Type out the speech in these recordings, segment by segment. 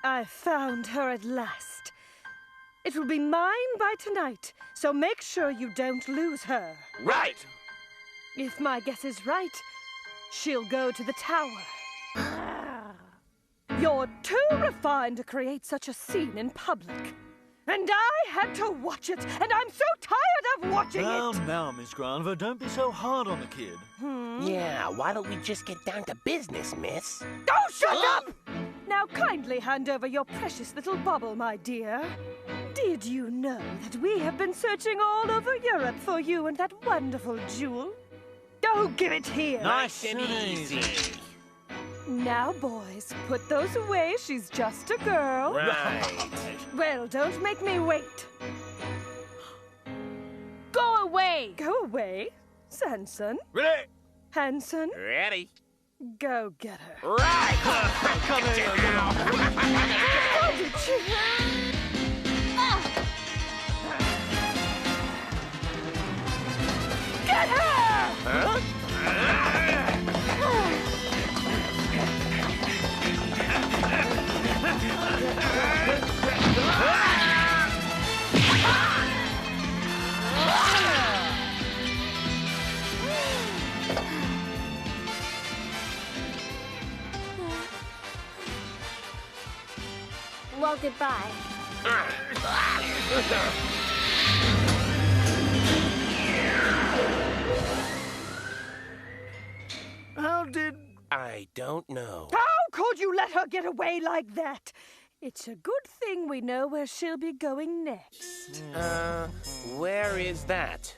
I found her at last. It will be mine by tonight, so make sure you don't lose her. Right! If my guess is right, she'll go to the tower. You're too refined to create such a scene in public. And I had to watch it, and I'm so tired of watching it! Now, Miss Granva, don't be so hard on the kid. Yeah, why don't we just get down to business, miss? Oh, shut up! Now kindly hand over your precious little bauble, my dear. Did you know that we have been searching all over Europe for you and that wonderful jewel? Oh, give it here! Nice and easy. Now, boys, put those away. She's just a girl. Right. Well, don't make me wait. Go away! Go away. Sanson. Ready? Hanson. Ready. Go get her. Right! Come here, How did she... Get her! Huh? Well, goodbye. How did... I don't know. How could you let her get away like that? It's a good thing we know where she'll be going next. Where is that?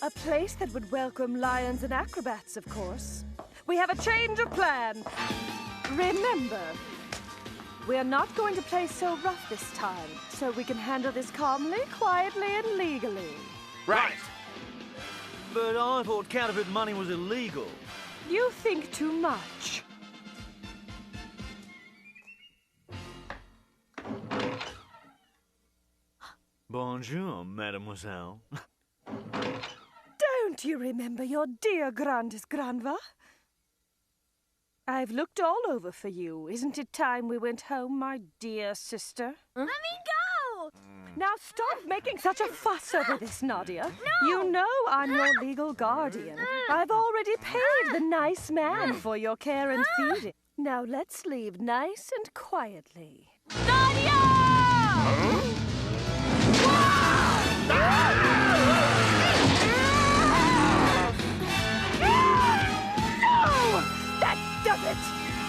A place that would welcome lions and acrobats, of course. We have a change of plan. Remember, we're not going to play so rough this time, so we can handle this calmly, quietly, and legally. Right. But I thought counterfeit money was illegal. You think too much. Bonjour, mademoiselle. Don't you remember your dear Grandis Granva? I've looked all over for you. Isn't it time we went home, my dear sister? Let me go! Now stop making such a fuss over this, Nadia. No! You know I'm your legal guardian. I've already paid the nice man for your care and feeding. Now let's leave nice and quietly. Nadia! No! That does it!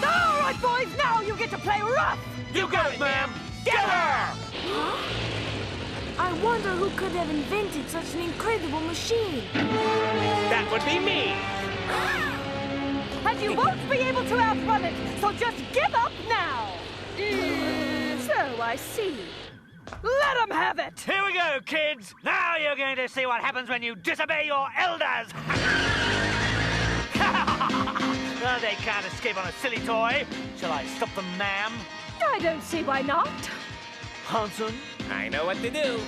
All right, boys, now you get to play rough! You got it, ma'am! Get her! I wonder who could have invented such an incredible machine. That would be me! And you won't be able to outrun it, so just give up now! So I see. Let them have it! Here we go, kids! Now you're going to see what happens when you disobey your elders! Oh, they can't escape on a silly toy. Shall I stop them, ma'am? I don't see why not. Hanson? I know what to do.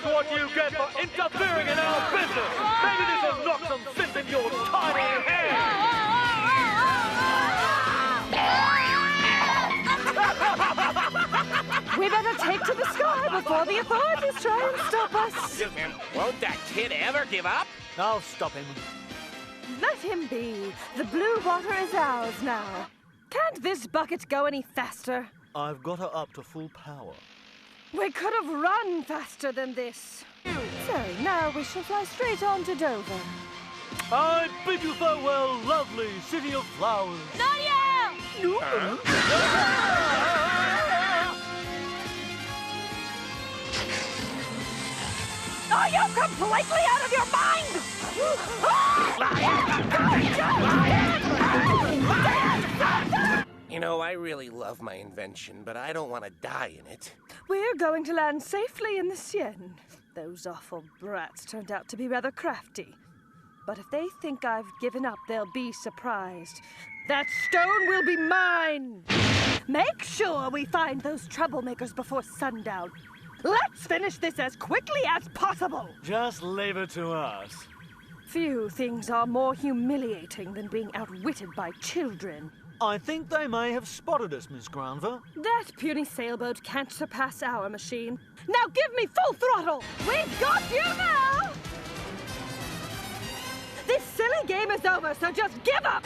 What you get for interfering in our business! Maybe this will knock some sense in your tiny head! We better take to the sky before the authorities try and stop us. Won't that kid ever give up? I'll stop him. Let him be. The blue water is ours now. Can't this bucket go any faster? I've got her up to full power. We could have run faster than this. So now we shall fly straight on to Dover. I bid you farewell, lovely city of flowers. Nadia! Are you completely out of your mind? You know, I really love my invention, but I don't want to die in it. We're going to land safely in the Seine. Those awful brats turned out to be rather crafty. But if they think I've given up, they'll be surprised. That stone will be mine! Make sure we find those troublemakers before sundown. Let's finish this as quickly as possible. Just leave it to us. Few things are more humiliating than being outwitted by children. I think they may have spotted us, Miss Granva. That puny sailboat can't surpass our machine. Now give me full throttle! We've got you now! This silly game is over, so just give up!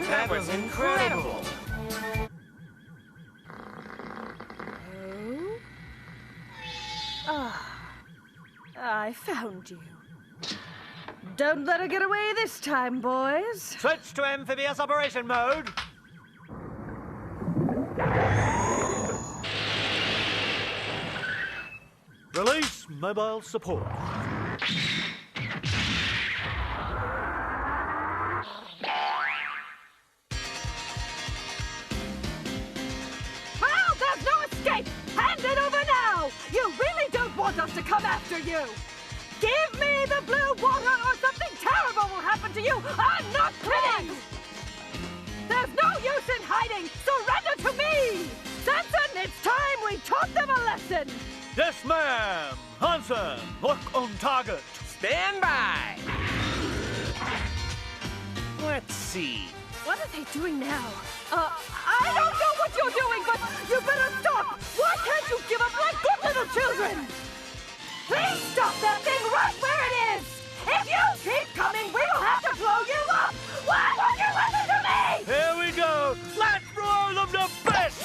That was incredible. I found you. Don't let her get away this time, boys. Switch to amphibious operation mode. Release mobile support. Well, there's no escape! Hand it over now! You really don't want us to come after you! Give me the blue water or something terrible will happen to you! I'm not kidding! There's no use in hiding! Surrender to me! Samson, it's time we taught them a lesson! Yes, ma'am. Hansen, lock on target. Stand by. Let's see. What are they doing now? I don't know what you're doing, but you better stop! Why can't you give up like good little children? Please stop that thing right where it is! If you keep coming, we'll have to blow you up! Why won't you listen to me? Here we go. Let's roll them to bits.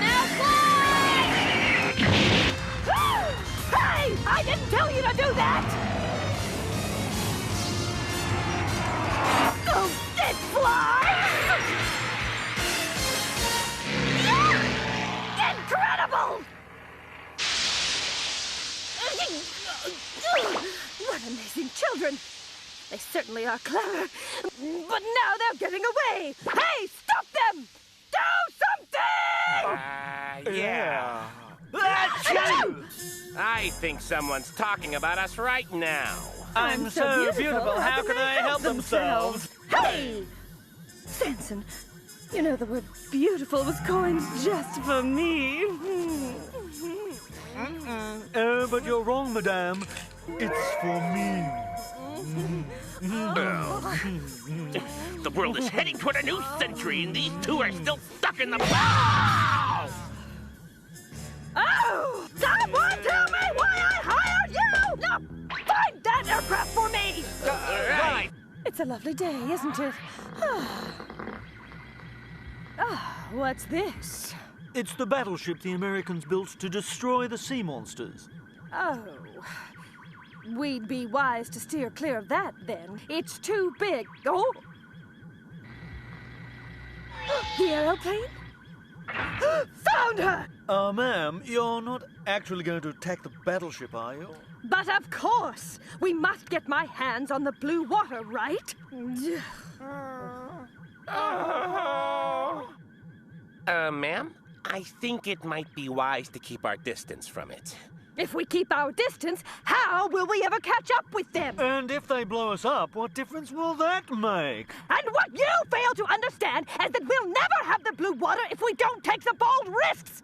Now fly! Hey! I didn't tell you to do that! Oh, it flies! Yeah! Incredible! What amazing children! They certainly are clever. But now they're getting away! Hey, stop them! Do something! Yeah. Achoo! I think someone's talking about us right now. I'm so beautiful. How can I help themselves? Hey! Samson, you know the word beautiful was coined just for me. Oh, but you're wrong, madame. It's for me. The world is heading toward a new century, and these two are still stuck in the past. Oh! Someone tell me why I hired you! Now, find that aircraft for me! Right. It's a lovely day, isn't it? What's this? It's the battleship the Americans built to destroy the sea monsters. Oh. We'd be wise to steer clear of that, then. It's too big. Oh! The aeroplane? Found her! Ma'am, you're not actually going to attack the battleship, are you? But of course! We must get my hands on the blue water, right? Ma'am? I think it might be wise to keep our distance from it. If we keep our distance, how will we ever catch up with them? And if they blow us up, what difference will that make? And what you fail to understand is that we'll never have the blue water if we don't take the bold risks!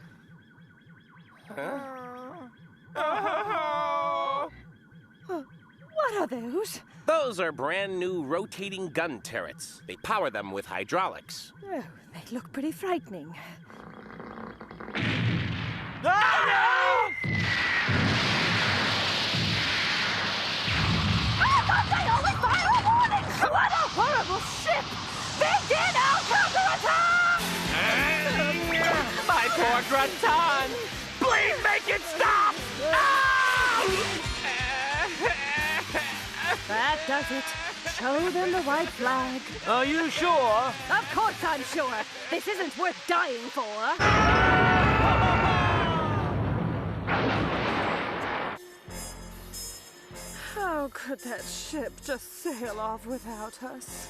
What are those? Those are brand new rotating gun turrets. They power them with hydraulics. Oh, they look pretty frightening. Ah! I thought they only fire a warning! What a horrible ship! Begin our counterattack! My poor Gratin! Please make it stop! That does it. Show them the white flag. Are you sure? Of course I'm sure. This isn't worth dying for. How could that ship just sail off without us?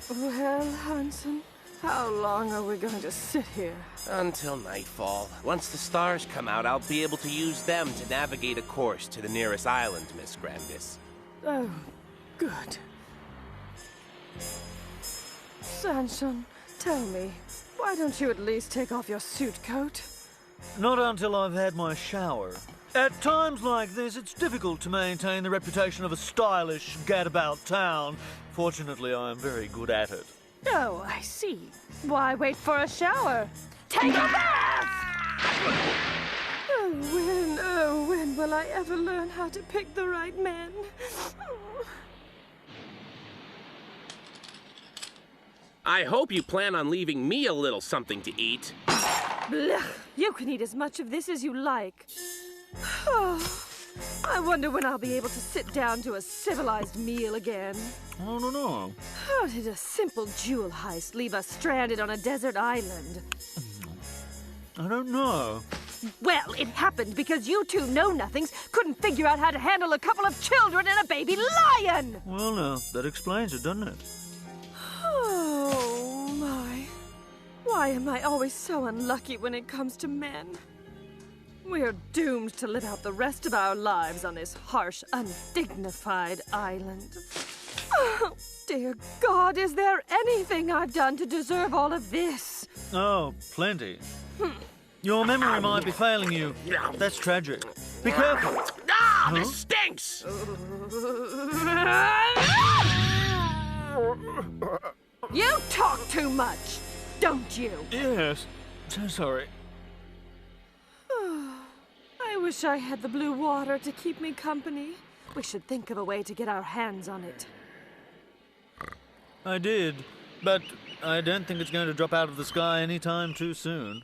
Well, Hansen, How long are we going to sit here? Until nightfall. Once the stars come out, I'll be able to use them to navigate a course to the nearest island, Miss Grandis. Oh, good. Sanson, tell me, why don't you at least take off your suit coat? Not until I've had my shower. At times like this, it's difficult to maintain the reputation of a stylish, gadabout town. Fortunately, I am very good at it. Oh, I see. Why wait for a shower? Take a bath! Oh, when will I ever learn how to pick the right men? I hope you plan on leaving me a little something to eat. Blech. You can eat as much of this as you like. Oh, I wonder when I'll be able to sit down to a civilized meal again. I don't know. How did a simple jewel heist leave us stranded on a desert island? I don't know. Well, it happened because you two know-nothings couldn't figure out how to handle a couple of children and a baby lion! Well, now, that explains it, doesn't it? Oh, my. Why am I always so unlucky when it comes to men? We're doomed to live out the rest of our lives on this harsh, undignified island. Oh, dear God, is there anything I've done to deserve all of this? Oh, plenty. Your memory might be failing you. That's tragic. Be careful. Ah, this stinks! You talk too much, don't you? Yes. So sorry. I wish I had the blue water to keep me company. We should think of a way to get our hands on it. I did, but I don't think it's going to drop out of the sky anytime too soon.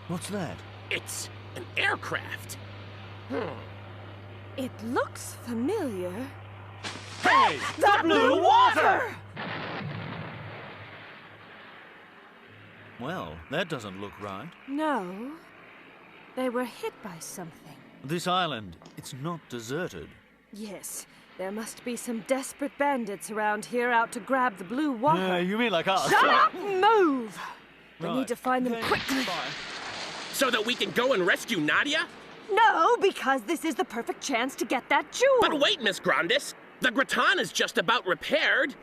What's that? It's an aircraft. It looks familiar. Hey! The blue water! Well, that doesn't look right. No. They were hit by something. This island, it's not deserted. Yes, there must be some desperate bandits around here out to grab the blue water. You mean like us? Shut up! Move! We Right. need to find them Okay, quickly. fine. So that we can go and rescue Nadia? No, because this is the perfect chance to get that jewel. But wait, Miss Grandis. The Gratin is just about repaired.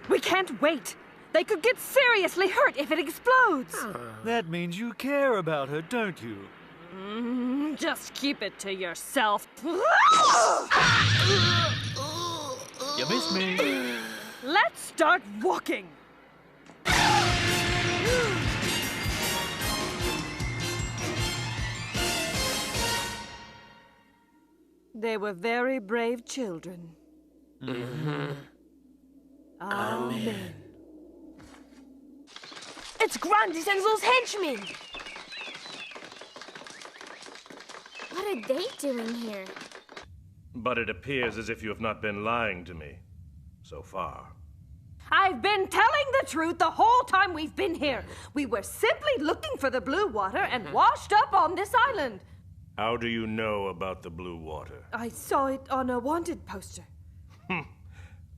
We can't wait. They could get seriously hurt if it explodes. That means you care about her, don't you? Just keep it to yourself. You missed me. Let's start walking. They were very brave children. Amen. It's Grandis and those henchmen! What are they doing here? But it appears as if you have not been lying to me so far. I've been telling the truth the whole time we've been here. We were simply looking for the blue water and washed up on this island. How do you know about the blue water? I saw it on a wanted poster.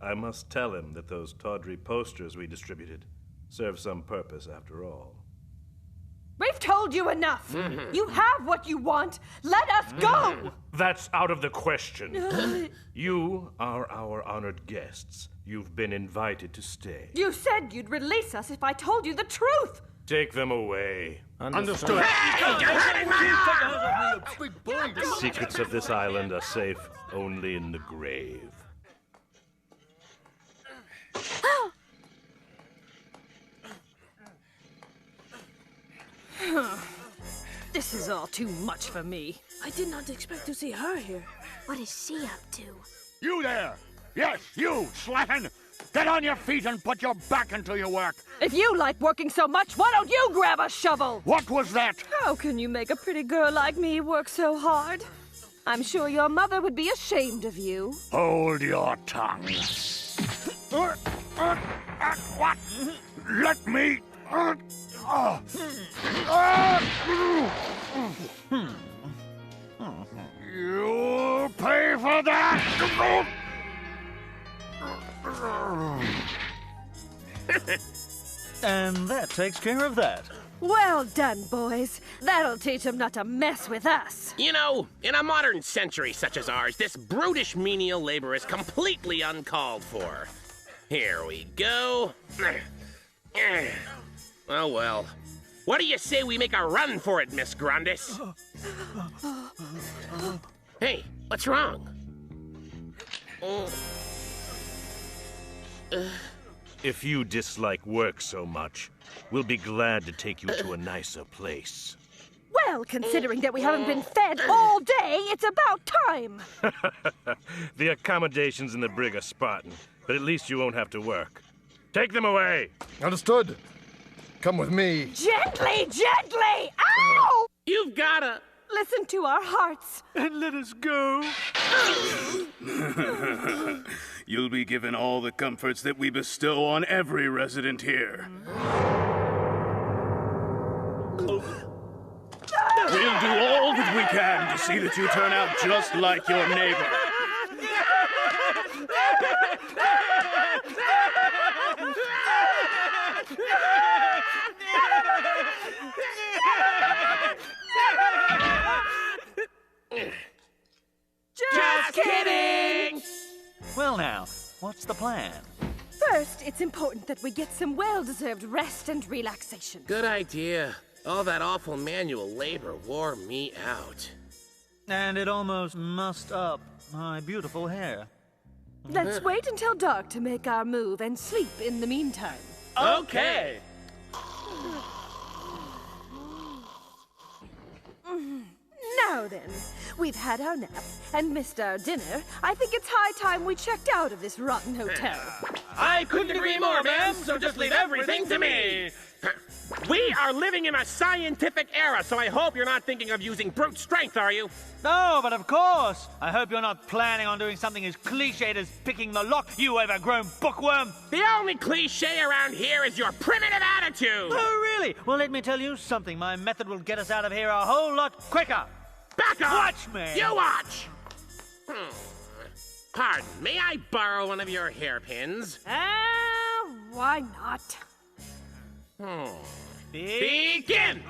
I must tell him that those tawdry posters we distributed serve some purpose after all. We've told you enough. You have what you want. Let us go. That's out of the question. You are our honored guests. You've been invited to stay. You said you'd release us if I told you the truth. Take them away. Understood. The secrets of this island are safe only in the grave. This is all too much for me. I did not expect to see her here. What is she up to? You there! Yes, you, slattern! Get on your feet and put your back into your work! If you like working so much, why don't you grab a shovel? What was that? How can you make a pretty girl like me work so hard? I'm sure your mother would be ashamed of you. Hold your tongue. What? Let me... You'll pay for that! And that takes care of that. Well done, boys. That'll teach them not to mess with us. You know, in a modern century such as ours, this brutish menial labor is completely uncalled for. Here we go. Oh, well. What do you say we make a run for it, Miss Grandis? Hey, what's wrong? If you dislike work so much, we'll be glad to take you to a nicer place. Well, considering that we haven't been fed all day, it's about time. The accommodations in the brig are Spartan, but at least you won't have to work. Take them away! Understood. Come with me. Gently, gently! Ow! You've gotta... Listen to our hearts. And let us go. You'll be given all the comforts that we bestow on every resident here. We'll do all that we can to see that you turn out just like your neighbor. Just kidding! Well now, what's the plan? First, it's important that we get some well-deserved rest and relaxation. Good idea. All that awful manual labor wore me out. And it almost mussed up my beautiful hair. Let's wait until dark to make our move and sleep in the meantime. Okay! Now then, we've had our nap and missed our dinner. I think it's high time we checked out of this rotten hotel. I couldn't agree more, ma'am, so just leave everything to me. We are living in a scientific era, so I hope you're not thinking of using brute strength, are you? No, but of course. I hope you're not planning on doing something as cliched as picking the lock, you overgrown bookworm. The only cliche around here is your primitive attitude. Oh, really? Well, let me tell you something. My method will get us out of here a whole lot quicker. Back up! Watch me! You watch! Pardon, may I borrow one of your hairpins? Why not? Begin!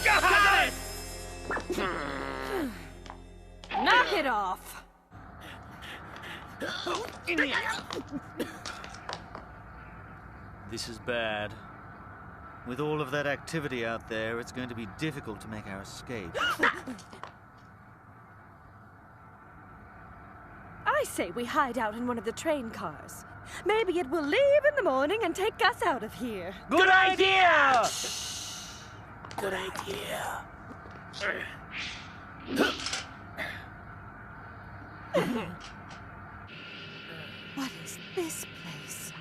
Got it! Knock it off! This is bad. With all of that activity out there, it's going to be difficult to make our escape. I say we hide out in one of the train cars. Maybe it will leave in the morning and take us out of here. Good idea! Good idea. What is this place?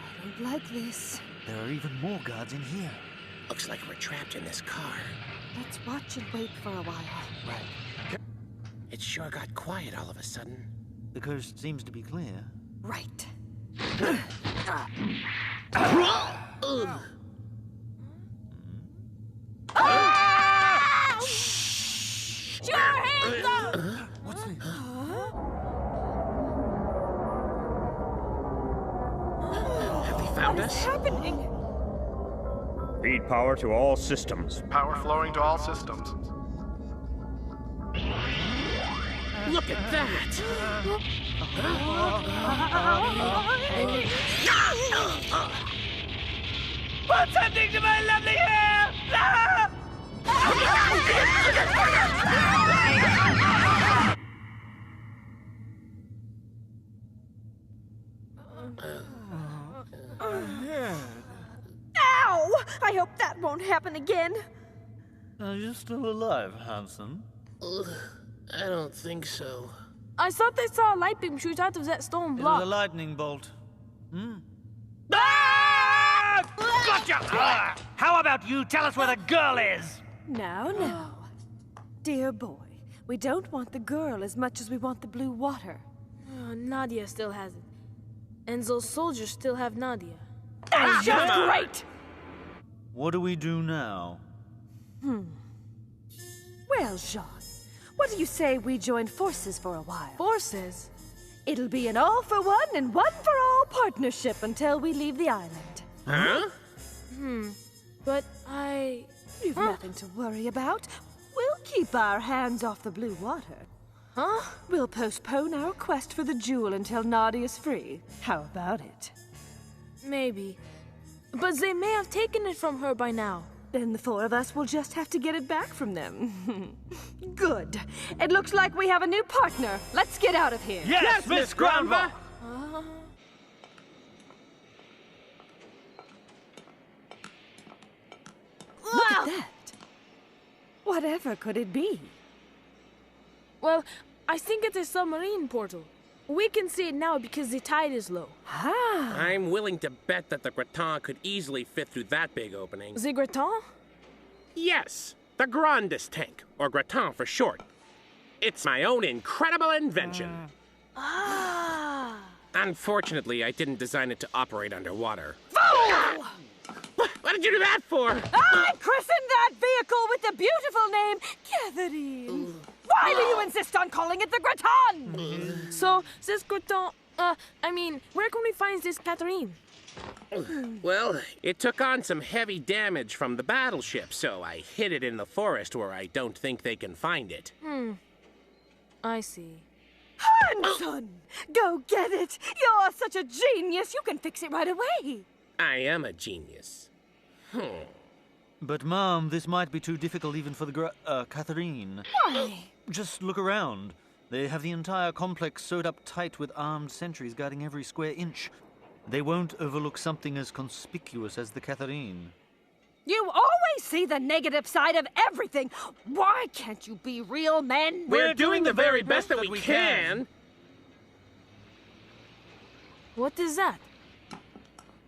I don't like this. There are even more guards in here. Looks like we're trapped in this car. Let's watch and wait for a while. Right. It sure got quiet all of a sudden. The coast seems to be clear. Right. Your hands up! Have they found us? What's happening? Feed power to all systems. Power flowing to all systems. Look at that! What's happening to my lovely hair? Ow! I hope that won't happen again. Are you still alive, Hanson? I don't think so. I thought they saw a light beam shoot out of that stone It was block. a lightning bolt. Gotcha! How about you tell us where the girl is? Now. Dear boy, we don't want the girl as much as we want the blue water. Nadia still has it. And those soldiers still have Nadia. That's just great! What do we do now? Well, Jean, what do you say we join forces for a while? Forces? It'll be an all-for-one and one-for-all partnership until we leave the island. Huh? But You've nothing to worry about. We'll keep our hands off the blue water. Huh? We'll postpone our quest for the jewel until Nadia's free. How about it? Maybe. But they may have taken it from her by now. Then the four of us will just have to get it back from them. Good. It looks like we have a new partner. Let's get out of here. Yes, Miss Granva! Look at that. Whatever could it be? Well, I think it's a submarine portal. We can see it now because the tide is low. Ah. I'm willing to bet that the Gratin could easily fit through that big opening. The Gratin? Yes, the Grandis tank, or Gratin for short. It's my own incredible invention. Ah! Unfortunately, I didn't design it to operate underwater. Fool! What did you do that for? I christened that vehicle with the beautiful name Catherine. Why do you insist on calling it the Gratin? So, this Gratin, where can we find this Catherine? Well, it took on some heavy damage from the battleship, so I hid it in the forest where I don't think they can find it. I see. Hanson! Go get it! You're such a genius, you can fix it right away. I am a genius. But, Mom, this might be too difficult even for the Catherine. Why? Just look around. They have the entire complex sewed up tight with armed sentries guarding every square inch. They won't overlook something as conspicuous as the Catherine. You always see the negative side of everything. Why can't you be real men? We're doing the very best that we can. What is that?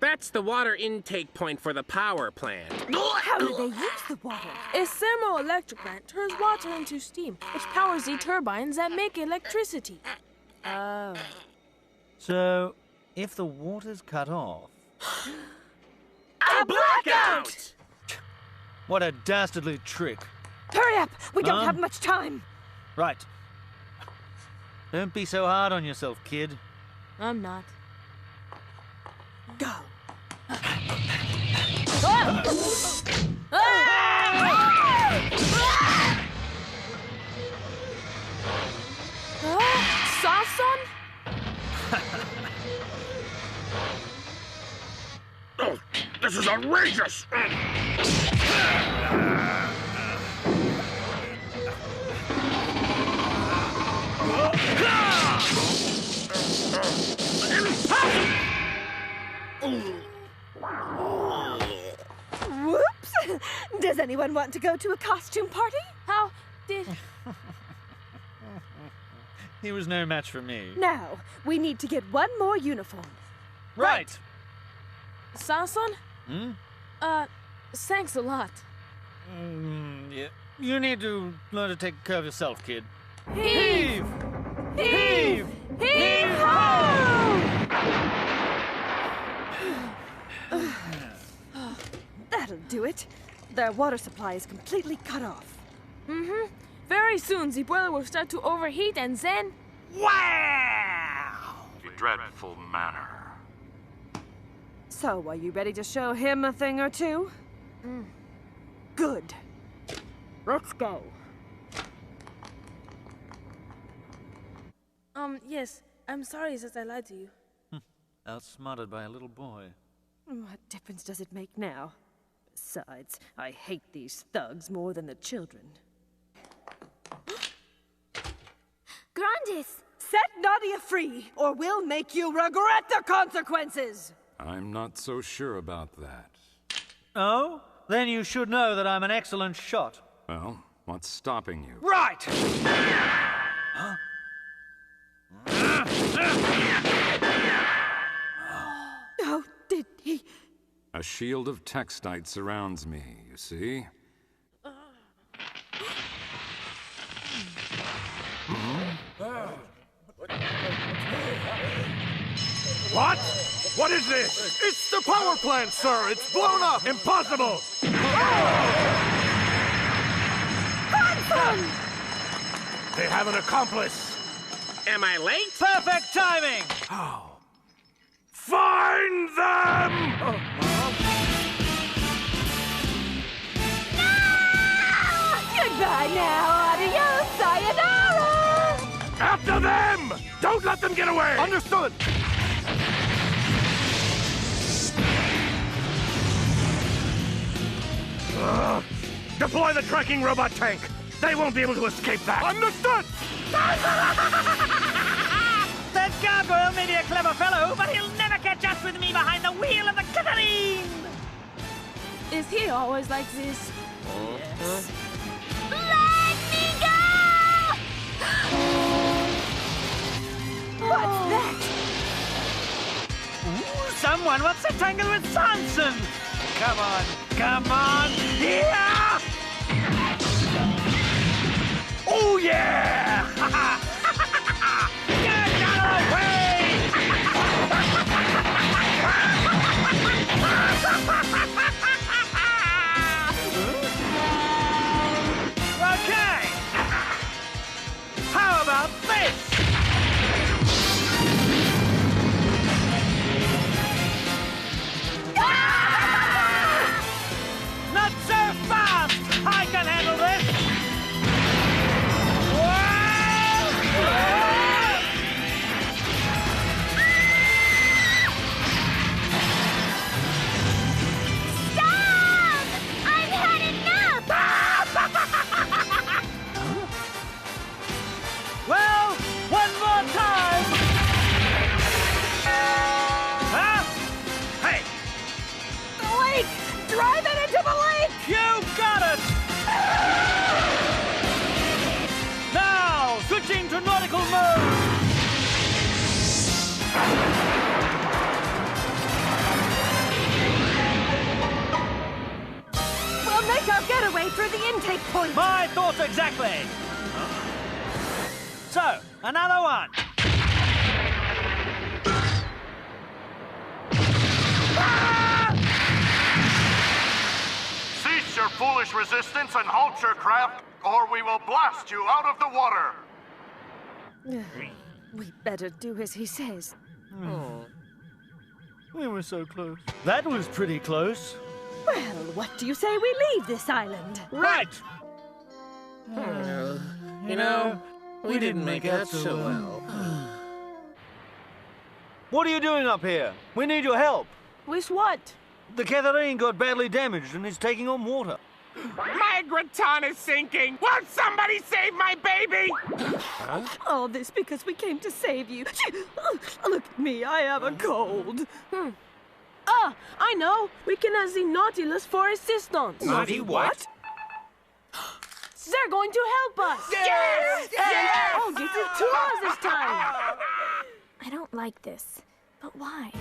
That's the water intake point for the power plant. How do they use the water? A thermoelectric plant turns water into steam, which powers the turbines that make electricity. Oh. So, if the water's cut off... A blackout! What a dastardly trick. Hurry up! We don't have much time. Right. Don't be so hard on yourself, kid. I'm not. Go. Sason? Oh, this is outrageous! Whoops! Does anyone want to go to a costume party? How did... He was no match for me. Now, we need to get one more uniform. Right. Sason? Thanks a lot. Yeah. You need to learn to take care of yourself, kid. Heave! Heave! That'll do it. Their water supply is completely cut off. Very soon, the boiler will start to overheat and then... Wow! Dreadful manner. So, are you ready to show him a thing or two? Good. Let's go. Yes. I'm sorry that I lied to you. Outsmarted by a little boy. What difference does it make now? Besides, I hate these thugs more than the children. Grandis! Set Nadia free, or we'll make you regret the consequences! I'm not so sure about that. Oh? Then you should know that I'm an excellent shot. Well, what's stopping you? Right! Oh, did he? A shield of textite surrounds me, you see? What? What is this? It's the power plant, sir. It's blown up. Impossible! Hanson! They have an accomplice. Am I late? Perfect timing! Find them! Goodbye now, adios, sayonara! After them! Don't let them get away! Understood. Deploy the tracking robot tank. They won't be able to escape that. Understood. That gargoyle may be a clever fellow, but he'll never catch up with me behind the wheel of the Catherine! Is he always like this? Yes. Let me go! What's that? Ooh, someone wants to tangle with Sanson! Come on, come on! Yeah! Oh, yeah! Get out of the way! Okay! How about this? Not so fast! I can handle this! Stop! I've had enough! Well, one more time! Huh? Hey! The lake! Drive it into the lake! You got it! Now, switching to nautical mode! We'll make our getaway through the intake point! My thoughts exactly! So, another one! Cease your foolish resistance and halt your craft, or we will blast you out of the water. We better do as he says. We were so close. That was pretty close. Well, what do you say we leave this island? Right! You know, we didn't make out so well. What are you doing up here? We need your help. With what? The Catherine got badly damaged and is taking on water. My gratin is sinking! Won't somebody save my baby? All this because we came to save you. Look at me, I have a cold. Ah, I know. We can ask the Nautilus for assistance. Naughty what? They're going to help us. Yes! Yes! Oh, this is 2 hours this time. I don't like this. But why?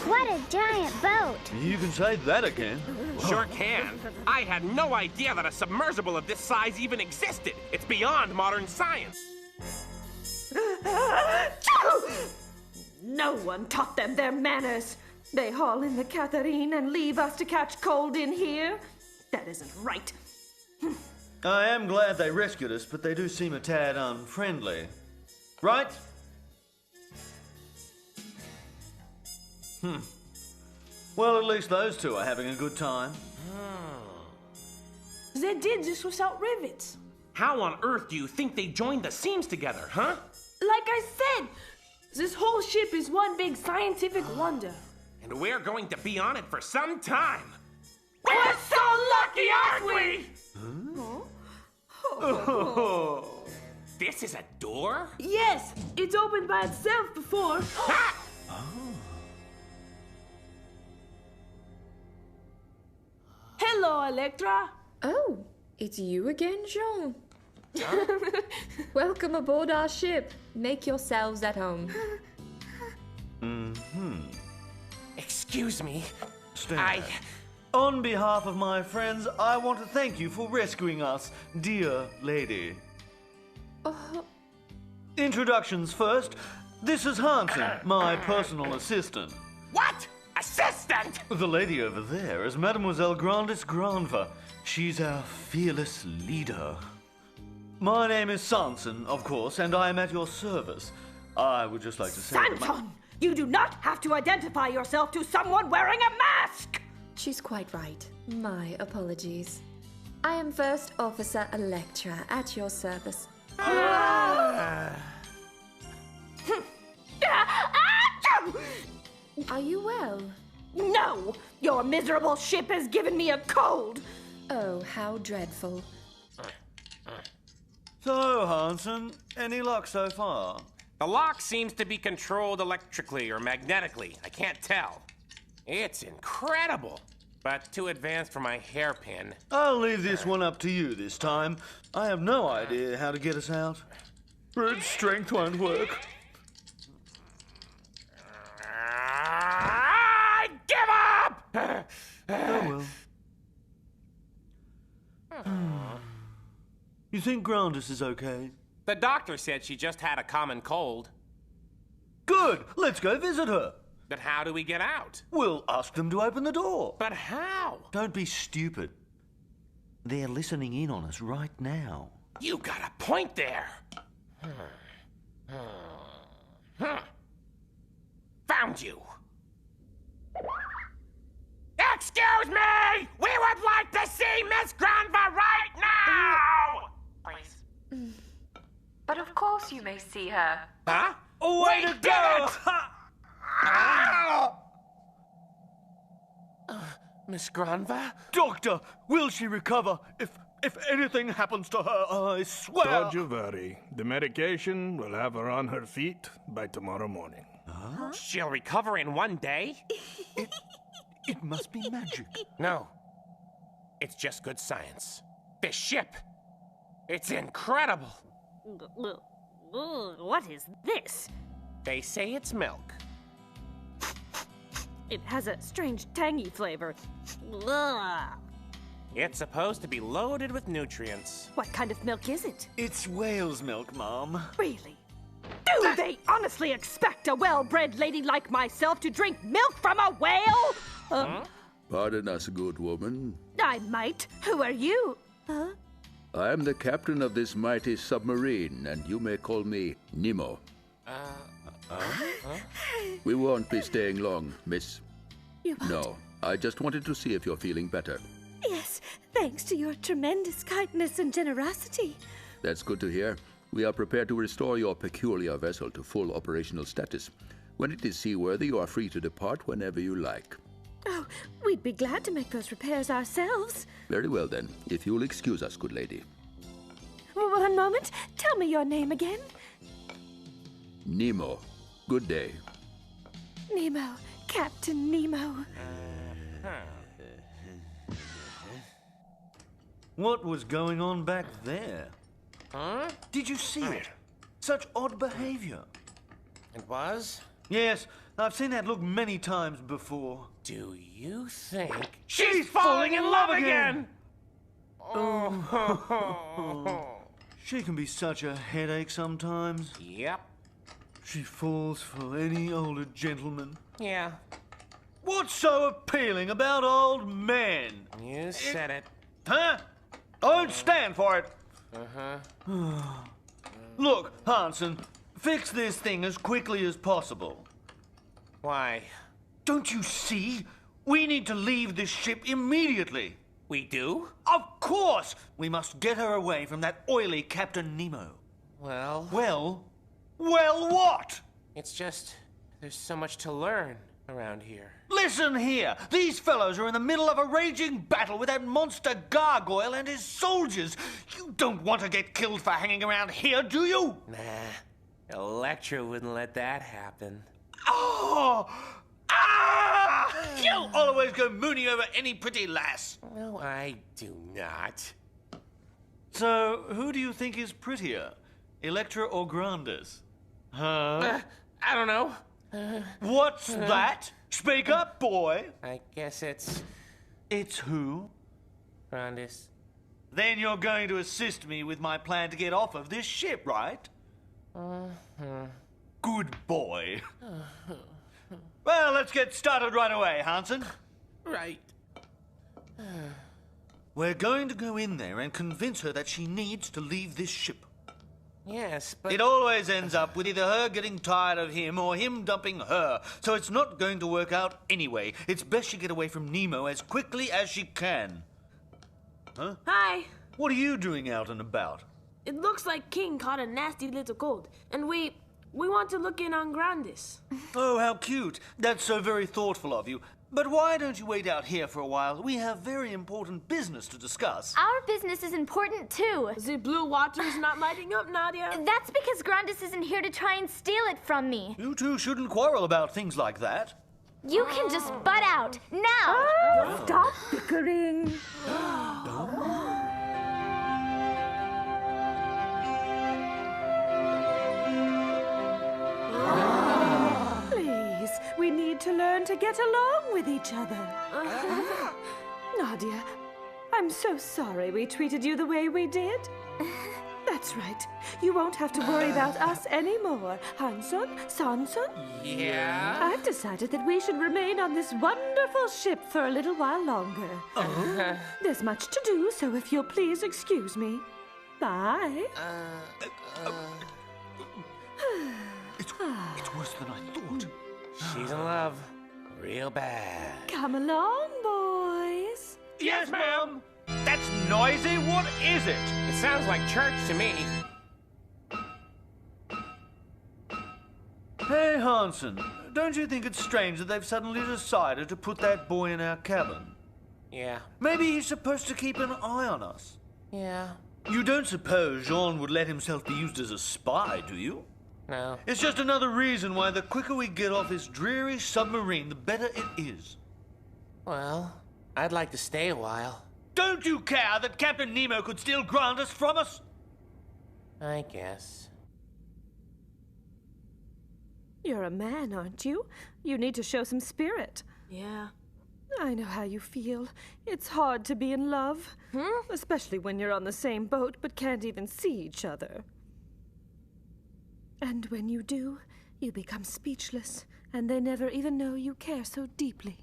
What a giant boat! You can say that again. Sure can. I had no idea that a submersible of this size even existed. It's beyond modern science. No one taught them their manners. They haul in the Catherine and leave us to catch cold in here. That isn't right. I am glad they rescued us, but they do seem a tad unfriendly. Right? Well, at least those two are having a good time. They did this without rivets. How on earth do you think they joined the seams together, huh? Like I said, this whole ship is one big scientific wonder. And we're going to be on it for some time. We're so lucky, aren't we? This is a door? Yes, it's opened by itself before. Hello, Electra. Oh, it's you again, Jean. Welcome aboard our ship. Make yourselves at home. Excuse me. Stand back. On behalf of my friends, I want to thank you for rescuing us, dear lady. Introductions first. This is Hansen, my personal assistant. What? Assistant? The lady over there is Mademoiselle Grandis Grandva. She's our fearless leader. My name is Sanson, of course, and I am at your service. I would just like to say that Sanson! You do not have to identify yourself to someone wearing a mask! She's quite right. My apologies. I am First Officer Electra at your service. Are you well? No! Your miserable ship has given me a cold! Oh, how dreadful. So, Hansen, any luck so far? The lock seems to be controlled electrically or magnetically. I can't tell. It's incredible, but too advanced for my hairpin. I'll leave this one up to you this time. I have no idea how to get us out. Brute strength won't work. I give up! Oh, well. You think Grandis is okay? The doctor said she just had a common cold. Good! Let's go visit her. But how do we get out? We'll ask them to open the door. But how? Don't be stupid. They're listening in on us right now. You got a point there. Found you. Excuse me! We would like to see Miss Grandva right now! Please. But of course you may see her. Huh? Way to go! Miss Grandva? Doctor, will she recover if anything happens to her? I swear. Don't you worry. The medication will have her on her feet by tomorrow morning. Huh? She'll recover in one day? It must be magic. No. It's just good science. This ship. It's incredible. What is this? They say it's milk. It has a strange tangy flavor. Ugh. It's supposed to be loaded with nutrients. What kind of milk is it? It's whale's milk, Mom. Really? Do they honestly expect a well-bred lady like myself to drink milk from a whale? Pardon us, good woman. I might. Who are you? Huh? I am the captain of this mighty submarine, and you may call me Nemo. We won't be staying long, miss. You won't? No, I just wanted to see if you're feeling better. Yes, thanks to your tremendous kindness and generosity. That's good to hear. We are prepared to restore your peculiar vessel to full operational status. When it is seaworthy, you are free to depart whenever you like. Oh, we'd be glad to make those repairs ourselves. Very well, then. If you'll excuse us, good lady. One moment. Tell me your name again. Nemo. Good day. Nemo. Captain Nemo. What was going on back there? Huh? Did you see it? Such odd behavior. It was? Yes, I've seen that look many times before. Do you think... She's falling in love again! She can be such a headache sometimes. Yep. She falls for any older gentleman. Yeah. What's so appealing about old men? You said it. Huh? I won't stand for it. Uh-huh. Look, Hansen, fix this thing as quickly as possible. Why? Don't you see? We need to leave this ship immediately. We do? Of course! We must get her away from that oily Captain Nemo. Well... Well what? It's just... there's so much to learn around here. Listen here! These fellows are in the middle of a raging battle with that monster gargoyle and his soldiers. You don't want to get killed for hanging around here, do you? Nah. Electra wouldn't let that happen. Oh! Ah! You always go moony over any pretty lass. No, I do not. So, who do you think is prettier? Electra or Grandis? Huh? I don't know. What's that? Speak up, boy. I guess it's... It's who? Grandis. Then you're going to assist me with my plan to get off of this ship, right? Good boy. Well, let's get started right away, Hansen. Right. We're going to go in there and convince her that she needs to leave this ship. Yes, but... It always ends up with either her getting tired of him or him dumping her, so it's not going to work out anyway. It's best she get away from Nemo as quickly as she can. Huh? Hi. What are you doing out and about? It looks like King caught a nasty little cold, and we want to look in on Grandis. Oh, how cute. That's so very thoughtful of you. But why don't you wait out here for a while? We have very important business to discuss. Our business is important, too. The blue water is not lighting up, Nadia. That's because Grandis isn't here to try and steal it from me. You two shouldn't quarrel about things like that. You can just butt out, now! Oh, stop bickering. Please, we need to learn to get along with each other. Nadia, I'm so sorry we treated you the way we did. That's right. You won't have to worry about us anymore. Hansen, Sanson? Yeah? I've decided that we should remain on this wonderful ship for a little while longer. There's much to do, so if you'll please excuse me. Bye. It's worse than I thought. She's in love. Real bad. Come along, boys. Yes, ma'am. That's noisy. What is it? It sounds like church to me. Hey, Hansen, don't you think it's strange that they've suddenly decided to put that boy in our cabin? Yeah. Maybe he's supposed to keep an eye on us. Yeah. You don't suppose Jean would let himself be used as a spy, do you? No. It's just another reason why the quicker we get off this dreary submarine, the better it is. Well, I'd like to stay a while. Don't you care that Captain Nemo could steal Grandis from us? I guess. You're a man, aren't you? You need to show some spirit. Yeah. I know how you feel. It's hard to be in love. Especially when you're on the same boat but can't even see each other. And when you do, you become speechless, and they never even know you care so deeply.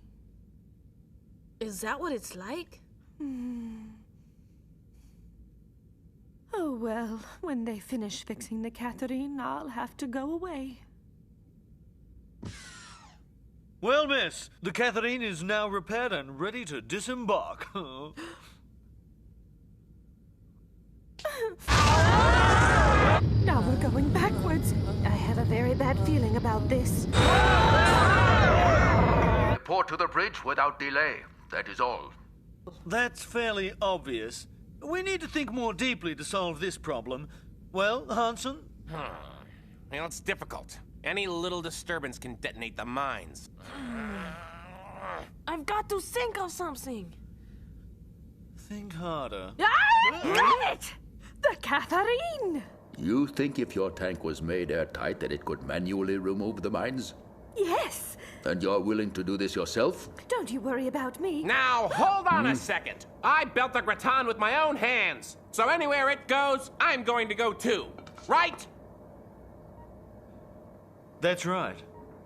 Is that what it's like? Oh, well, when they finish fixing the Catherine, I'll have to go away. Well, miss, the Catherine is now repaired and ready to disembark. Now we're going backwards. I have a very bad feeling about this. Report to the bridge without delay. That is all. That's fairly obvious. We need to think more deeply to solve this problem. Well, Hansen? Well, it's difficult. Any little disturbance can detonate the mines. I've got to think of something. Think harder. Got it! The Catherine! You think if your tank was made airtight that it could manually remove the mines? Yes! And you're willing to do this yourself? Don't you worry about me. Now, hold on a second. I built the gratin with my own hands. So anywhere it goes, I'm going to go too. Right? That's right.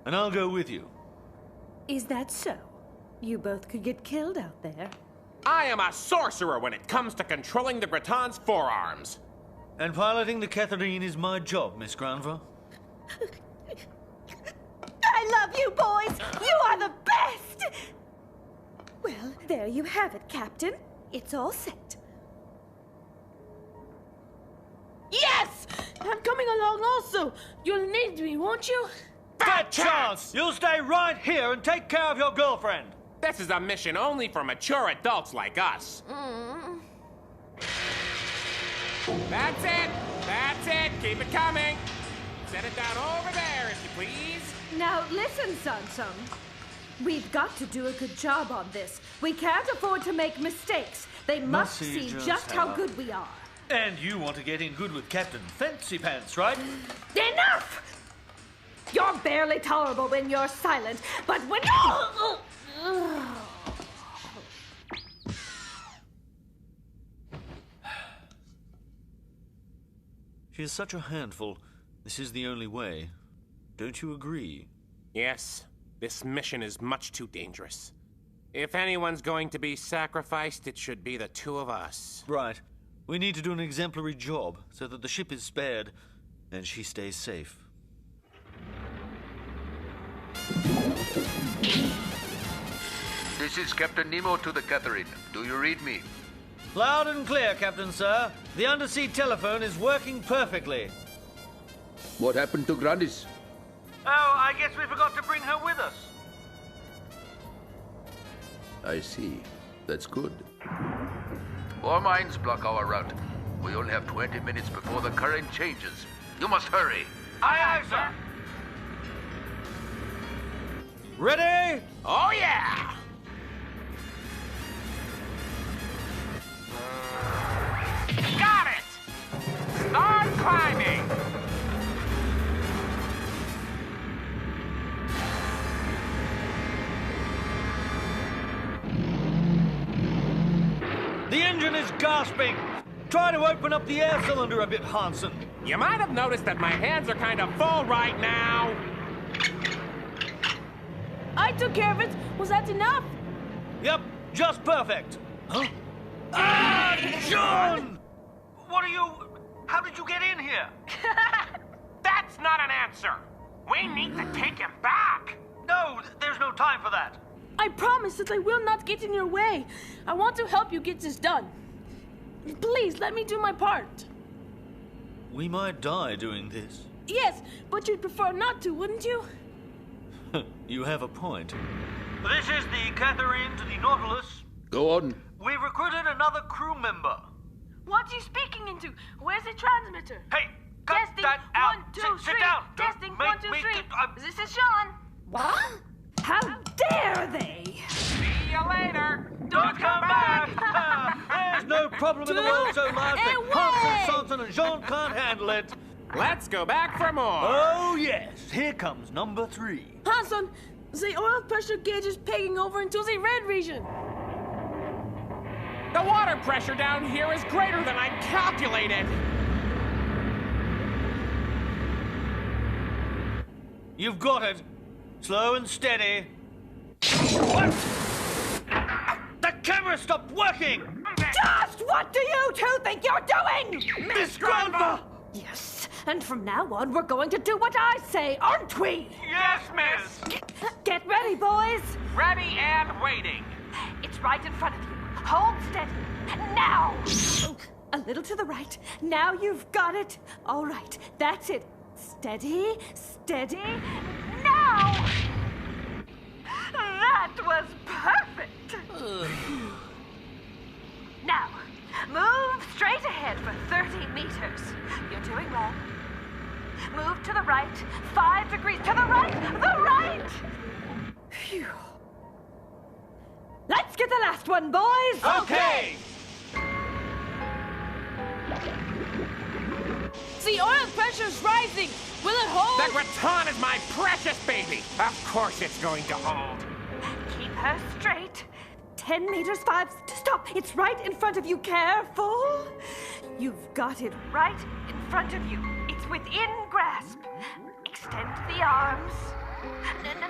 And I'll go with you. Is that so? You both could get killed out there. I am a sorcerer when it comes to controlling the gratin's forearms. And piloting the Catherine is my job, Miss Granva. I love you, boys! You are the best! Well, there you have it, Captain. It's all set. Yes! I'm coming along also. You'll need me, won't you? Fat chance! You'll stay right here and take care of your girlfriend. This is a mission only for mature adults like us. That's it! That's it! Keep it coming! Set it down over there, if you please. Now, listen, Sanson. We've got to do a good job on this. We can't afford to make mistakes. They must see just how good we are. And you want to get in good with Captain Fancy Pants, right? Enough! You're barely tolerable when you're silent, but when She is such a handful. This is the only way. Don't you agree? Yes, this mission is much too dangerous. If anyone's going to be sacrificed, it should be the two of us. Right. We need to do an exemplary job so that the ship is spared and she stays safe. This is Captain Nemo to the Catherine. Do you read me? Loud and clear, Captain Sir. The undersea telephone is working perfectly. What happened to Grandis? Oh, I guess we forgot to bring her with us. I see. That's good. Our mines block our route. We only have 20 minutes before the current changes. You must hurry. Aye, aye, sir. Ready? Oh, yeah! Got it! Start climbing! The engine is gasping. Try to open up the air cylinder a bit, Hansen. You might have noticed that my hands are kind of full right now. I took care of it. Was that enough? Yep, just perfect. Huh? Ah, John! What are you... How did you get in here? That's not an answer. We need to take him back. No, there's no time for that. I promise that I will not get in your way. I want to help you get this done. Please, let me do my part. We might die doing this. Yes, but you'd prefer not to, wouldn't you? You have a point. This is the Catherine to the Nautilus. Go on. We've recruited another crew member. What are you speaking into? Where's the transmitter? Hey, cut Testing, that out. 1, 2, Sit 3. down. Testing, Don't 1, 2, make 3. me This is Sean. What? How dare they? See you later. Don't come back! There's no problem in the world so large that Hansen, Sanson, and Jean can't handle it. Let's go back for more. Oh, yes. Here comes number 3. Hanson, the oil pressure gauge is pegging over into the red region. The water pressure down here is greater than I calculated. You've got it. Slow and steady. What? The camera stopped working! Just what do you two think you're doing? Miss Grandma! Yes, and from now on we're going to do what I say, aren't we? Yes, miss. Get ready, boys. Ready and waiting. It's right in front of you. Hold steady. Now! A little to the right. Now you've got it. All right, that's it. Steady, steady. Now! That was perfect. Now, move straight ahead for 30 meters. You're doing well. Move to the right, 5 degrees to the right, the right! Phew. Let's get the last one, boys! Okay! The oil pressure's rising. Will it hold? That Graton is my precious baby. Of course it's going to hold. Keep her straight. 10 meters, 5. Stop! It's right in front of you. Careful. You've got it right in front of you. It's within grasp. Extend the arms.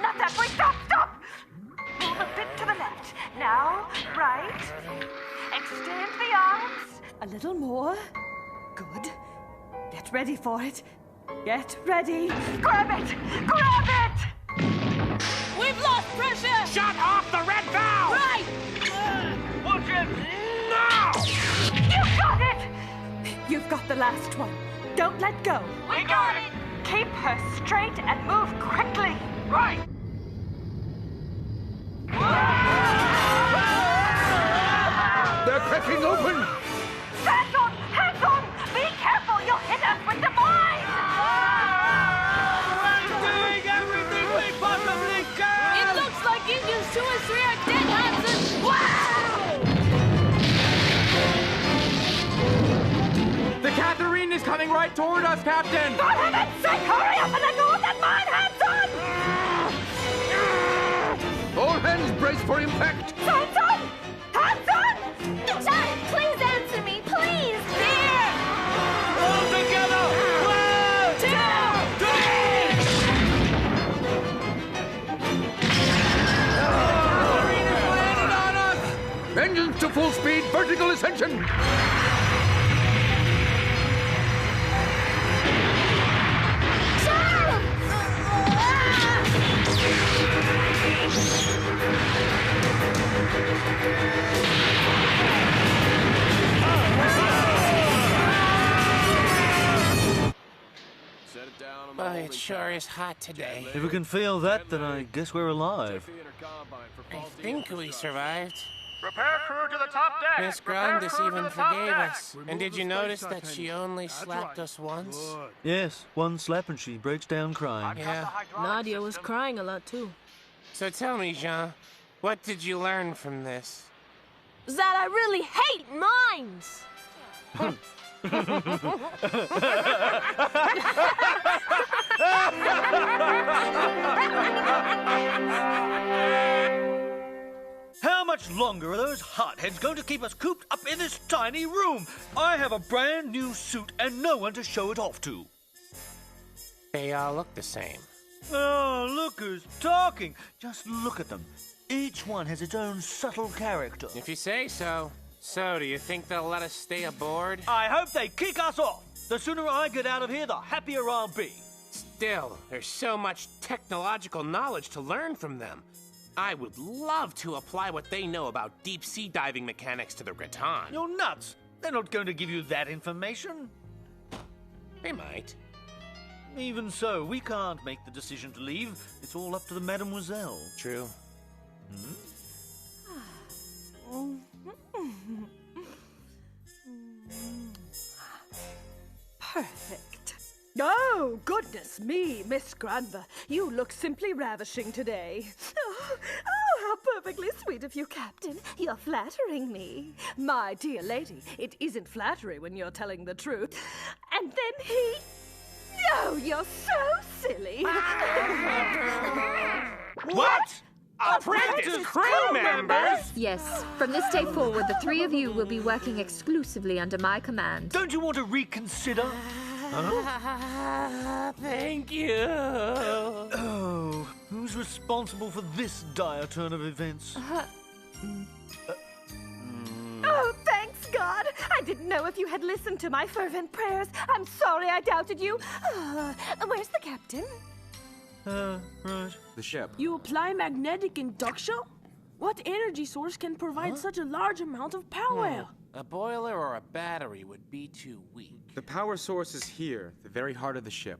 Not that way. Stop! Stop! Move a bit to the left. Now, right. Extend the arms. A little more. Good. Get ready for it. Get ready. Grab it! Grab it! We've lost pressure! Shut off the red valve! Right! Watch it! No! You got it! You've got the last one. Don't let go. We got it! Keep her straight and move quickly. Right! They're cracking open! Hands on! Hands on! Be careful! You'll hit us with the mine! We're doing everything we possibly can! It looks like engines 2 and 3 are dead, Hansen! Wow! The Catherine is coming right toward us, Captain! For heaven's sake, hurry up and let go of that mine! Hands on! All hands brace for impact! Hands on! Hands on! John, please answer me, please! Here! All together! 1, 2, to full speed vertical ascension! Boy, it sure is hot today. If we can feel that, then I guess we're alive. I think we survived. Repair crew to the top deck! Miss Grandis even forgave us. And did you notice that she only slapped us once? Yes, one slap and she breaks down crying. Yeah. Nadia was crying a lot too. So tell me, Jean, what did you learn from this? That I really hate mines! How much longer are those hotheads going to keep us cooped up in this tiny room? I have a brand new suit and no one to show it off to. They all look the same. Oh, look who's talking. Just look at them. Each one has its own subtle character. If you say so. So, do you think they'll let us stay aboard? I hope they kick us off. The sooner I get out of here, the happier I'll be. Still, there's so much technological knowledge to learn from them. I would love to apply what they know about deep-sea diving mechanics to the Rattan. You're nuts. They're not going to give you that information. They might. Even so, we can't make the decision to leave. It's all up to the Mademoiselle. True. Perfect. Oh, goodness me, Miss Granva. You look simply ravishing today. Oh, how perfectly sweet of you, Captain. You're flattering me. My dear lady, it isn't flattery when you're telling the truth. And then he... Oh, you're so silly. What? Apprentice crew members? Yes. From this day forward, the three of you will be working exclusively under my command. Don't you want to reconsider? Thank you. Oh, who's responsible for this dire turn of events? Oh, thanks, God. I didn't know if you had listened to my fervent prayers. I'm sorry I doubted you. Where's the captain? Right. The ship. You apply magnetic induction? What energy source can provide such a large amount of power? A boiler or a battery would be too weak. The power source is here, the very heart of the ship.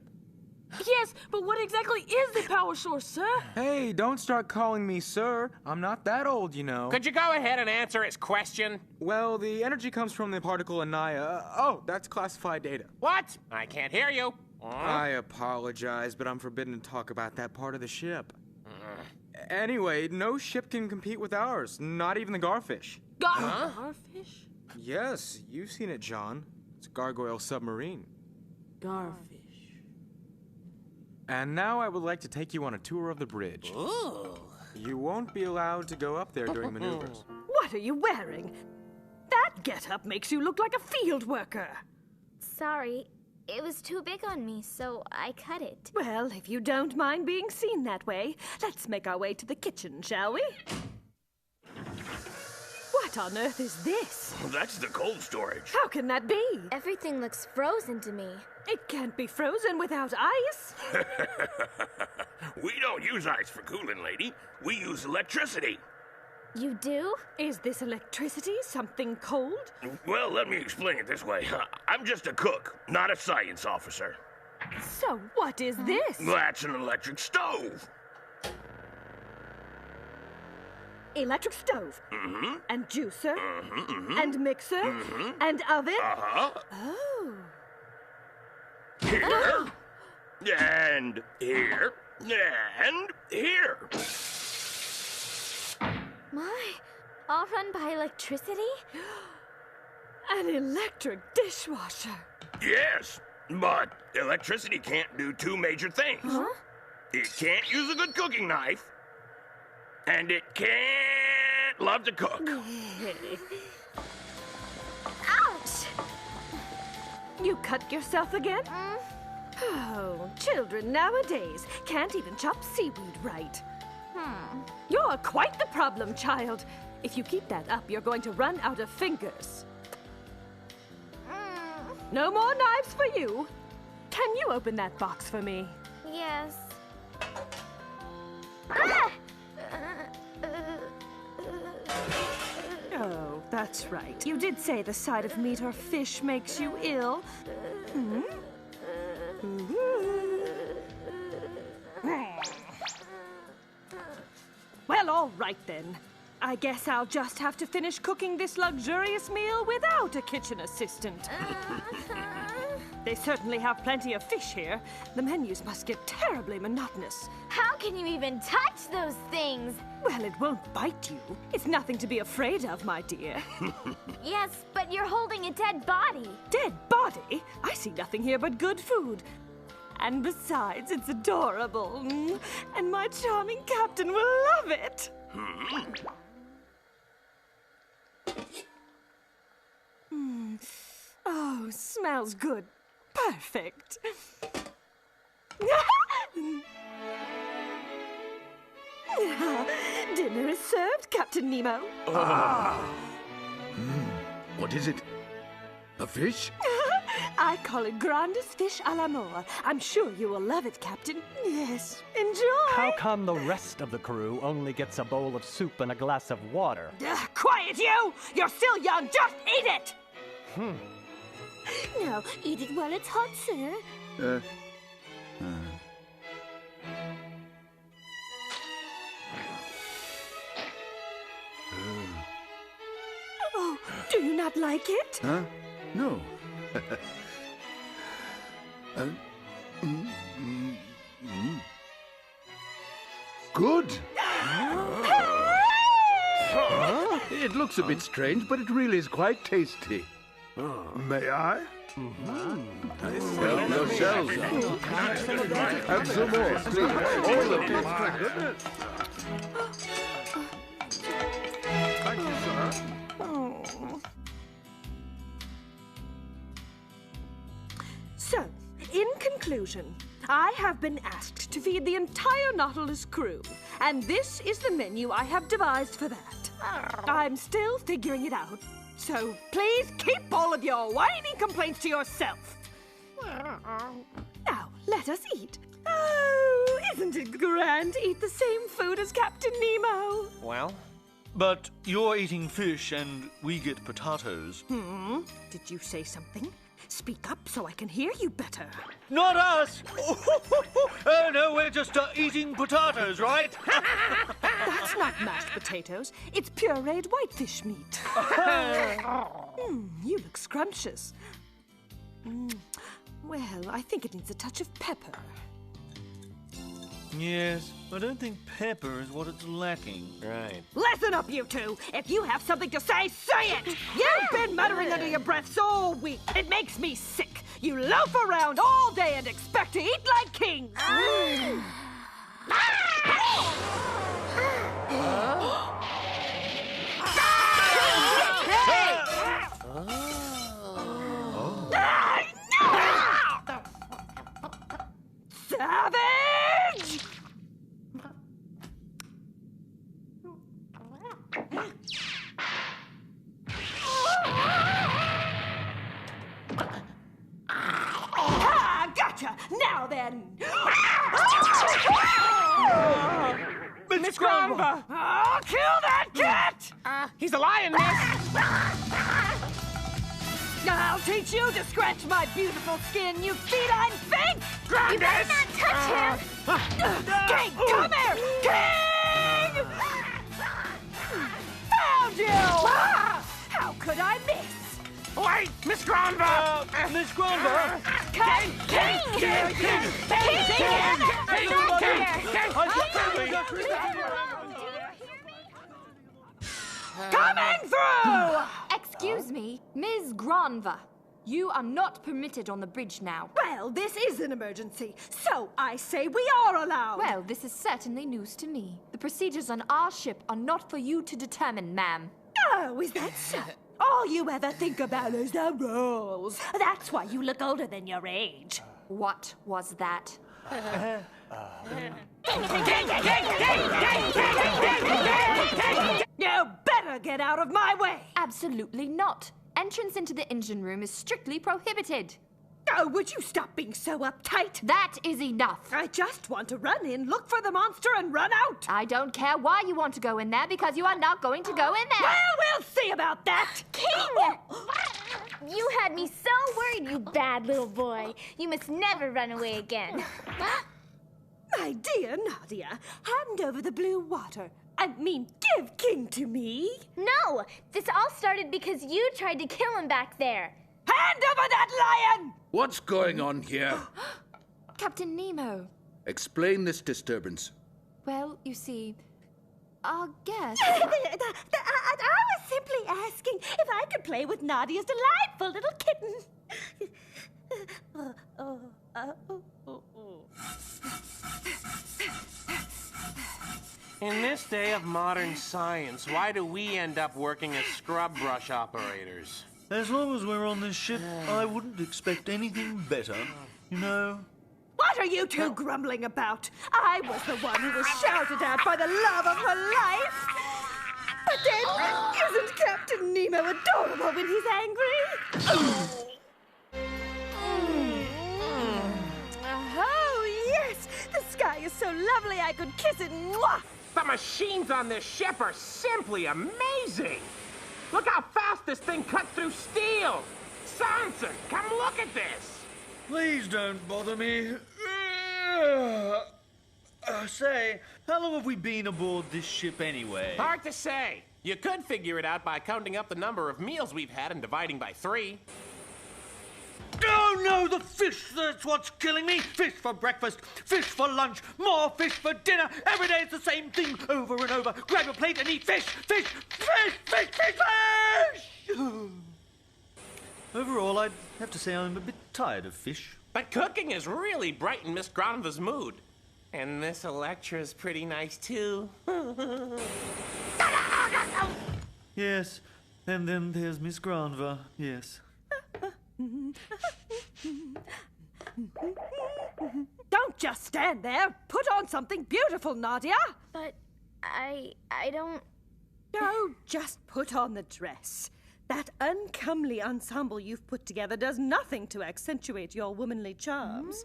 Yes, but what exactly is the power source, sir? Hey, don't start calling me sir. I'm not that old, you know. Could you go ahead and answer his question? Well, the energy comes from the particle Nadia. Oh, that's classified data. What? I can't hear you. I apologize, but I'm forbidden to talk about that part of the ship. Anyway, no ship can compete with ours, not even the Garfish. Garfish? Yes, you've seen it, John. It's a gargoyle submarine. Garfish. And now I would like to take you on a tour of the bridge. Ooh. You won't be allowed to go up there during maneuvers. What are you wearing? That getup makes you look like a field worker. Sorry, it was too big on me, so I cut it. Well, if you don't mind being seen that way, let's make our way to the kitchen, shall we? What on earth is this? That's the cold storage. How can that be? Everything looks frozen to me. It can't be frozen without ice. We don't use ice for cooling, lady. We use electricity. You do? Is this electricity something cold? Well, let me explain it this way. I'm just a cook, not a science officer. So what is this? That's an electric stove. Electric stove. Mm-hmm. And juicer. Mm-hmm, mm-hmm. And mixer. Mm-hmm. And oven. Uh-huh. Oh. Here. And here. And here. My, all run by electricity? An electric dishwasher. Yes, but electricity can't do two major things. Huh? It can't use a good cooking knife, and it can't love to cook. Ouch! You cut yourself again? Oh, children nowadays can't even chop seaweed right. You're quite the problem, child. If you keep that up, you're going to run out of fingers. No more knives for you. Can you open that box for me? Yes. Oh, that's right. You did say the sight of meat or fish makes you ill. Well, all right then. I guess I'll just have to finish cooking this luxurious meal without a kitchen assistant. They certainly have plenty of fish here. The menus must get terribly monotonous. How can you even touch those things? Well, it won't bite you. It's nothing to be afraid of, my dear. Yes, but you're holding a dead body. Dead body? I see nothing here but good food. And besides, it's adorable. And my charming captain will love it. Oh, smells good. Perfect. Dinner is served, Captain Nemo. What is it? A fish? I call it Grandis fish à la mort. I'm sure you will love it, Captain. Yes, enjoy. How come the rest of the crew only gets a bowl of soup and a glass of water? Quiet, you! You're still young. Just eat it! No, eat it while it's hot, sir. Oh, do you not like it? Huh? No. Good. It looks a bit strange, but it really is quite tasty. May I? Help yourselves out. Have some more, please. All of you. My goodness. Thank you, sir. So, in conclusion, I have been asked to feed the entire Nautilus crew, and this is the menu I have devised for that. I'm still figuring it out, so please keep all of your whiny complaints to yourself. Now, let us eat. Oh, isn't it grand to eat the same food as Captain Nemo? Well? But you're eating fish and we get potatoes. Did you say something? Speak up so I can hear you better. Not us! Oh, no, we're just eating potatoes, right? That's not mashed potatoes. It's pureed whitefish meat. You look scrumptious. Well, I think it needs a touch of pepper. Yes, I don't think pepper is what it's lacking. Right. Listen up, you two! If you have something to say, say it! You've been muttering under your breaths all week. It makes me sick. You loaf around all day and expect to eat like kings. Savage! Gotcha! Now then! Miss Granva! I'll kill that cat! He's a lion, miss! I'll teach you to scratch my beautiful skin, you feline fink! Grandis! You better not touch him! King, come here! King! Found you! How could I miss? Wait, Miss Granva! Miss Granva! King! Coming through! Excuse me, Ms. Granva. You are not permitted on the bridge now. Well, this is an emergency, so I say we are allowed. Well, this is certainly news to me. The procedures on our ship are not for you to determine, ma'am. Oh, is that so? All you ever think about is the rules. That's why you look older than your age. What was that? You better get out of my way! Absolutely not. Entrance into the engine room is strictly prohibited. Oh, would you stop being so uptight? That is enough. I just want to run in, look for the monster, and run out. I don't care why you want to go in there, because you are not going to go in there. Well, we'll see about that. King! You had me so worried, you bad little boy. You must never run away again. My dear Nadia, hand over the blue water. I mean, give King to me. No! This all started because you tried to kill him back there. Hand over that lion! What's going on here? Captain Nemo. Explain this disturbance. Well, you see, our guest... I was simply asking if I could play with Nadia's delightful little kitten. In this day of modern science, why do we end up working as scrub brush operators? As long as we're on this ship, I wouldn't expect anything better. You know... What are you two grumbling about? I was the one who was shouted at by the love of her life. But then, isn't Captain Nemo adorable when he's angry? Oh, yes! The sky is so lovely I could kiss it. Mwah! The machines on this ship are simply amazing! Look how fast this thing cuts through steel! Sanson, come look at this! Please don't bother me. Say, how long have we been aboard this ship anyway? Hard to say. You could figure it out by counting up the number of meals we've had and dividing by 3. Oh no, the fish! That's what's killing me! Fish for breakfast, fish for lunch, more fish for dinner! Every day it's the same thing, over and over. Grab a plate and eat fish! Fish! Fish! Fish! Fish! Fish! Overall, I'd have to say I'm a bit tired of fish. But cooking has really brightened Miss Granva's mood. And Miss Electra's pretty nice, too. Yes, and then there's Miss Granva, yes. Don't just stand there. Put on something beautiful, Nadia. But I don't... No, just put on the dress. That uncomely ensemble you've put together does nothing to accentuate your womanly charms.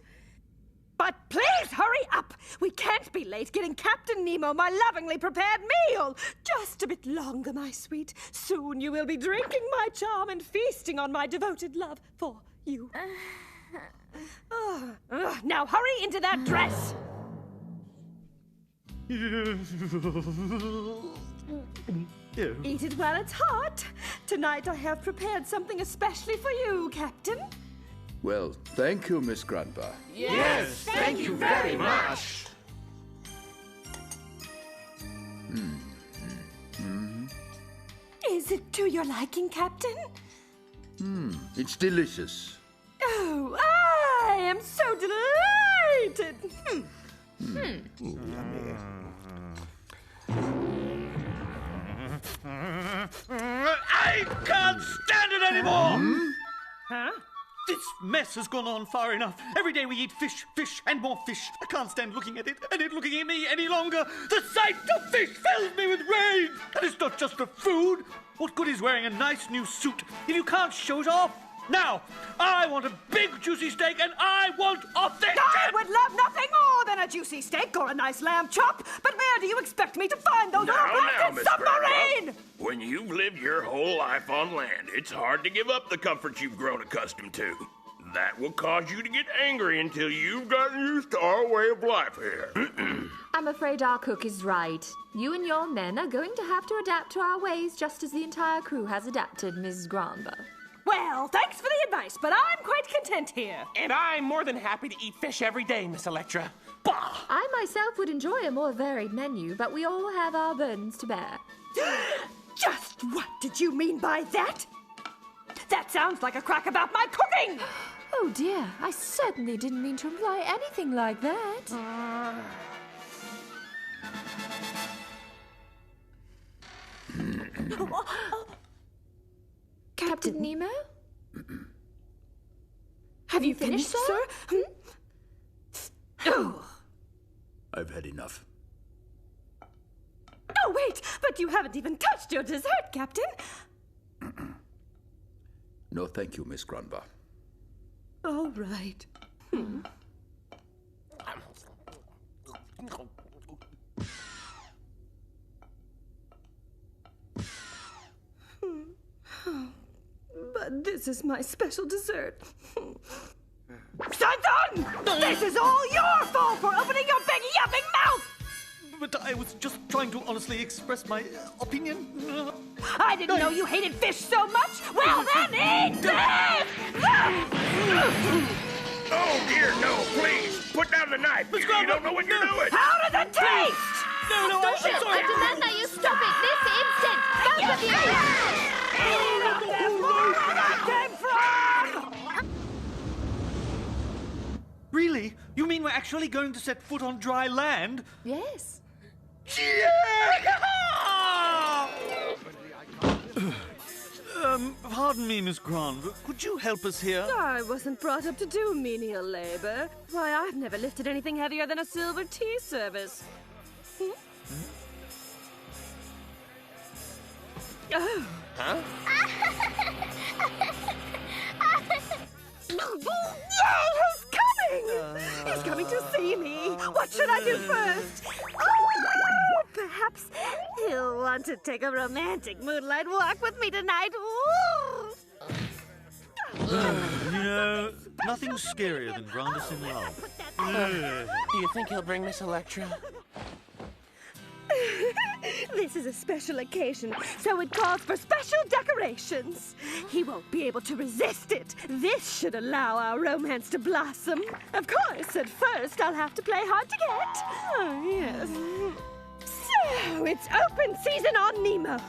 But please hurry up! We can't be late getting Captain Nemo my lovingly prepared meal! Just a bit longer, my sweet. Soon you will be drinking my charm and feasting on my devoted love for you. Now hurry into that dress! Eat it while it's hot. Tonight I have prepared something especially for you, Captain. Well, thank you, Miss Granva. Yes, thank you very much. Is it to your liking, Captain? It's delicious. Oh, I am so delighted. I can't stand it anymore! Huh? This mess has gone on far enough. Every day we eat fish, fish, and more fish. I can't stand looking at it and it looking at me any longer. The sight of fish fills me with rage. And it's not just for food. What good is wearing a nice new suit if you can't show it off? Now, I want a big juicy steak and I want authentic! I would love nothing more than a juicy steak or a nice lamb chop. But where do you expect me to find those on a blasted Miss submarine? Grandpa. When you've lived your whole life on land, it's hard to give up the comforts you've grown accustomed to. That will cause you to get angry until you've gotten used to our way of life here. I'm afraid our cook is right. You and your men are going to have to adapt to our ways just as the entire crew has adapted, Mrs. Granva. Well, thanks for the advice, but I'm quite content here. And I'm more than happy to eat fish every day, Miss Electra. Bah! I myself would enjoy a more varied menu, but we all have our burdens to bear. Just what did you mean by that? That sounds like a crack about my cooking! Oh dear, I certainly didn't mean to imply anything like that. Captain Nemo? Have you finished, sir? Oh. I've had enough. Oh, wait! But you haven't even touched your dessert, Captain! No, thank you, Miss Granva. All right. But this is my special dessert. Sanson! This is all your fault for opening your big yapping mouth! But I was just trying to honestly express my opinion. I didn't know you hated fish so much! Well then, eat this! Oh dear, no, please! Put down the knife! You don't know what you're doing! How does it taste? No, Stop it! I demand that you stop it this instant! Both of you! Where that came from! Really? You mean we're actually going to set foot on dry land? Yes. Pardon me, Miss Grant. Could you help us here? I wasn't brought up to do menial labor. Why, I've never lifted anything heavier than a silver tea service. Oh. Huh? Yay! He's coming! He's coming to see me. What should I do first? Oh, perhaps he'll want to take a romantic moonlight walk with me tonight. Ooh. You know, nothing's scarier than Grandis in love. Do you think he'll bring Miss Electra? This is a special occasion, so it calls for special decorations. He won't be able to resist it. This should allow our romance to blossom. Of course, at first I'll have to play hard to get. Oh, yes. So, it's open season on Nemo.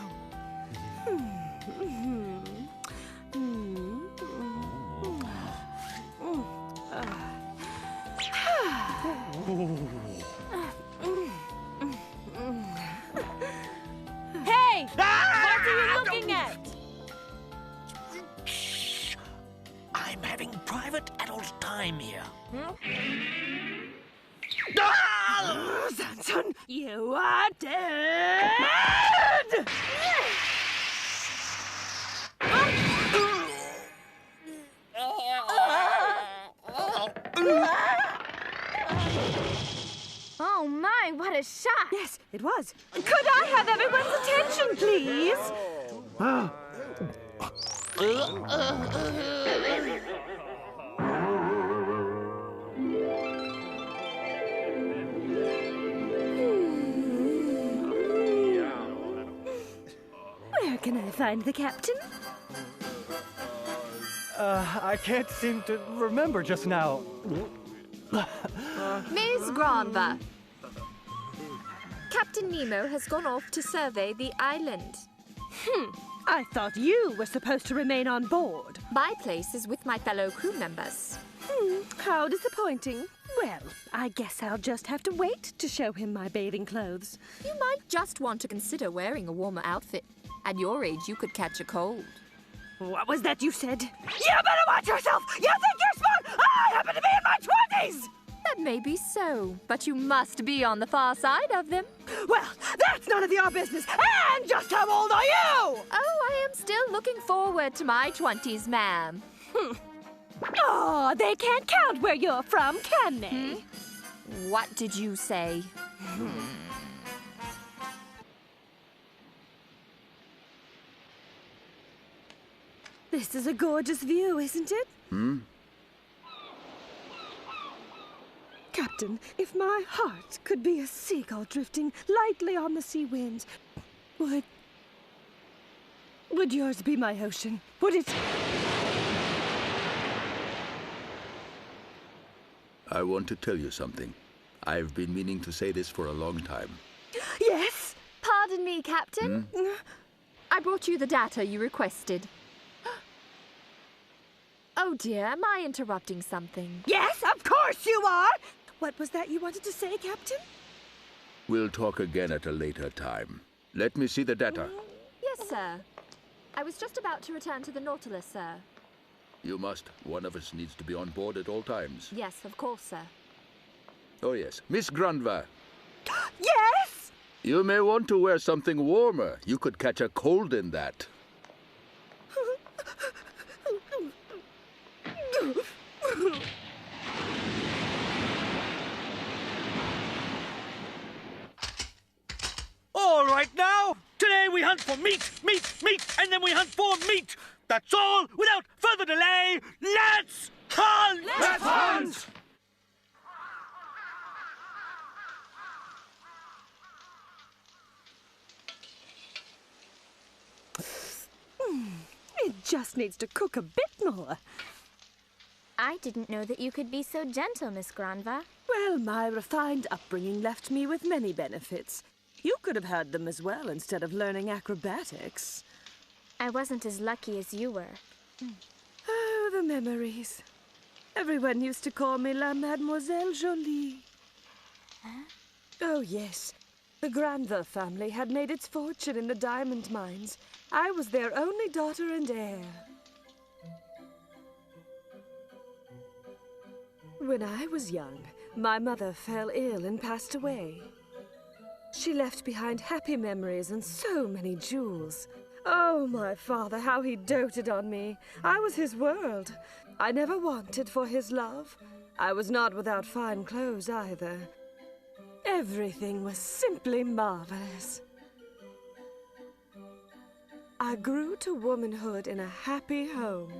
Hey! What are you looking at? Shh! I'm having private adult time here. Sanson, you are dead! Oh my, what a shot! Yes, it was. Could I have everyone's attention, please? Where can I find the captain? I can't seem to remember just now. Miss Granva. Captain Nemo has gone off to survey the island. I thought you were supposed to remain on board. My place is with my fellow crew members. How disappointing. Well, I guess I'll just have to wait to show him my bathing clothes. You might just want to consider wearing a warmer outfit. At your age, you could catch a cold. What was that you said? You better watch yourself! You think you're smart? I happen to be in my 20s! That may be so, but you must be on the far side of them. Well, that's none of your business. And just how old are you? Oh, I am still looking forward to my 20s, ma'am. Oh, they can't count where you're from, can they? What did you say? This is a gorgeous view, isn't it? Captain, if my heart could be a seagull drifting lightly on the sea winds, would yours be my ocean? Would it? I want to tell you something. I've been meaning to say this for a long time. Yes? Pardon me, Captain. I brought you the data you requested. Oh dear, am I interrupting something? Yes, of course you are! What was that you wanted to say, Captain? We'll talk again at a later time. Let me see the data. Yes, sir. I was just about to return to the Nautilus, sir. You must. One of us needs to be on board at all times. Yes, of course, sir. Oh, yes. Miss Grandva, Yes! you may want to wear something warmer. You could catch a cold in that. All right now, today we hunt for meat, and then we hunt for meat. That's all. Without further delay, let's hunt! Let's hunt! It just needs to cook a bit more. I didn't know that you could be so gentle, Miss Grandva. Well, my refined upbringing left me with many benefits. You could have had them as well instead of learning acrobatics. I wasn't as lucky as you were. Oh, the memories. Everyone used to call me La Mademoiselle Jolie. Huh? Oh, yes. The Grandva family had made its fortune in the diamond mines. I was their only daughter and heir. When I was young, my mother fell ill and passed away. She left behind happy memories and so many jewels. Oh, my father, how he doted on me. I was his world. I never wanted for his love. I was not without fine clothes either. Everything was simply marvelous. I grew to womanhood in a happy home.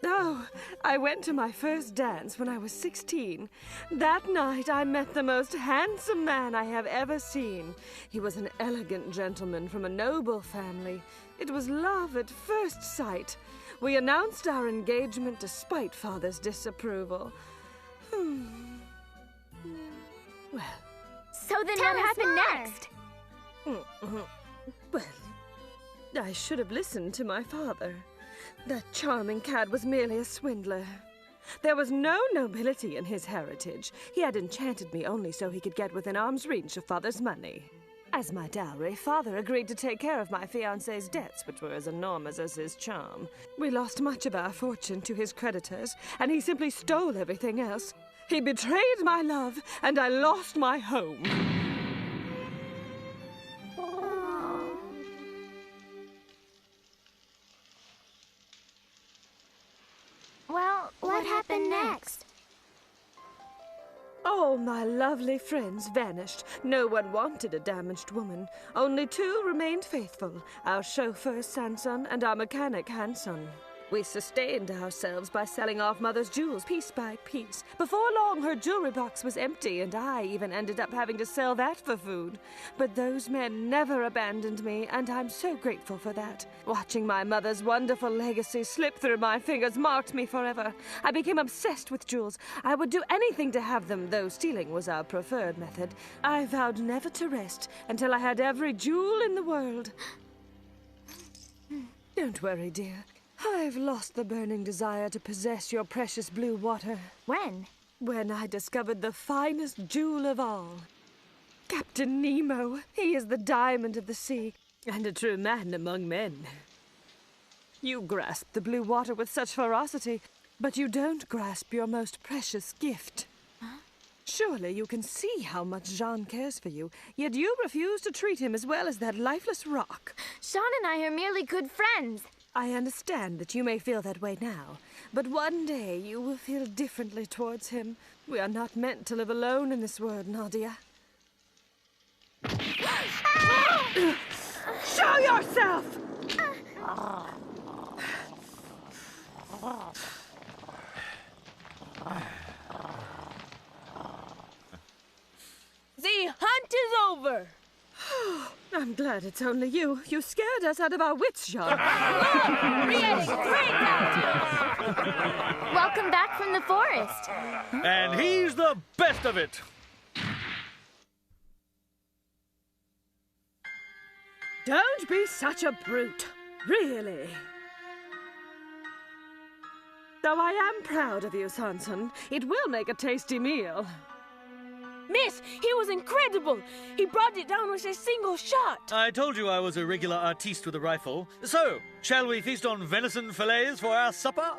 Oh, I went to my first dance when I was 16. That night I met the most handsome man I have ever seen. He was an elegant gentleman from a noble family. It was love at first sight. We announced our engagement despite Father's disapproval. Well. So then what happened next? Well, I should have listened to my father. That charming cad was merely a swindler. There was no nobility in his heritage. He had enchanted me only so he could get within arm's reach of Father's money. As my dowry, Father agreed to take care of my fiancé's debts, which were as enormous as his charm. We lost much of our fortune to his creditors, and he simply stole everything else. He betrayed my love, and I lost my home. Well, what happened next? All my lovely friends vanished. No one wanted a damaged woman. Only two remained faithful, our chauffeur Sanson and our mechanic Hanson. We sustained ourselves by selling off Mother's jewels piece by piece. Before long, her jewelry box was empty, and I even ended up having to sell that for food. But those men never abandoned me, and I'm so grateful for that. Watching my mother's wonderful legacy slip through my fingers marked me forever. I became obsessed with jewels. I would do anything to have them, though stealing was our preferred method. I vowed never to rest until I had every jewel in the world. Don't worry, dear. I've lost the burning desire to possess your precious blue water. When? When I discovered the finest jewel of all. Captain Nemo. He is the diamond of the sea, and a true man among men. You grasp the blue water with such ferocity, but you don't grasp your most precious gift. Huh? Surely you can see how much Jean cares for you, yet you refuse to treat him as well as that lifeless rock. Jean and I are merely good friends. I understand that you may feel that way now, but one day you will feel differently towards him. We are not meant to live alone in this world, Nadia. Show yourself! The hunt is over. I'm glad it's only you. You scared us out of our wits, Jean. Welcome back from the forest. And he's the best of it. Don't be such a brute. Really. Though I am proud of you, Sanson, it will make a tasty meal. Miss, he was incredible! He brought it down with a single shot! I told you I was a regular artiste with a rifle. So, shall we feast on venison fillets for our supper?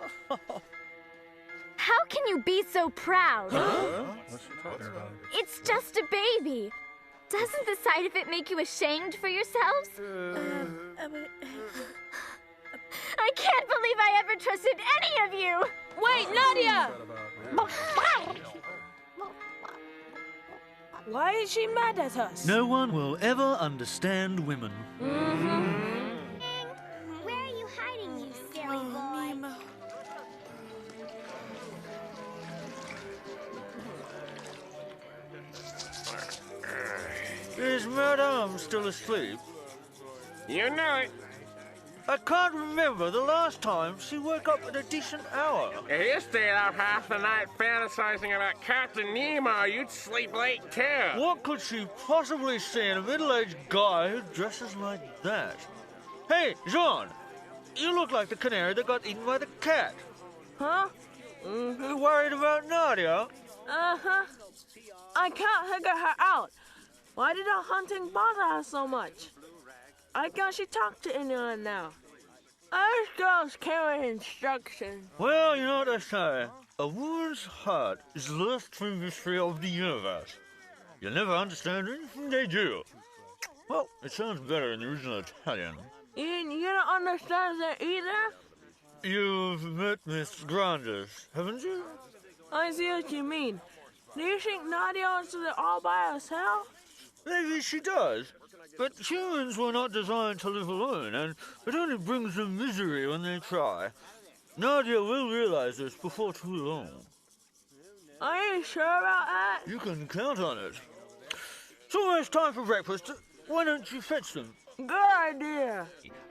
How can you be so proud? What's she talking about? It's just a baby. Doesn't the sight of it make you ashamed for yourselves? I can't believe I ever trusted any of you! Wait, Nadia! Why is she mad at us? No one will ever understand women. Where are you hiding, you silly boy? Is Madame still asleep? You know it. I can't remember the last time she woke up at a decent hour. If you stayed up half the night fantasizing about Captain Nemo, you'd sleep late too. What could she possibly see in a middle-aged guy who dresses like that? Hey, Jean! You look like the canary that got eaten by the cat. Huh? You worried about Nadia? Uh-huh. I can't figure her out. Why did our hunting bother her so much? I can't she talk to anyone now. Us girls carry instructions. Well, you know what they say. A woman's heart is the last true mystery of the universe. You'll never understand anything they do. Well, it sounds better in the original Italian. You don't understand that either? You've met Miss Grandis, haven't you? I see what you mean. Do you think Nadia wants to do it all by herself? Maybe she does. But humans were not designed to live alone, and it only brings them misery when they try. Nadia will realize this before too long. Are you sure about that? You can count on it. It's almost time for breakfast. Why don't you fetch them? Good idea.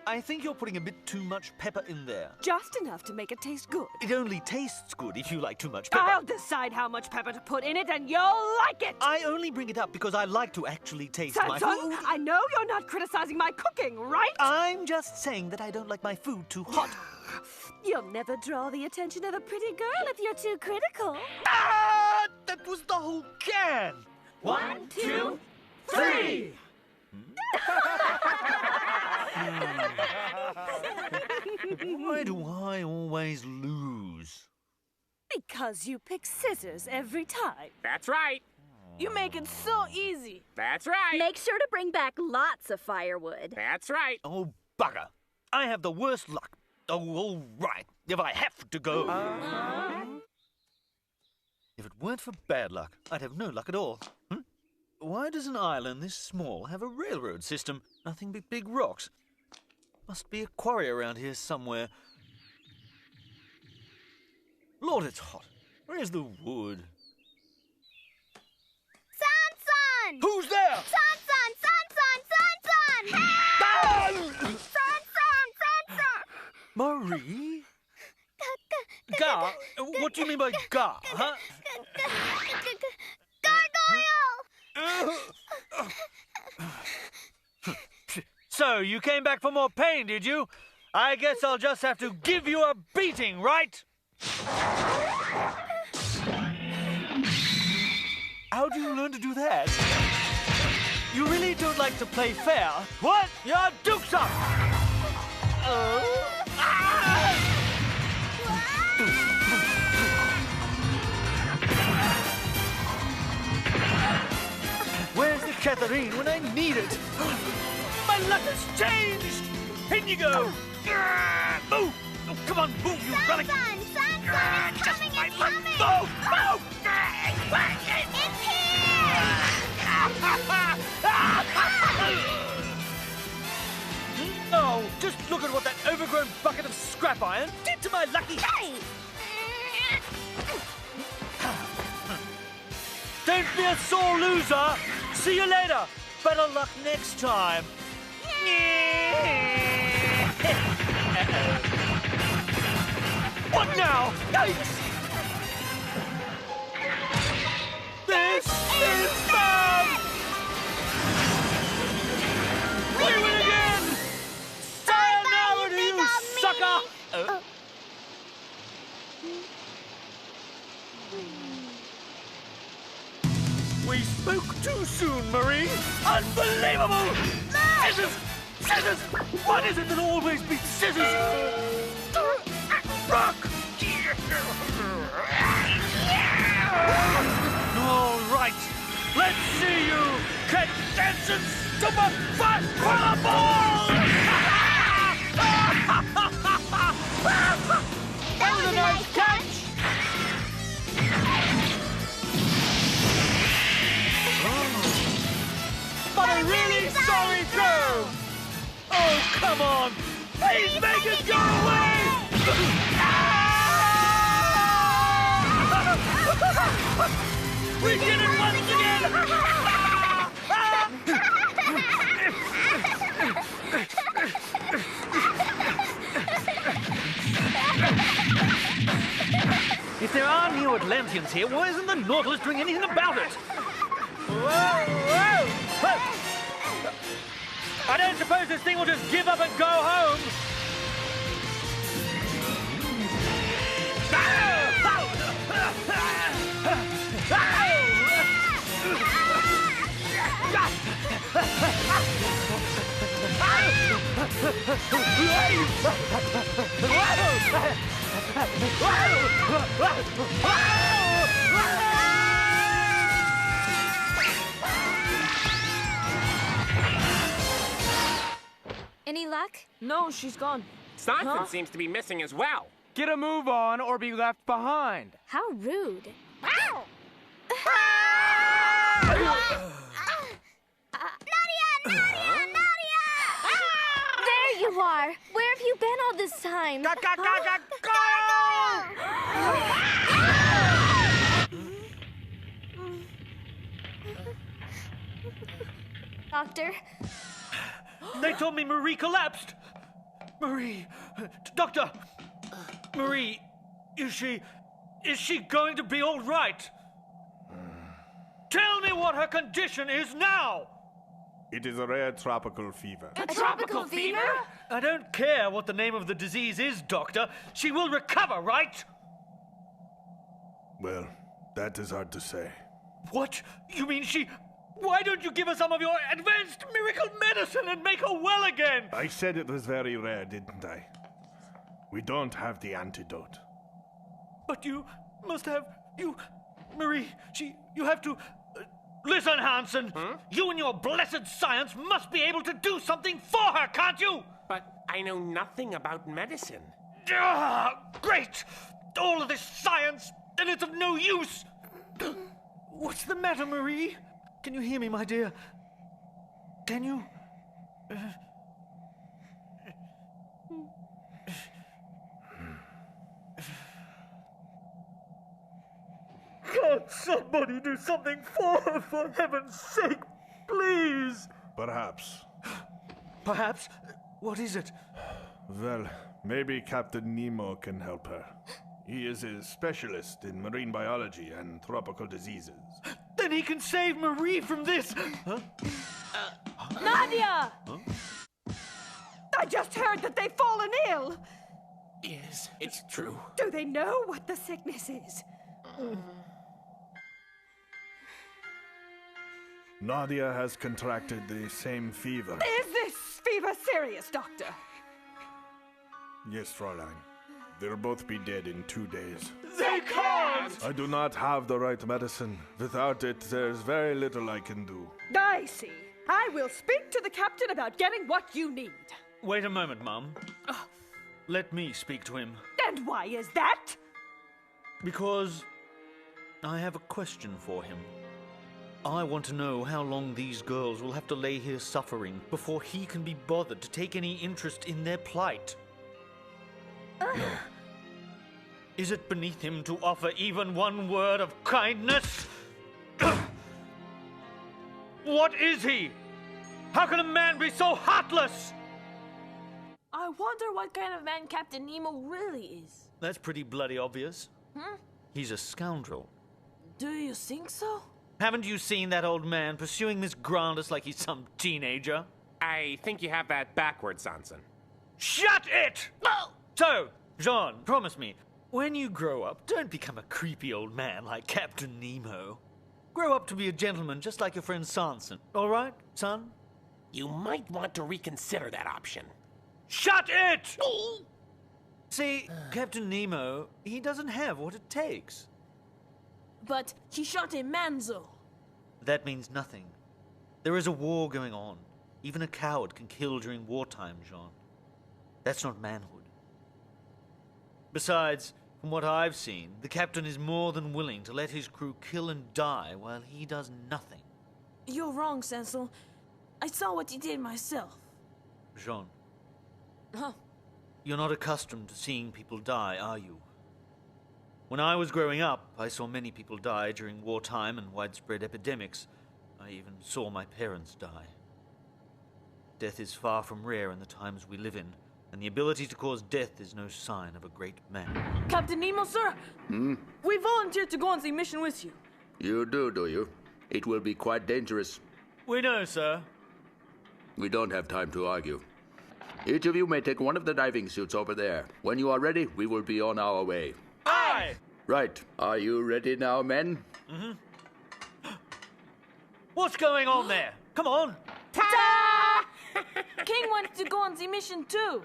I think you're putting a bit too much pepper in there. Just enough to make it taste good. It only tastes good if you like too much pepper. I'll decide how much pepper to put in it, and you'll like it! I only bring it up because I like to actually taste my Samson, food. I know you're not criticizing my cooking, right? I'm just saying that I don't like my food too hot. You'll never draw the attention of a pretty girl if you're too critical. Ah! That was the whole can! 1, 2, 3! Why do I always lose? Because you pick scissors every time. That's right. You make it so easy. That's right. Make sure to bring back lots of firewood. That's right. Oh, bugger. I have the worst luck. Oh, all right. If I have to go. If it weren't for bad luck, I'd have no luck at all. Why does an island this small have a railroad system? Nothing but big rocks. Must be a quarry around here somewhere. Lord, it's hot. Where's the wood? Sanson! Who's there? Sanson! Sanson! Sanson! Help! Sanson! Marie? Gar? What do you mean by gar, huh? Gargoyle! So, you came back for more pain, did you? I guess I'll just have to give you a beating, right? How do you learn to do that? You really don't like to play fair. What? Your duke's up! Where's the Catherine when I need it? My luck has changed! In you go! Move! Oh, come on, move, you relic! Sanson! It's Just coming! my It's luck! coming! Move! Move! It's here! Oh, just look at what that overgrown bucket of scrap iron did to my lucky... Don't be a sore loser! See you later! Better luck next time! What now? Yikes! This is fun! We win again! Sayonara to you, sucker! We spoke too soon, Marie! Unbelievable! Scissors! Scissors! What is it that always beats scissors? Rock! right. Let's see you catch Jensen's super fast fireball! That was a nice catch! But a really sorry throw! Oh, come on! Please make it go away! We did it once again! If there are New Atlanteans here, why isn't the Nautilus doing anything about it? Whoa! I don't suppose this thing will just give up and go home. Any luck? No, she's gone. Sonson seems to be missing as well. Get a move on or be left behind. How rude. Nadia! There you are! Where have you been all this time? Doctor? They told me Marie collapsed. Marie, Doctor, Marie, is she going to be all right? Tell me what her condition is now. It is a rare tropical fever. A tropical fever? I don't care what the name of the disease is, Doctor. She will recover, right? Well, that is hard to say. What? You mean she... Why don't you give her some of your advanced miracle medicine and make her well again? I said it was very rare, didn't I? We don't have the antidote. But you must have... Marie, you have to... Listen, Hansen. You and your blessed science must be able to do something for her, can't you? But I know nothing about medicine. Great! All of this science, and it's of no use! What's the matter, Marie? Can you hear me, my dear? Can you? Can't somebody do something for her, for heaven's sake, please? Perhaps. Perhaps? What is it? Well, maybe Captain Nemo can help her. He is a specialist in marine biology and tropical diseases. Then he can save Marie from this! Huh? Nadia! Huh? I just heard that they've fallen ill. Yes, it's true. Do they know what the sickness is? Nadia has contracted the same fever. Is this fever serious, Doctor? Yes, Fräulein. They'll both be dead in 2 days. They can't! I do not have the right medicine. Without it, there's very little I can do. I see. I will speak to the captain about getting what you need. Wait a moment, Mum. Let me speak to him. And why is that? Because I have a question for him. I want to know how long these girls will have to lay here suffering before he can be bothered to take any interest in their plight. Is it beneath him to offer even one word of kindness? What is he? How can a man be so heartless? I wonder what kind of man Captain Nemo really is. That's pretty bloody obvious. Hmm? He's a scoundrel. Do you think so? Haven't you seen that old man pursuing Miss Grandis like he's some teenager? I think you have that backwards, Sonson. Shut it! So, Jean, promise me, when you grow up, don't become a creepy old man like Captain Nemo. Grow up to be a gentleman just like your friend Sanson. All right, son? You might want to reconsider that option. Shut it! See, Captain Nemo, he doesn't have what it takes. But he shot a manzo. That means nothing. There is a war going on. Even a coward can kill during wartime, Jean. That's not manhood. Besides, from what I've seen, the captain is more than willing to let his crew kill and die while he does nothing. You're wrong, Cecil. I saw what you did myself. Jean. Huh? You're not accustomed to seeing people die, are you? When I was growing up, I saw many people die during wartime and widespread epidemics. I even saw my parents die. Death is far from rare in the times we live in, and the ability to cause death is no sign of a great man. Captain Nemo, sir! We volunteered to go on the mission with you. You do you? It will be quite dangerous. We know, sir. We don't have time to argue. Each of you may take one of the diving suits over there. When you are ready, we will be on our way. Aye! Right. Are you ready now, men? What's going on there? Come on! Ta-da! King wants to go on the mission too.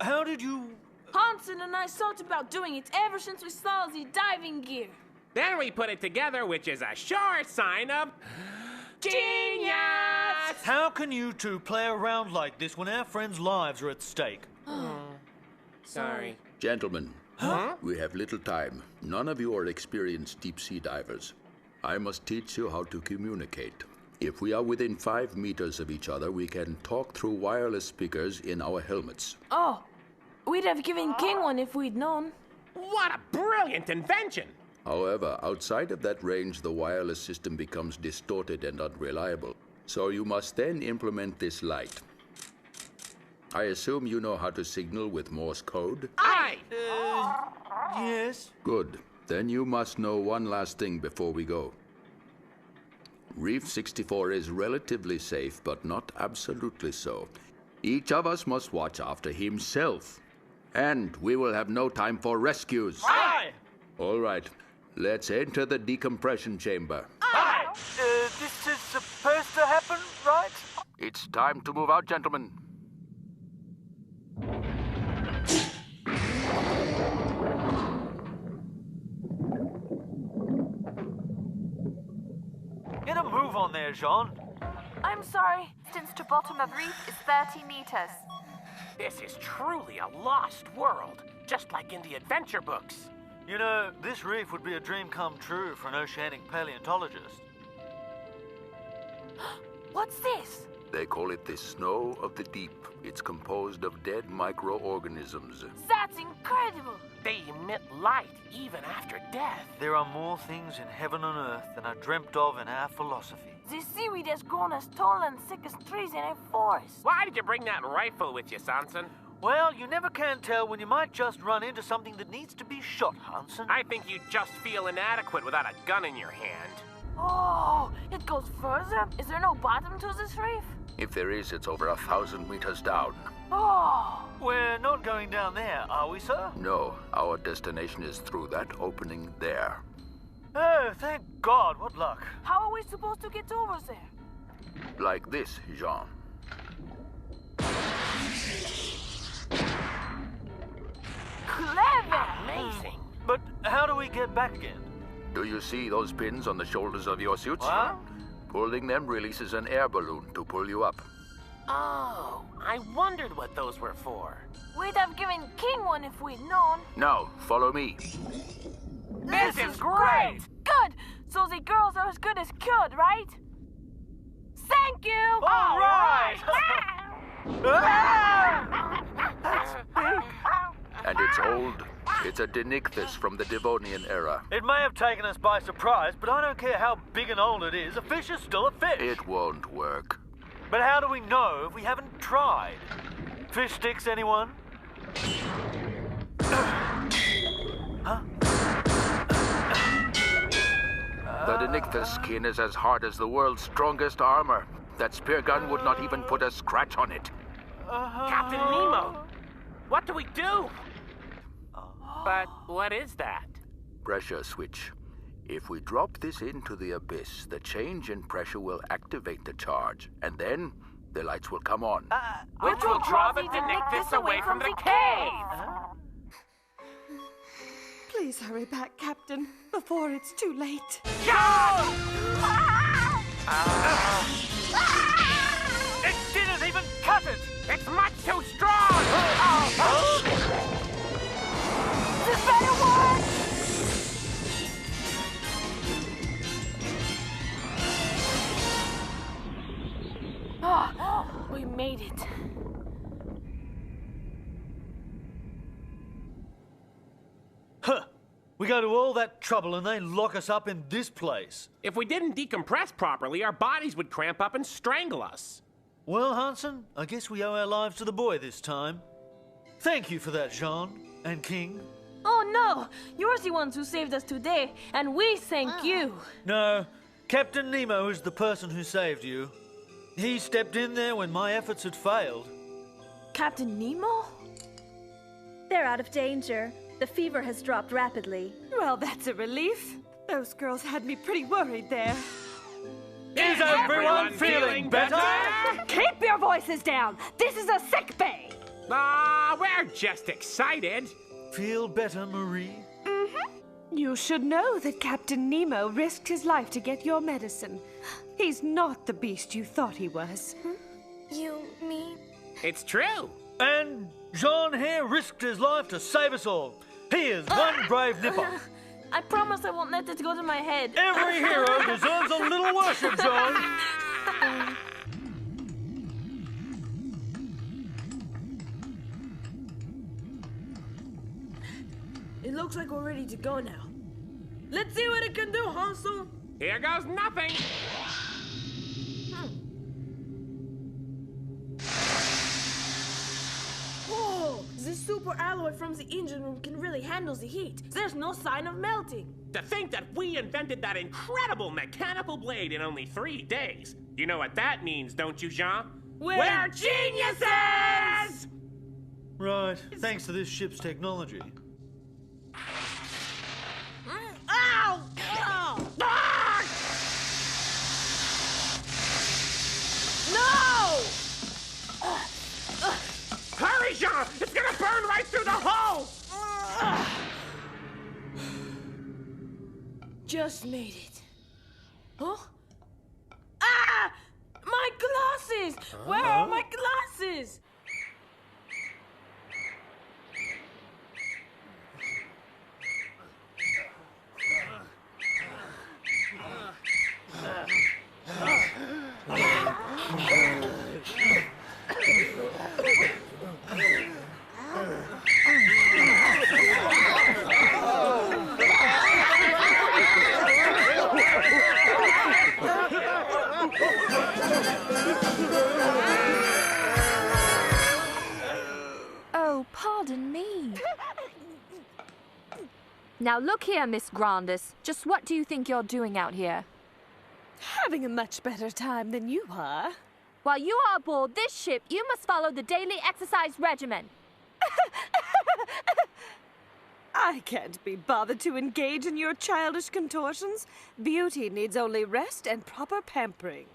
How did you... Hansen and I thought about doing it ever since we saw the diving gear. Then we put it together, which is a sure sign of... genius! How can you two play around like this when our friends' lives are at stake? Sorry. Gentlemen, we have little time. None of you are experienced deep-sea divers. I must teach you how to communicate. If we are within 5 meters of each other, we can talk through wireless speakers in our helmets. Oh, we'd have given King one if we'd known. What a brilliant invention! However, outside of that range, the wireless system becomes distorted and unreliable. So you must then implement this light. I assume you know how to signal with Morse code? Aye! Yes. Good. Then you must know one last thing before we go. Reef 64 is relatively safe, but not absolutely so. Each of us must watch after himself. And we will have no time for rescues. Aye! All right. Let's enter the decompression chamber. Aye! This is supposed to happen, right? It's time to move out, gentlemen. Get a move on there, Jean. I'm sorry. Distance to bottom of reef is 30 meters. This is truly a lost world, just like in the adventure books. You know, this reef would be a dream come true for an oceanic paleontologist. What's this? They call it the snow of the deep. It's composed of dead microorganisms. That's incredible! They emit light even after death. There are more things in heaven and earth than are dreamt of in our philosophy. The seaweed has grown as tall and thick as trees in a forest. Why did you bring that rifle with you, Sanson? Well, you never can tell when you might just run into something that needs to be shot, Hansen. I think you just feel inadequate without a gun in your hand. Oh, it goes further? Is there no bottom to this reef? If there is, it's over 1,000 meters down. Oh! We're not going down there, are we, sir? No, our destination is through that opening there. Oh, thank God, what luck. How are we supposed to get over there? Like this, Jean. Clever! Amazing. But how do we get back again? Do you see those pins on the shoulders of your suits? What? Pulling them releases an air balloon to pull you up. Oh, I wondered what those were for. We'd have given King one if we'd known. Now, follow me. This is great! Good! So the girls are as good as could, right? Thank you! All right! And it's old. It's a Denichthys from the Devonian era. It may have taken us by surprise, but I don't care how big and old it is. A fish is still a fish. It won't work. But how do we know if we haven't tried? Fish sticks, anyone? Huh? The Denichthys skin is as hard as the world's strongest armor. That spear gun would not even put a scratch on it. Captain Nemo! What do we do? But what is that? Pressure switch. If we drop this into the abyss, the change in pressure will activate the charge, and then the lights will come on. Which will draw the Denichthys away from the cave! Please hurry back, Captain, before it's too late. Go! It didn't even cut it! It's much too strong! This better work! Oh, we made it. Huh. We go to all that trouble and they lock us up in this place. If we didn't decompress properly, our bodies would cramp up and strangle us. Well, Hansen, I guess we owe our lives to the boy this time. Thank you for that, Jean and King. Oh no! You're the ones who saved us today, and we thank you. No, Captain Nemo is the person who saved you. He stepped in there when my efforts had failed. Captain Nemo? They're out of danger. The fever has dropped rapidly. Well, that's a relief. Those girls had me pretty worried there. Is everyone feeling better? Keep your voices down! This is a sick bay! We're just excited. Feel better, Marie? Mm-hmm. You should know that Captain Nemo risked his life to get your medicine. He's not the beast you thought he was. You mean? It's true. And Jean here risked his life to save us all. He is one brave nipper. I promise I won't let it go to my head. Every hero deserves a little worship, John. It looks like we're ready to go now. Let's see what it can do, Hansel. Here goes nothing. Whoa! This super alloy from the engine room can really handle the heat. There's no sign of melting. To think that we invented that incredible mechanical blade in only 3 days. You know what that means, don't you, Jean? We're geniuses! Right, thanks to this ship's technology. Ow! Ow! Ah! No! Hurry, Jean! It's gonna burn right through the hole! Just made it. Huh? Ah! My glasses! Where are my glasses? Oh, pardon me. Now look here, Miss Grandis. Just what do you think you're doing out here? Having a much better time than you are. While you are aboard this ship, you must follow the daily exercise regimen. I can't be bothered to engage in your childish contortions. Beauty needs only rest and proper pampering.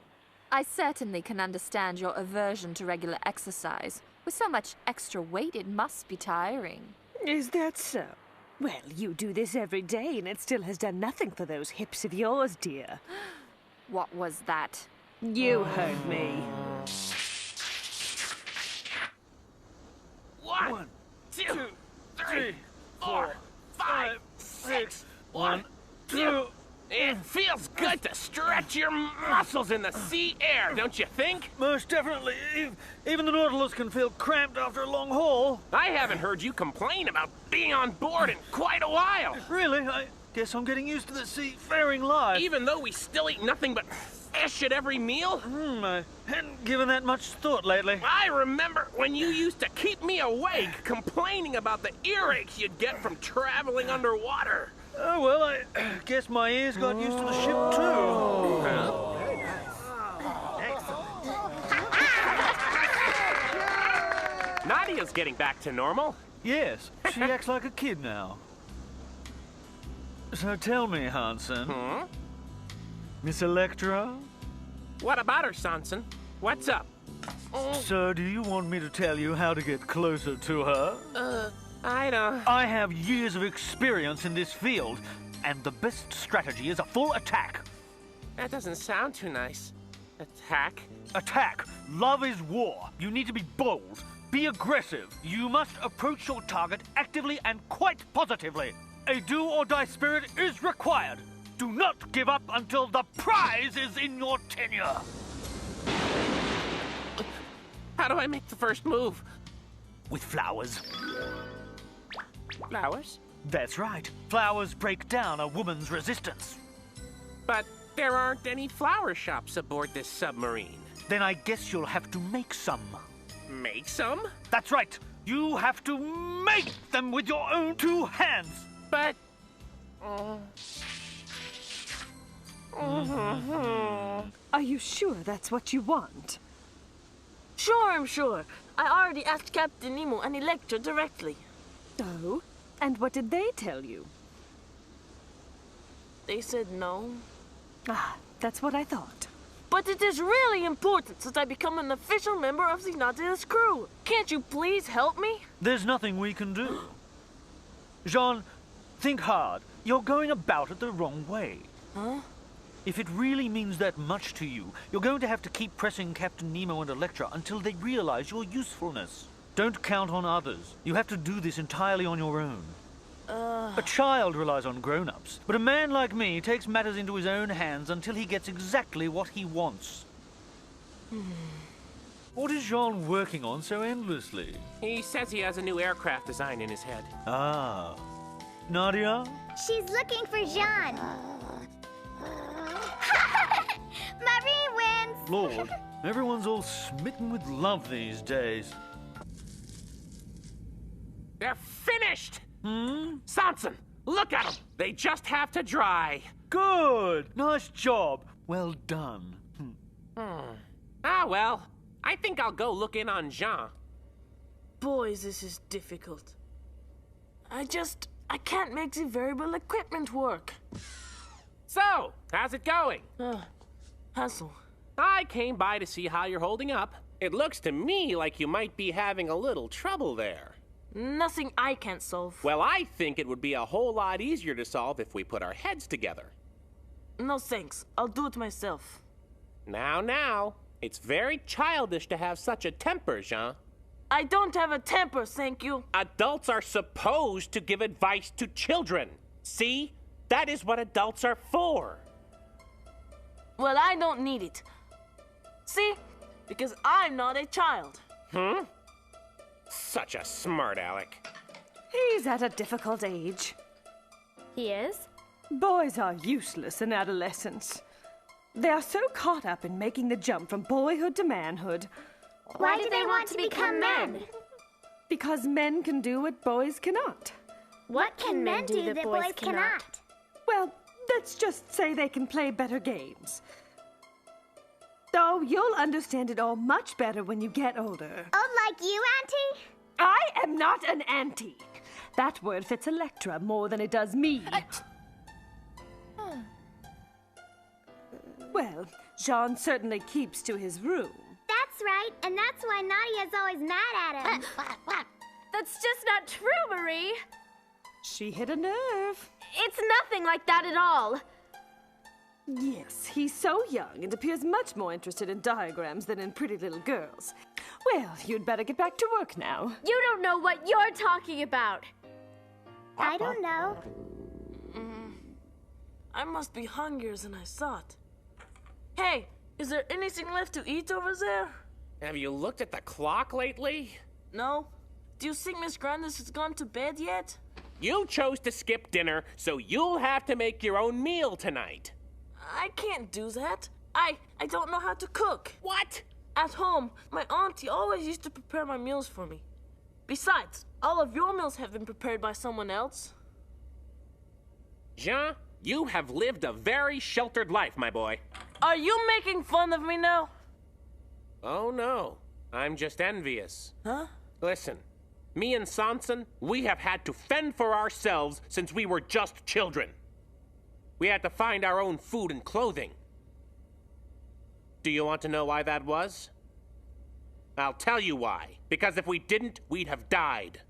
I certainly can understand your aversion to regular exercise. With so much extra weight, it must be tiring. Is that so? Well, you do this every day, and it still has done nothing for those hips of yours, dear. What was that? You heard me. 1, 2, 3, 4, 5, 6, 1, 2. It feels good to stretch your muscles in the sea air, don't you think? Most definitely. Even the Nautilus can feel cramped after a long haul. I haven't heard you complain about being on board in quite a while. Really? I guess I'm getting used to the seafaring life. Even though we still eat nothing but fish at every meal? I hadn't given that much thought lately. I remember when you used to keep me awake complaining about the earaches you'd get from traveling underwater. Oh, well, I guess my ears got used to the ship, too. Nadia's getting back to normal. Yes, she acts like a kid now. So tell me, Hansen. Miss Electra? What about her, Sanson? What's up? So do you want me to tell you how to get closer to her? I don't... I have years of experience in this field, and the best strategy is a full attack. That doesn't sound too nice. Attack? Attack! Love is war. You need to be bold. Be aggressive. You must approach your target actively and quite positively. A do-or-die spirit is required. Do not give up until the prize is in your tenure. How do I make the first move? With flowers. Flowers? That's right. Flowers break down a woman's resistance. But there aren't any flower shops aboard this submarine. Then I guess you'll have to make some. Make some? That's right. You have to make them with your own 2 hands. But... Are you sure that's what you want? Sure, I'm sure. I already asked Captain Nemo and Electra directly. Oh? And what did they tell you? They said no. Ah, that's what I thought. But it is really important since I become an official member of the Nadia's crew. Can't you please help me? There's nothing we can do. Jean, think hard. You're going about it the wrong way. Huh? If it really means that much to you, you're going to have to keep pressing Captain Nemo and Electra until they realize your usefulness. Don't count on others. You have to do this entirely on your own. A child relies on grown-ups, but a man like me takes matters into his own hands until he gets exactly what he wants. What is Jean working on so endlessly? He says he has a new aircraft design in his head. Ah. Nadia? She's looking for Jean. Marie wins! Lord, everyone's all smitten with love these days. They're finished! Sanson, look at them! They just have to dry. Good! Nice job. Well done. Ah, well. I think I'll go look in on Jean. Boys, this is difficult. I can't make the variable equipment work. So, how's it going? Hassel. I came by to see how you're holding up. It looks to me like you might be having a little trouble there. Nothing I can't solve. Well, I think it would be a whole lot easier to solve if we put our heads together. No thanks. I'll do it myself. Now. It's very childish to have such a temper, Jean. I don't have a temper, thank you. Adults are supposed to give advice to children. See? That is what adults are for. Well, I don't need it. See? Because I'm not a child. Such a smart aleck. He's at a difficult age. He is? Boys are useless in adolescence. They are so caught up in making the jump from boyhood to manhood. Why do they want to become men? Because men can do what boys cannot. What can men do that boys cannot? Well, let's just say they can play better games. Oh, you'll understand it all much better when you get older. Oh, like you, Auntie? I am not an auntie. That word fits Electra more than it does me. Well, Jean certainly keeps to his room. That's right, and that's why Nadia's always mad at him. That's just not true, Marie. She hit a nerve. It's nothing like that at all. Yes, he's so young and appears much more interested in diagrams than in pretty little girls. Well, you'd better get back to work now. You don't know what you're talking about. I don't know. I must be hungrier than I thought. Hey, is there anything left to eat over there? Have you looked at the clock lately? No. Do you think Miss Grandis has gone to bed yet? You chose to skip dinner, so you'll have to make your own meal tonight. I can't do that. I don't know how to cook. What? At home, my auntie always used to prepare my meals for me. Besides, all of your meals have been prepared by someone else. Jean, you have lived a very sheltered life, my boy. Are you making fun of me now? Oh, no. I'm just envious. Huh? Listen, me and Sanson, we have had to fend for ourselves since we were just children. We had to find our own food and clothing. Do you want to know why that was? I'll tell you why. Because if we didn't, we'd have died.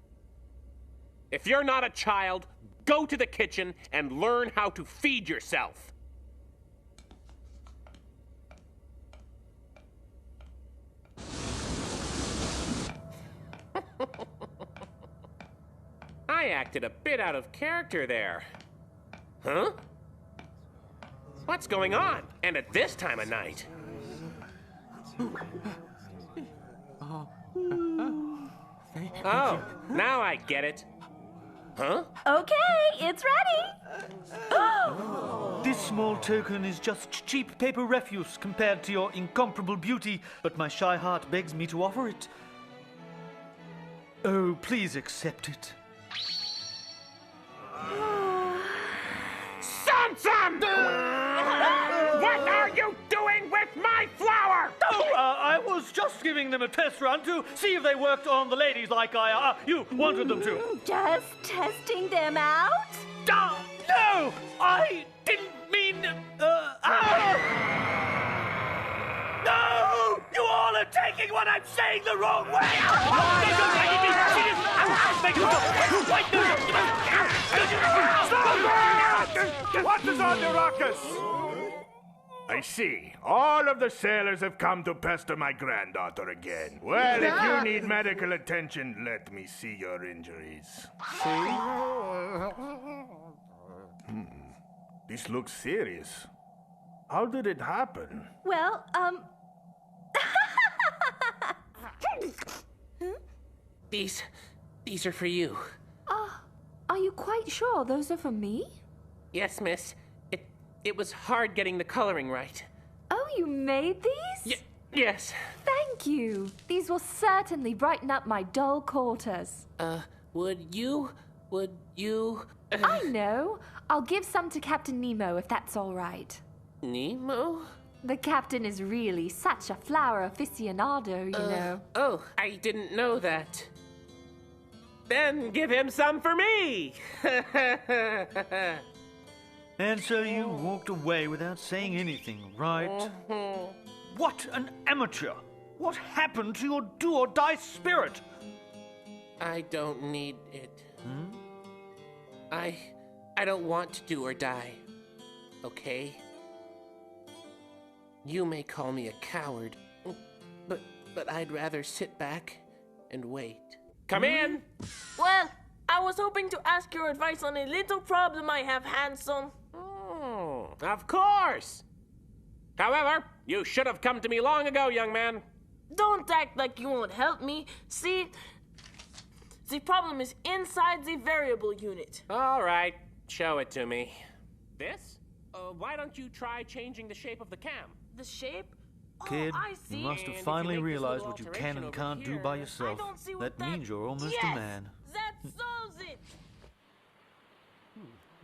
If you're not a child, go to the kitchen and learn how to feed yourself. I acted a bit out of character there. Huh? What's going on? And at this time of night? Oh, now I get it. Huh? Okay, it's ready. This small token is just cheap paper refuse compared to your incomparable beauty, but my shy heart begs me to offer it. Oh, please accept it. Samson! What are you doing with my flower? Oh, I was just giving them a test run to see if they worked on the ladies like you wanted them to. Just testing them out? No! I didn't mean... No! You all are taking what I'm saying the wrong way! What is on the ruckus? I see. All of the sailors have come to pester my granddaughter again. Well, if you need medical attention, let me see your injuries. See? This looks serious. How did it happen? Well, These are for you. Are you quite sure those are for me? Yes, miss. It was hard getting the coloring right. Oh, you made these? Yes. Thank you. These will certainly brighten up my dull quarters. Would you... I know. I'll give some to Captain Nemo if that's all right. Nemo? The captain is really such a flower aficionado, you know. Oh, I didn't know that. Then give him some for me! And so you walked away without saying anything, right? What an amateur! What happened to your do-or-die spirit? I don't need it. I don't want to do or die, okay? You may call me a coward, but I'd rather sit back and wait. Come in! Well, I was hoping to ask your advice on a little problem I have, handsome. Of course! However, you should have come to me long ago, young man. Don't act like you won't help me. See, the problem is inside the variable unit. All right, show it to me. This? Why don't you try changing the shape of the cam? The shape? Kid, I see. you must have And if finally you make this realized little what you can and alteration over can't do here, by yourself. That means you're almost a man. That solves it!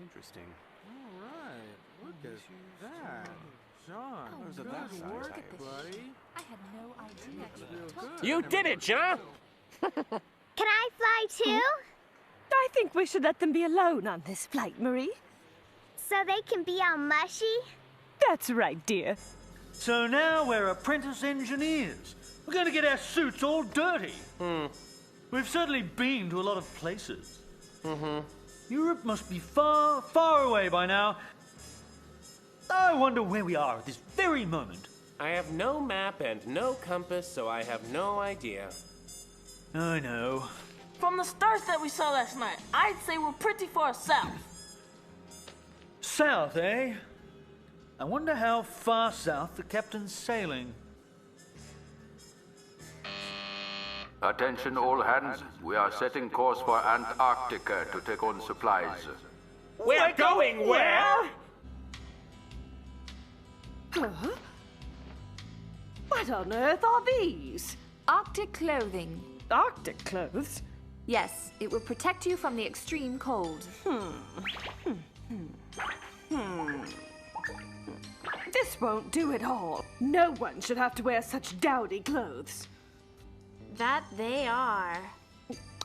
Interesting. All right, look at that. John, Oh, look at that look size, at this. buddy. I had no idea. You did it, John! Can I fly too? I think we should let them be alone on this flight, Marie. So they can be all mushy? That's right, dear. So now we're apprentice engineers. We're going to get our suits all dirty. We've certainly been to a lot of places. Europe must be far, far away by now. I wonder where we are at this very moment. I have no map and no compass, so I have no idea. I know. From the stars that we saw last night, I'd say we're pretty far south. South, eh? I wonder how far south the captain's sailing. Attention all hands. We are setting course for Antarctica to take on supplies. We're going where? Huh? What on earth are these? Arctic clothing. Arctic clothes? Yes, it will protect you from the extreme cold. This won't do at all. No one should have to wear such dowdy clothes. That they are.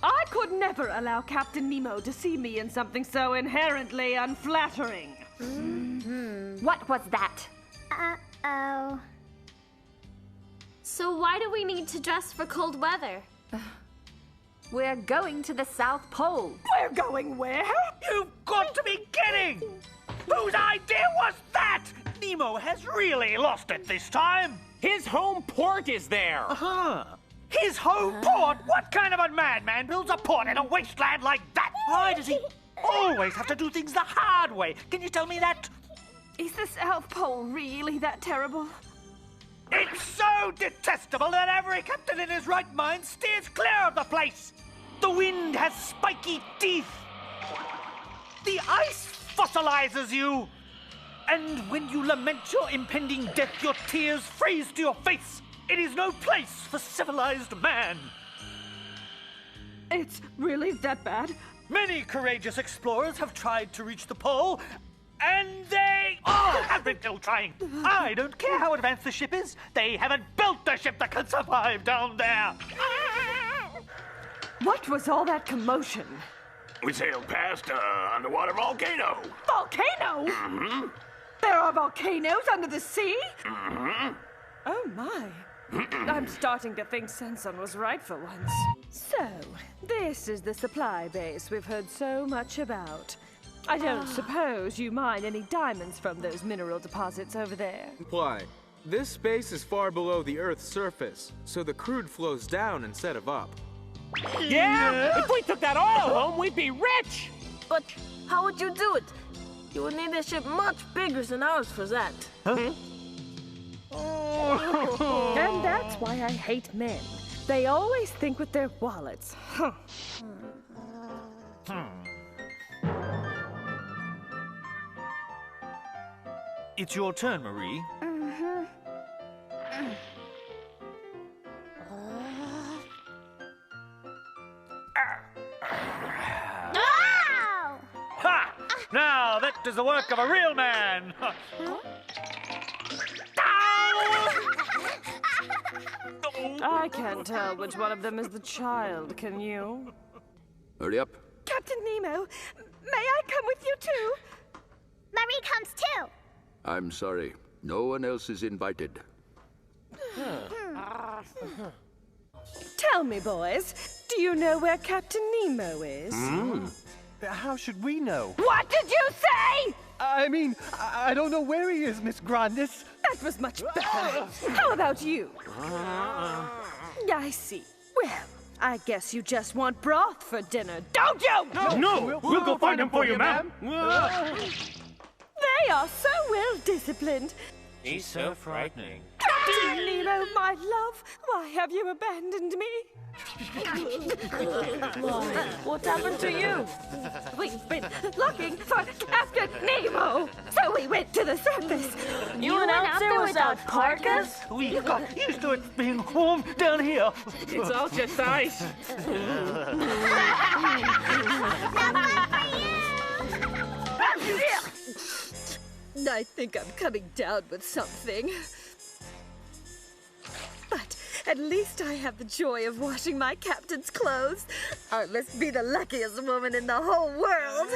I could never allow Captain Nemo to see me in something so inherently unflattering. What was that? Uh-oh. So why do we need to dress for cold weather? We're going to the South Pole. We're going where? You've got to be kidding! Whose idea was that? Nemo has really lost it this time. His home port is there. His home port? What kind of a madman builds a port in a wasteland like that? Why does he always have to do things the hard way? Can you tell me that? Is the South Pole really that terrible? It's so detestable that every captain in his right mind steers clear of the place. The wind has spiky teeth. The ice fossilizes you. And when you lament your impending death, your tears freeze to your face. It is no place for civilized man. It's really that bad? Many courageous explorers have tried to reach the pole, and they all have been killed trying. I don't care how advanced the ship is. They haven't built a ship that can survive down there. What was all that commotion? We sailed past underwater volcano. Volcano? Mm-hmm. There are volcanoes under the sea? Mm-hmm. Oh, my. I'm starting to think Senson was right for once. So, this is the supply base we've heard so much about. I don't suppose you mine any diamonds from those mineral deposits over there. Why? This space is far below the Earth's surface, so the crude flows down instead of up. Yeah? If we took that all home, we'd be rich! But how would you do it? You would need a ship much bigger than ours for that. Huh? And that's why I hate men. They always think with their wallets. Huh. It's your turn, Marie. Mm-hmm. Ha! Now that is the work of a real man. I can't tell which one of them is the child, can you? Hurry up. Captain Nemo, may I come with you too? Marie comes too. I'm sorry. No one else is invited. Tell me, boys, do you know where Captain Nemo is? How should we know? What did you say? I mean, I don't know where he is, Miss Grandis. That was much better. How about you? I see. Well, I guess you just want broth for dinner, don't you? No, we'll go find him for you, ma'am. They are so well disciplined. He's so frightening. Captain Nemo, my love, why have you abandoned me? What happened to you? We've been looking for Captain Nemo, so we went to the surface. You went out there without parkas? We've got used to it being warm down here. It's all just ice. I think I'm coming down with something. But at least I have the joy of washing my captain's clothes. I must be the luckiest woman in the whole world.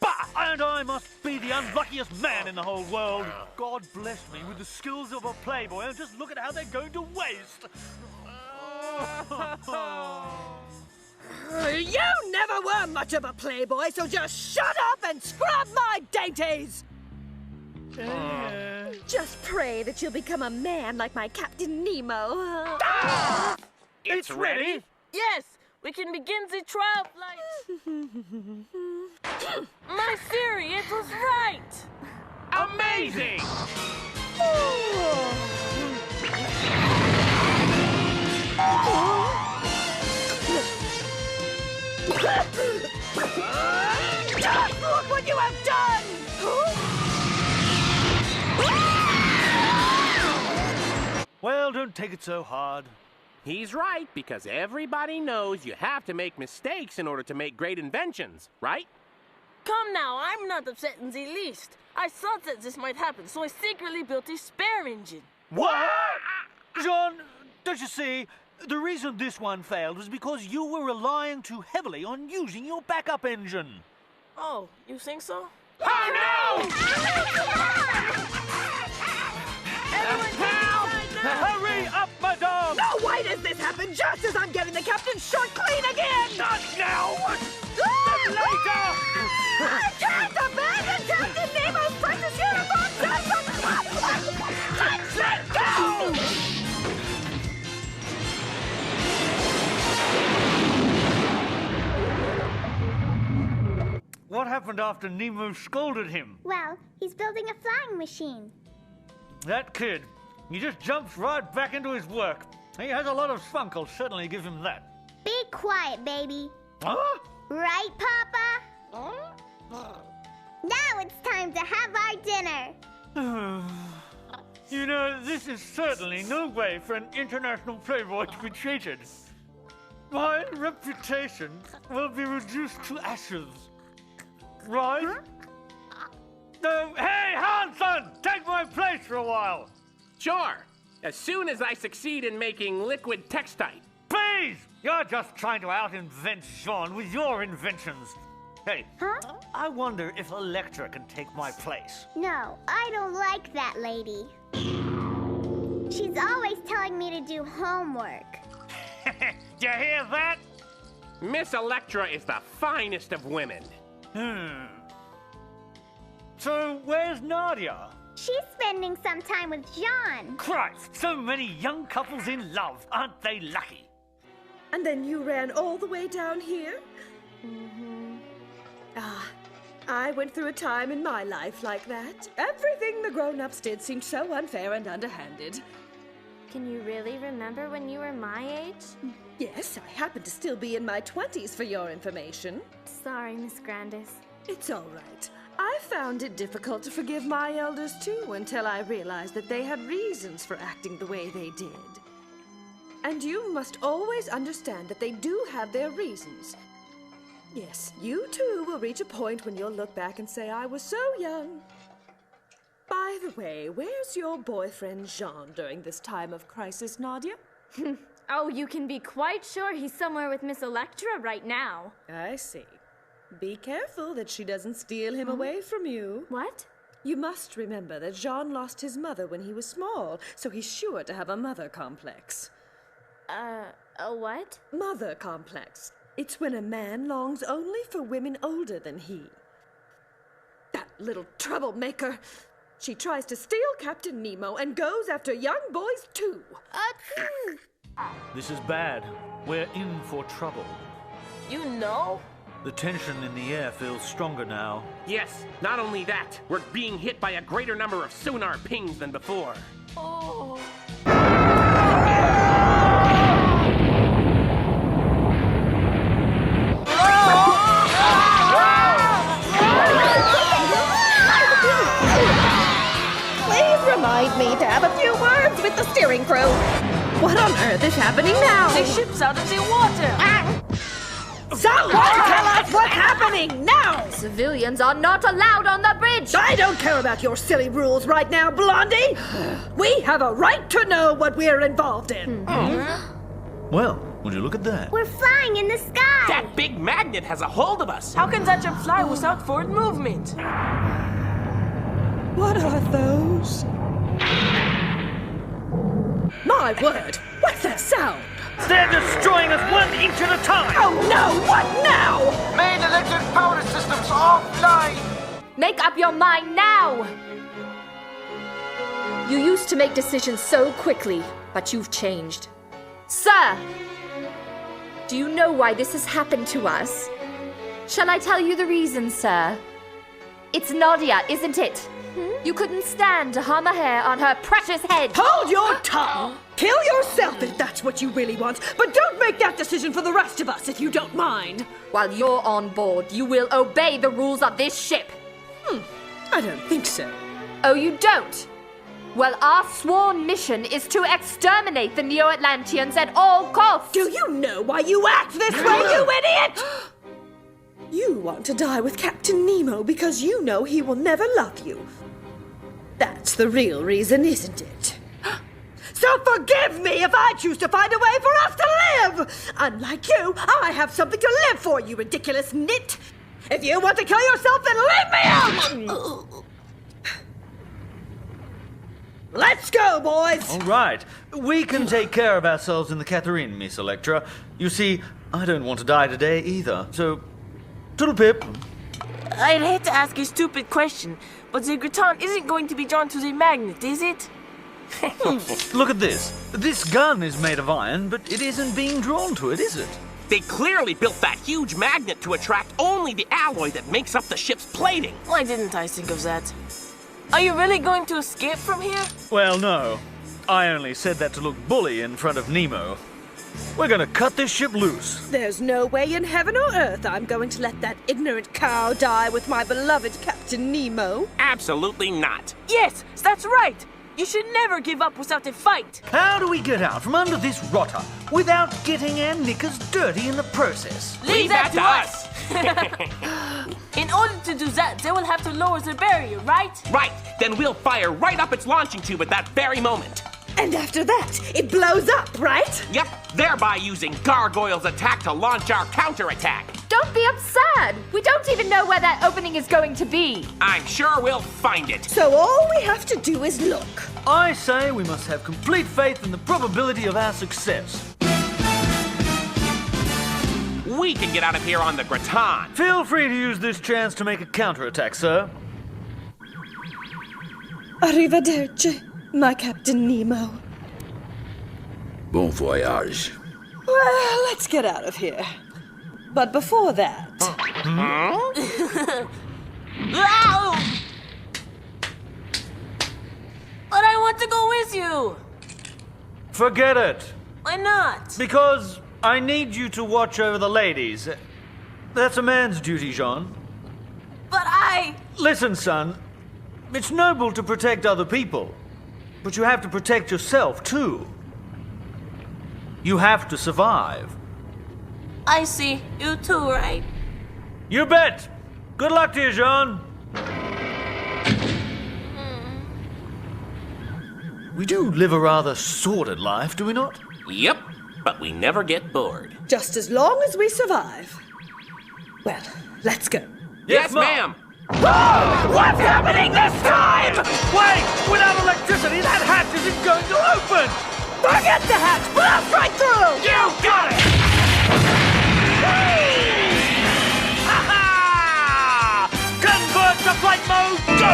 Bah! And I must be the unluckiest man in the whole world. God bless me with the skills of a playboy, and just look at how they're going to waste. You never were much of a playboy, so just shut up and scrub my dainties! Just pray that you'll become a man like my Captain Nemo. It's ready? Yes, we can begin the trial flight. My theory, it was right. Amazing! Just look what you have done! Well, don't take it so hard. He's right, because everybody knows you have to make mistakes in order to make great inventions, right? Come now, I'm not upset in the least. I thought that this might happen, so I secretly built a spare engine. What? John, don't you see? The reason this one failed was because you were relying too heavily on using your backup engine. Oh, you think so? Oh, no! Everyone Help! Hurry up, madame! No, why does this happen just as I'm getting the captain's shirt clean again? Not now! Then later! I can't abandon Captain Nemo's precious uniform just let go! what happened after Nemo scolded him? Well, he's building a flying machine. That kid, he just jumps right back into his work. He has a lot of spunk, I'll certainly give him that. Be quiet, baby. Huh? Right, Papa? Now it's time to have our dinner. You know, this is certainly no way for an international playboy to be treated. My reputation will be reduced to ashes. Right? Huh? No, hey, Hanson! Take my place for a while! Sure, as soon as I succeed in making liquid textite. Please! You're just trying to out-invent Jean with your inventions. Hey, I wonder if Electra can take my place. No, I don't like that lady. She's always telling me to do homework. You hear that? Miss Electra is the finest of women. So, where's Nadia? She's spending some time with Jean. Christ, so many young couples in love. Aren't they lucky? And then you ran all the way down here? I went through a time in my life like that. Everything the grown-ups did seemed so unfair and underhanded. Can you really remember when you were my age? Yes, I happen to still be in my 20s for your information. Sorry, Miss Grandis. It's all right. I found it difficult to forgive my elders too until I realized that they had reasons for acting the way they did. And you must always understand that they do have their reasons. Yes, you too will reach a point when you'll look back and say, I was so young. By the way, where's your boyfriend Jean during this time of crisis, Nadia? Oh, you can be quite sure he's somewhere with Miss Electra right now. I see. Be careful that she doesn't steal him away from you. What? You must remember that Jean lost his mother when he was small, so he's sure to have a mother complex. A what? Mother complex. It's when a man longs only for women older than he. That little troublemaker. She tries to steal Captain Nemo and goes after young boys too. This is bad. We're in for trouble. You know? The tension in the air feels stronger now. Yes, not only that, we're being hit by a greater number of sonar pings than before. Oh. Please remind me to have a few words with the steering crew. What on earth is happening now? The ship's out of the water. Someone tell us what's happening now! Civilians are not allowed on the bridge! I don't care about your silly rules right now, Blondie! We have a right to know what we're involved in. Well, would you look at that? We're flying in the sky! That big magnet has a hold of us! How can that ship fly without forward movement? What are those? My word! What's that sound? They're destroying us 1 inch at a time! Oh no! What now? Main electric power systems offline! Make up your mind now! You used to make decisions so quickly, but you've changed. Sir! Do you know why this has happened to us? Shall I tell you the reason, sir? It's Nadia, isn't it? You couldn't stand to harm a hair on her precious head. Hold your tongue! Kill yourself if that's what you really want, but don't make that decision for the rest of us if you don't mind. While you're on board, you will obey the rules of this ship. I don't think so. Oh, you don't? Well, our sworn mission is to exterminate the Neo-Atlanteans at all costs. Do you know why you act this way, you idiot? You want to die with Captain Nemo because you know he will never love you. That's the real reason, isn't it? So forgive me if I choose to find a way for us to live! Unlike you, I have something to live for, you ridiculous nit! If you want to kill yourself, then leave me out! Let's go, boys! All right. We can take care of ourselves in the Catherine, Miss Electra. You see, I don't want to die today either, so... Toodle-pip. I'd hate to ask a stupid question, but the gratin isn't going to be drawn to the magnet, is it? Look at this. This gun is made of iron, but it isn't being drawn to it, is it? They clearly built that huge magnet to attract only the alloy that makes up the ship's plating. Why didn't I think of that? Are you really going to escape from here? Well, no. I only said that to look bully in front of Nemo. We're gonna cut this ship loose. There's no way in heaven or earth I'm going to let that ignorant cow die with my beloved Captain Nemo. Absolutely not. Yes, that's right. You should never give up without a fight. How do we get out from under this rotter without getting our knickers dirty in the process? Leave that to us. In order to do that, they will have to lower the barrier, right? Right. Then we'll fire right up its launching tube at that very moment. And after that, it blows up, right? Yep, thereby using Gargoyle's attack to launch our counterattack. Don't be absurd! We don't even know where that opening is going to be. I'm sure we'll find it. So all we have to do is look. I say we must have complete faith in the probability of our success. We can get out of here on the Gratin. Feel free to use this chance to make a counterattack, sir. Arrivederci, my Captain Nemo. Bon voyage. Well, let's get out of here. But before that... But I want to go with you. Forget it. Why not? Because I need you to watch over the ladies. That's a man's duty, Jean. But I... Listen, son. It's noble to protect other people. But you have to protect yourself, too. You have to survive. I see. You too, right? You bet. Good luck to you, Jean. We do live a rather sordid life, do we not? Yep, but we never get bored. Just as long as we survive. Well, let's go. Yes, ma'am. Oh, what's happening this time? Wait! Without electricity, that hatch isn't going to open! Forget the hatch! Blast right through! You got it! Ha-ha! Convert to flight mode, go!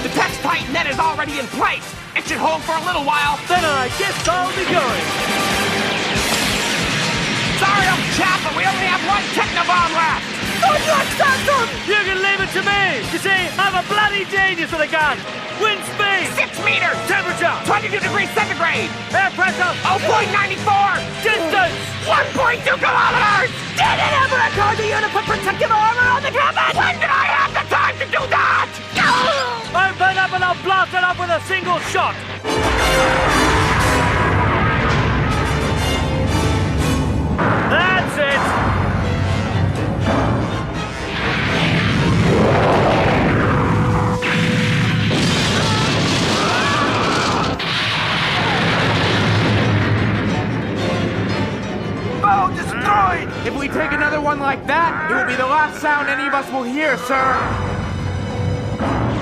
The text-tight net is already in place. It should hold for a little while. Then I guess I'll be going. Sorry, old chap, but we only have one Technobomb left. Good luck, Sanson! You can leave it to me. You see, I'm a bloody genius with a gun. Wind speed. 6 meters. Temperature. 22 degrees centigrade. Air pressure. 0.94. Distance. 1.2 kilometers. Did it ever occur to you to put protective armor on the cabin? When did I have the time to do that? Open up and I'll blast it up with a single shot. That's it. Bow destroyed! If we take another one like that, it will be the last sound any of us will hear, sir.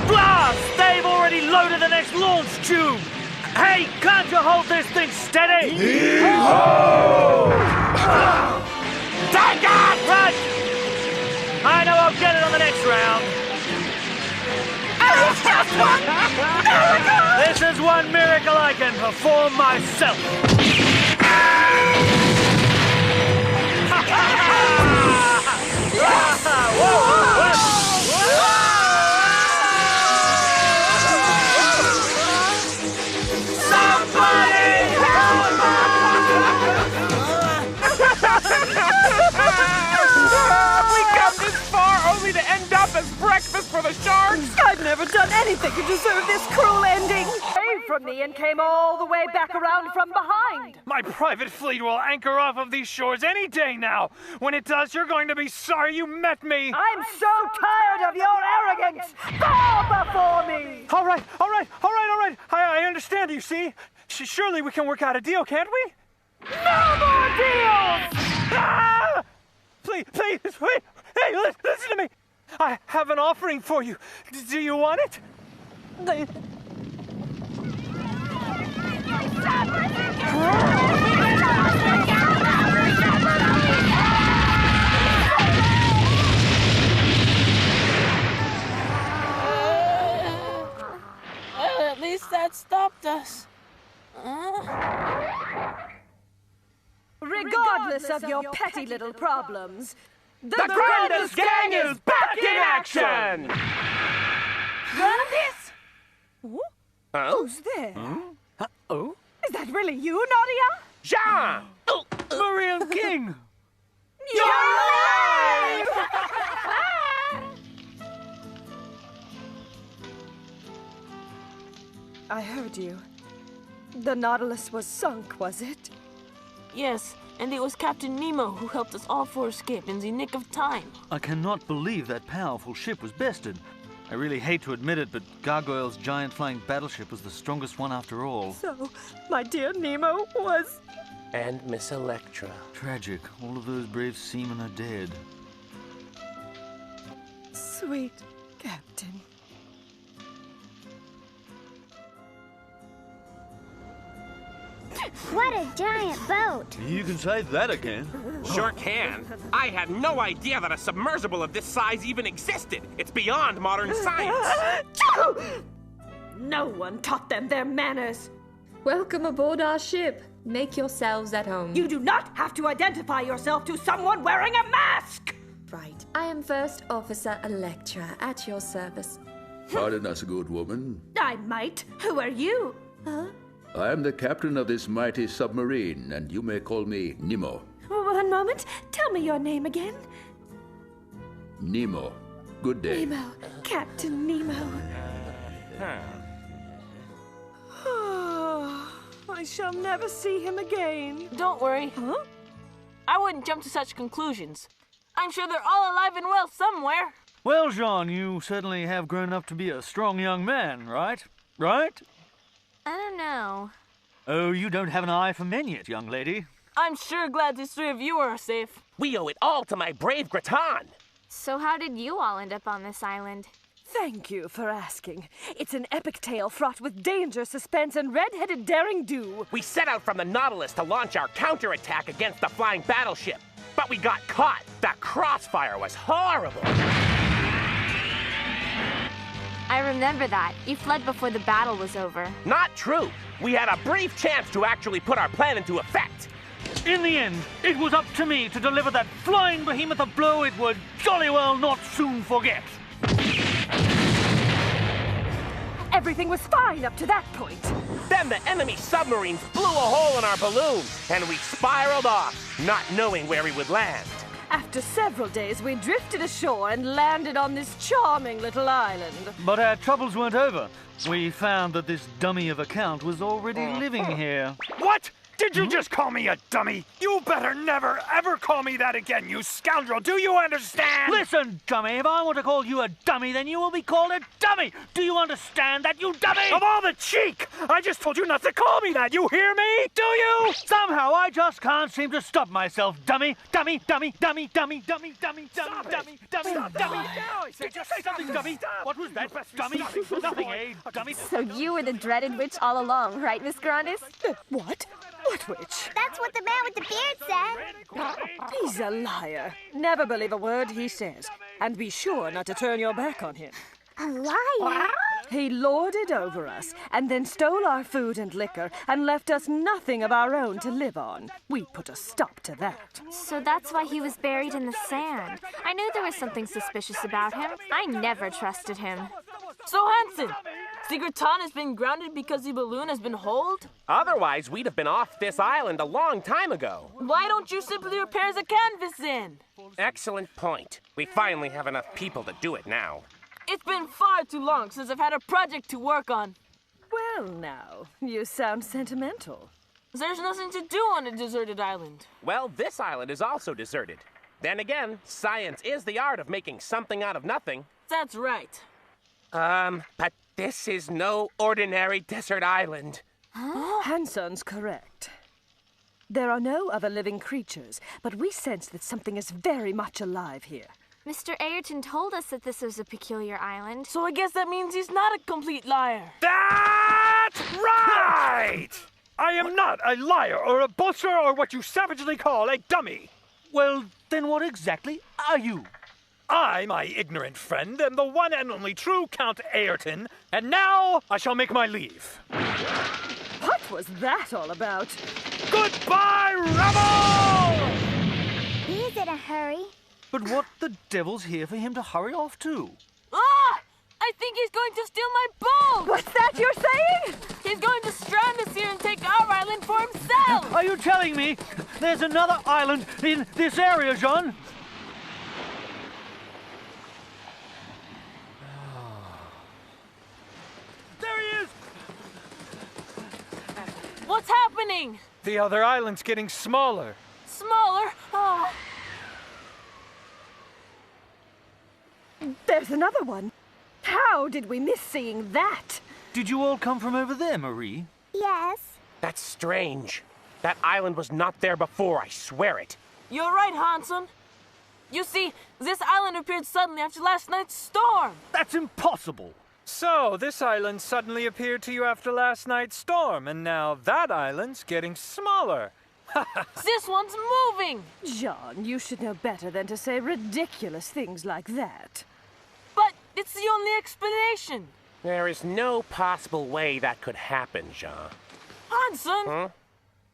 Blast! They've already loaded the next launch tube! Hey, can't you hold this thing steady? Heave-ho! Take it! Right! I know I'll get it on the next round. It's just one miracle! This is one miracle I can perform myself. Breakfast for the sharks? I've never done anything to deserve this cruel ending. Came from me and came all the way back around from behind. My private fleet will anchor off of these shores any day now. When it does, you're going to be sorry you met me. I'm so tired of your arrogance. Bow before me. All right. I understand, you see. Surely we can work out a deal, can't we? No more deals! Ah! Please, wait. Hey, listen to me. I have an offering for you. Do you want it? that stopped us? Regardless of your petty little problems, the Grandis Gang is back in action! Grandis? Who's there? Oh? Is that really you, Nadia? Jean! Marian King! You're alive! I heard you. The Nautilus was sunk, was it? Yes, and it was Captain Nemo who helped us all four escape in the nick of time. I cannot believe that powerful ship was bested. I really hate to admit it, but Gargoyle's giant flying battleship was the strongest one after all. So, my dear Nemo was... And Miss Electra. Tragic. All of those brave seamen are dead. Sweet Captain. What a giant boat! You can say that again. Sure can. I had no idea that a submersible of this size even existed. It's beyond modern science. No one taught them their manners. Welcome aboard our ship. Make yourselves at home. You do not have to identify yourself to someone wearing a mask! Right. I am First Officer Electra, at your service. Pardon us, good woman. I might. Who are you? Huh? I am the captain of this mighty submarine, and you may call me Nemo. One moment. Tell me your name again. Nemo. Good day. Nemo. Captain Nemo. I shall never see him again. Don't worry. Huh? I wouldn't jump to such conclusions. I'm sure they're all alive and well somewhere. Well, Jean, you certainly have grown up to be a strong young man, right? Right? I don't know. Oh, you don't have an eye for men yet, young lady. I'm sure glad the three of you are safe. We owe it all to my brave Gratin. So how did you all end up on this island? Thank you for asking. It's an epic tale fraught with danger, suspense, and red-headed daring-do. We set out from the Nautilus to launch our counterattack against the flying battleship, but we got caught. The crossfire was horrible. I remember that. You fled before the battle was over. Not true. We had a brief chance to actually put our plan into effect. In the end, it was up to me to deliver that flying behemoth a blow it would jolly well not soon forget. Everything was fine up to that point. Then the enemy submarines blew a hole in our balloon, and we spiraled off, not knowing where we would land. After several days, we drifted ashore and landed on this charming little island. But our troubles weren't over. We found that this dummy of a count was already living here. What? Did you just call me a dummy? You better never, ever call me that again, you scoundrel. Do you understand? Listen, dummy, if I want to call you a dummy, then you will be called a dummy. Do you understand that, you dummy? Of all the cheek! I just told you not to call me that. You hear me? Do you? Somehow I just can't seem to stop myself, dummy. Dummy, dummy, dummy, dummy, dummy, dummy, dummy, dummy, dummy, dummy. Just say something, dummy. What was that, dummy? Nothing, eh, dummy? So you were the dreaded witch all along, right, Miss Grandis? What? What witch? That's what the man with the beard said. He's a liar. Never believe a word he says. And be sure not to turn your back on him. A liar? He lorded over us, and then stole our food and liquor, and left us nothing of our own to live on. We put a stop to that. So that's why he was buried in the sand. I knew there was something suspicious about him. I never trusted him. So Hansen, Gratin has been grounded because the balloon has been holed? Otherwise, we'd have been off this island a long time ago. Why don't you simply repair the canvas then? Excellent point. We finally have enough people to do it now. It's been far too long since I've had a project to work on. Well, now, you sound sentimental. There's nothing to do on a deserted island. Well, this island is also deserted. Then again, science is the art of making something out of nothing. That's right. But this is no ordinary desert island. Huh? Hanson's correct. There are no other living creatures, but we sense that something is very much alive here. Mr. Ayrton told us that this was a peculiar island. So I guess that means he's not a complete liar. That's right! I am not a liar or a boaster or what you savagely call a dummy. Well, then what exactly are you? I, my ignorant friend, am the one and only true Count Ayrton, and now I shall make my leave. What was that all about? Goodbye, rebel! He's in a hurry. But what the devil's here for him to hurry off to? Ah! I think he's going to steal my boat! What's that you're saying? He's going to strand us here and take our island for himself! Are you telling me there's another island in this area, Jean? There he is! What's happening? The other island's getting smaller. Smaller? Oh. There's another one. How did we miss seeing that? Did you all come from over there, Marie? Yes. That's strange. That island was not there before, I swear it. You're right, Hanson. You see, this island appeared suddenly after last night's storm. That's impossible. So, this island suddenly appeared to you after last night's storm, and now that island's getting smaller. This one's moving! John, you should know better than to say ridiculous things like that. But it's the only explanation. There is no possible way that could happen, Jean. Hanson! Huh?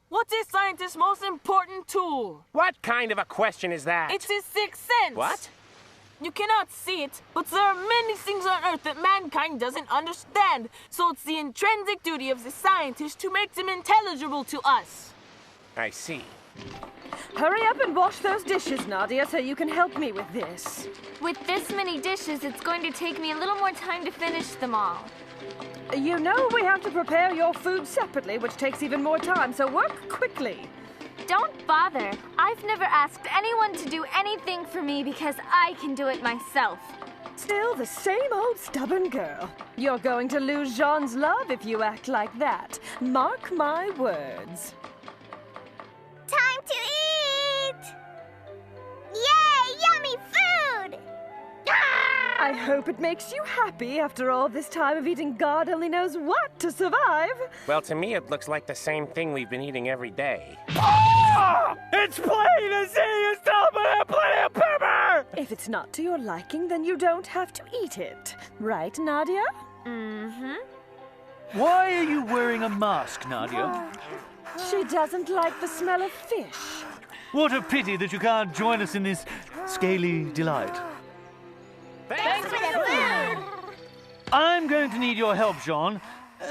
What's a scientist's most important tool? What kind of a question is that? It's his sixth sense. What? You cannot see it, but there are many things on Earth that mankind doesn't understand. So it's the intrinsic duty of the scientist to make them intelligible to us. I see. Hurry up and wash those dishes, Nadia, so you can help me with this. With this many dishes, it's going to take me a little more time to finish them all. You know we have to prepare your food separately, which takes even more time, so work quickly. Don't bother. I've never asked anyone to do anything for me because I can do it myself. Still the same old stubborn girl. You're going to lose Jean's love if you act like that. Mark my words. Time to eat! Yay! Yummy food! I hope it makes you happy after all this time of eating God only knows what to survive. Well, to me, it looks like the same thing we've been eating every day. Oh! It's plain to see you still put plenty of pepper! If it's not to your liking, then you don't have to eat it. Right, Nadia? Mm-hmm. Why are you wearing a mask, Nadia? She doesn't like the smell of fish. What a pity that you can't join us in this scaly delight. Thanks for the food! I'm going to need your help, Jean.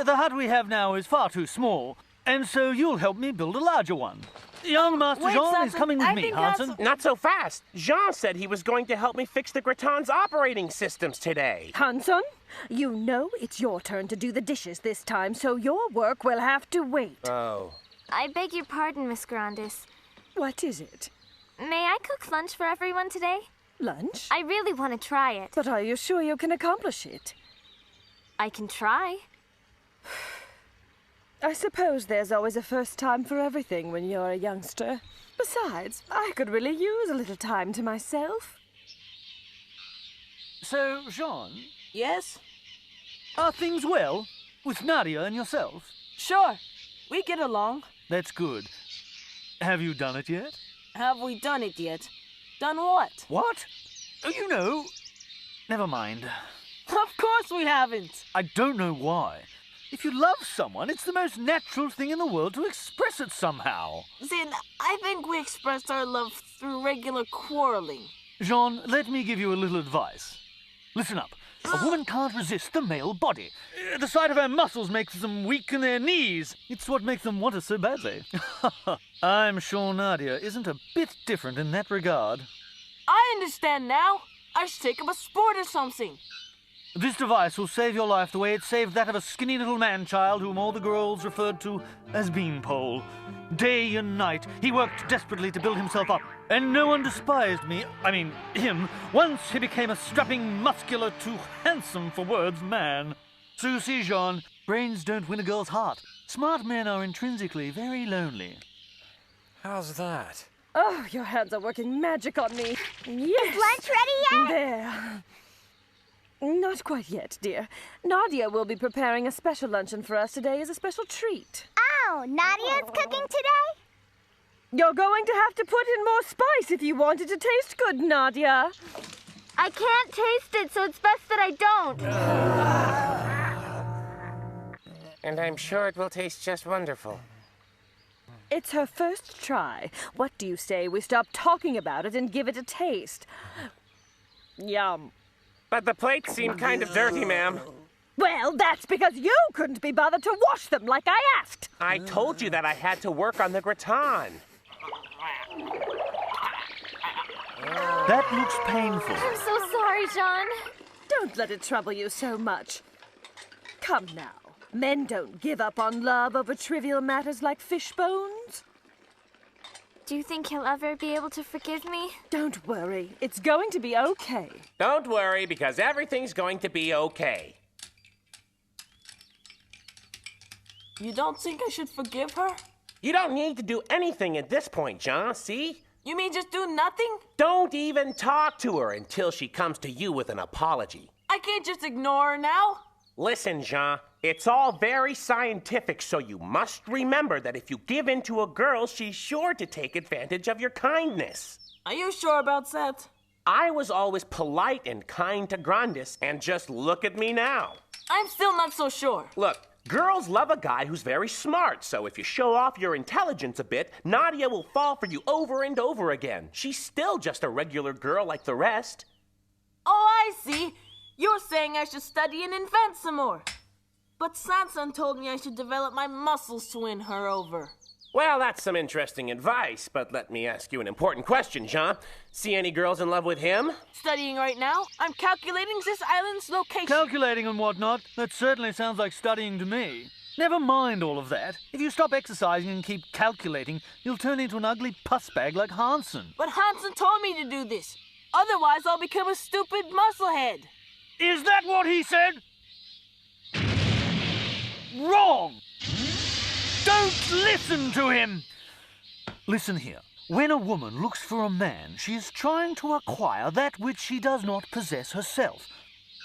The hut we have now is far too small, and so you'll help me build a larger one. Young Master Wait, Jean is Sanson, coming with I me, think Hanson. Not so fast. Jean said he was going to help me fix the Graton's operating systems today. Hanson, you know it's your turn to do the dishes this time, so your work will have to wait. Oh. I beg your pardon, Miss Grandis. What is it? May I cook lunch for everyone today? Lunch? I really want to try it. But are you sure you can accomplish it? I can try. I suppose there's always a first time for everything when you're a youngster. Besides, I could really use a little time to myself. So, Jean, Yes? are things well with Nadia and yourself? Sure. We get along. That's good. Have you done it yet? Have we done it yet? Done what? What? Oh, you know. Never mind. Of course we haven't. I don't know why. If you love someone, it's the most natural thing in the world to express it somehow. Then I think we expressed our love through regular quarreling. Jean, let me give you a little advice. Listen up. A woman can't resist the male body. The sight of her muscles makes them weak in their knees. It's what makes them want us so badly. I'm sure Nadia isn't a bit different in that regard. I understand now. I should take up a sport or something. This device will save your life the way it saved that of a skinny little man-child whom all the girls referred to as Beanpole. Day and night, he worked desperately to build himself up, and no one despised him, once he became a strapping, muscular, too handsome for words man. So see, Jean, brains don't win a girl's heart. Smart men are intrinsically very lonely. How's that? Oh, your hands are working magic on me. Yes. Is lunch ready yet? There. Not quite yet, dear. Nadia will be preparing a special luncheon for us today as a special treat. Oh, Nadia's cooking today? You're going to have to put in more spice if you want it to taste good, Nadia. I can't taste it, so it's best that I don't. And I'm sure it will taste just wonderful. It's her first try. What do you say we stop talking about it and give it a taste? Yum. But the plates seem kind of dirty, ma'am. Well, that's because you couldn't be bothered to wash them like I asked. I told you that I had to work on the gratin. That looks painful. I'm so sorry, Jean. Don't let it trouble you so much. Come now. Men don't give up on love over trivial matters like fish bones. Do you think he'll ever be able to forgive me? Don't worry. It's going to be okay. Don't worry, because everything's going to be okay. You don't think I should forgive her? You don't need to do anything at this point, Jean, see? You mean just do nothing? Don't even talk to her until she comes to you with an apology. I can't just ignore her now. Listen, Jean, it's all very scientific, so you must remember that if you give in to a girl, she's sure to take advantage of your kindness. Are you sure about that? I was always polite and kind to Grandis, and just look at me now. I'm still not so sure. Look, girls love a guy who's very smart, so if you show off your intelligence a bit, Nadia will fall for you over and over again. She's still just a regular girl like the rest. Oh, I see. You're saying I should study and invent some more. But Sanson told me I should develop my muscles to win her over. Well, that's some interesting advice, but let me ask you an important question, Jean. See any girls in love with him? Studying right now. I'm calculating this island's location. Calculating and whatnot? That certainly sounds like studying to me. Never mind all of that. If you stop exercising and keep calculating, you'll turn into an ugly puss bag like Hansen. But Hansen told me to do this. Otherwise, I'll become a stupid musclehead. Is that what he said? Wrong! Don't listen to him! Listen here. When a woman looks for a man, she is trying to acquire that which she does not possess herself.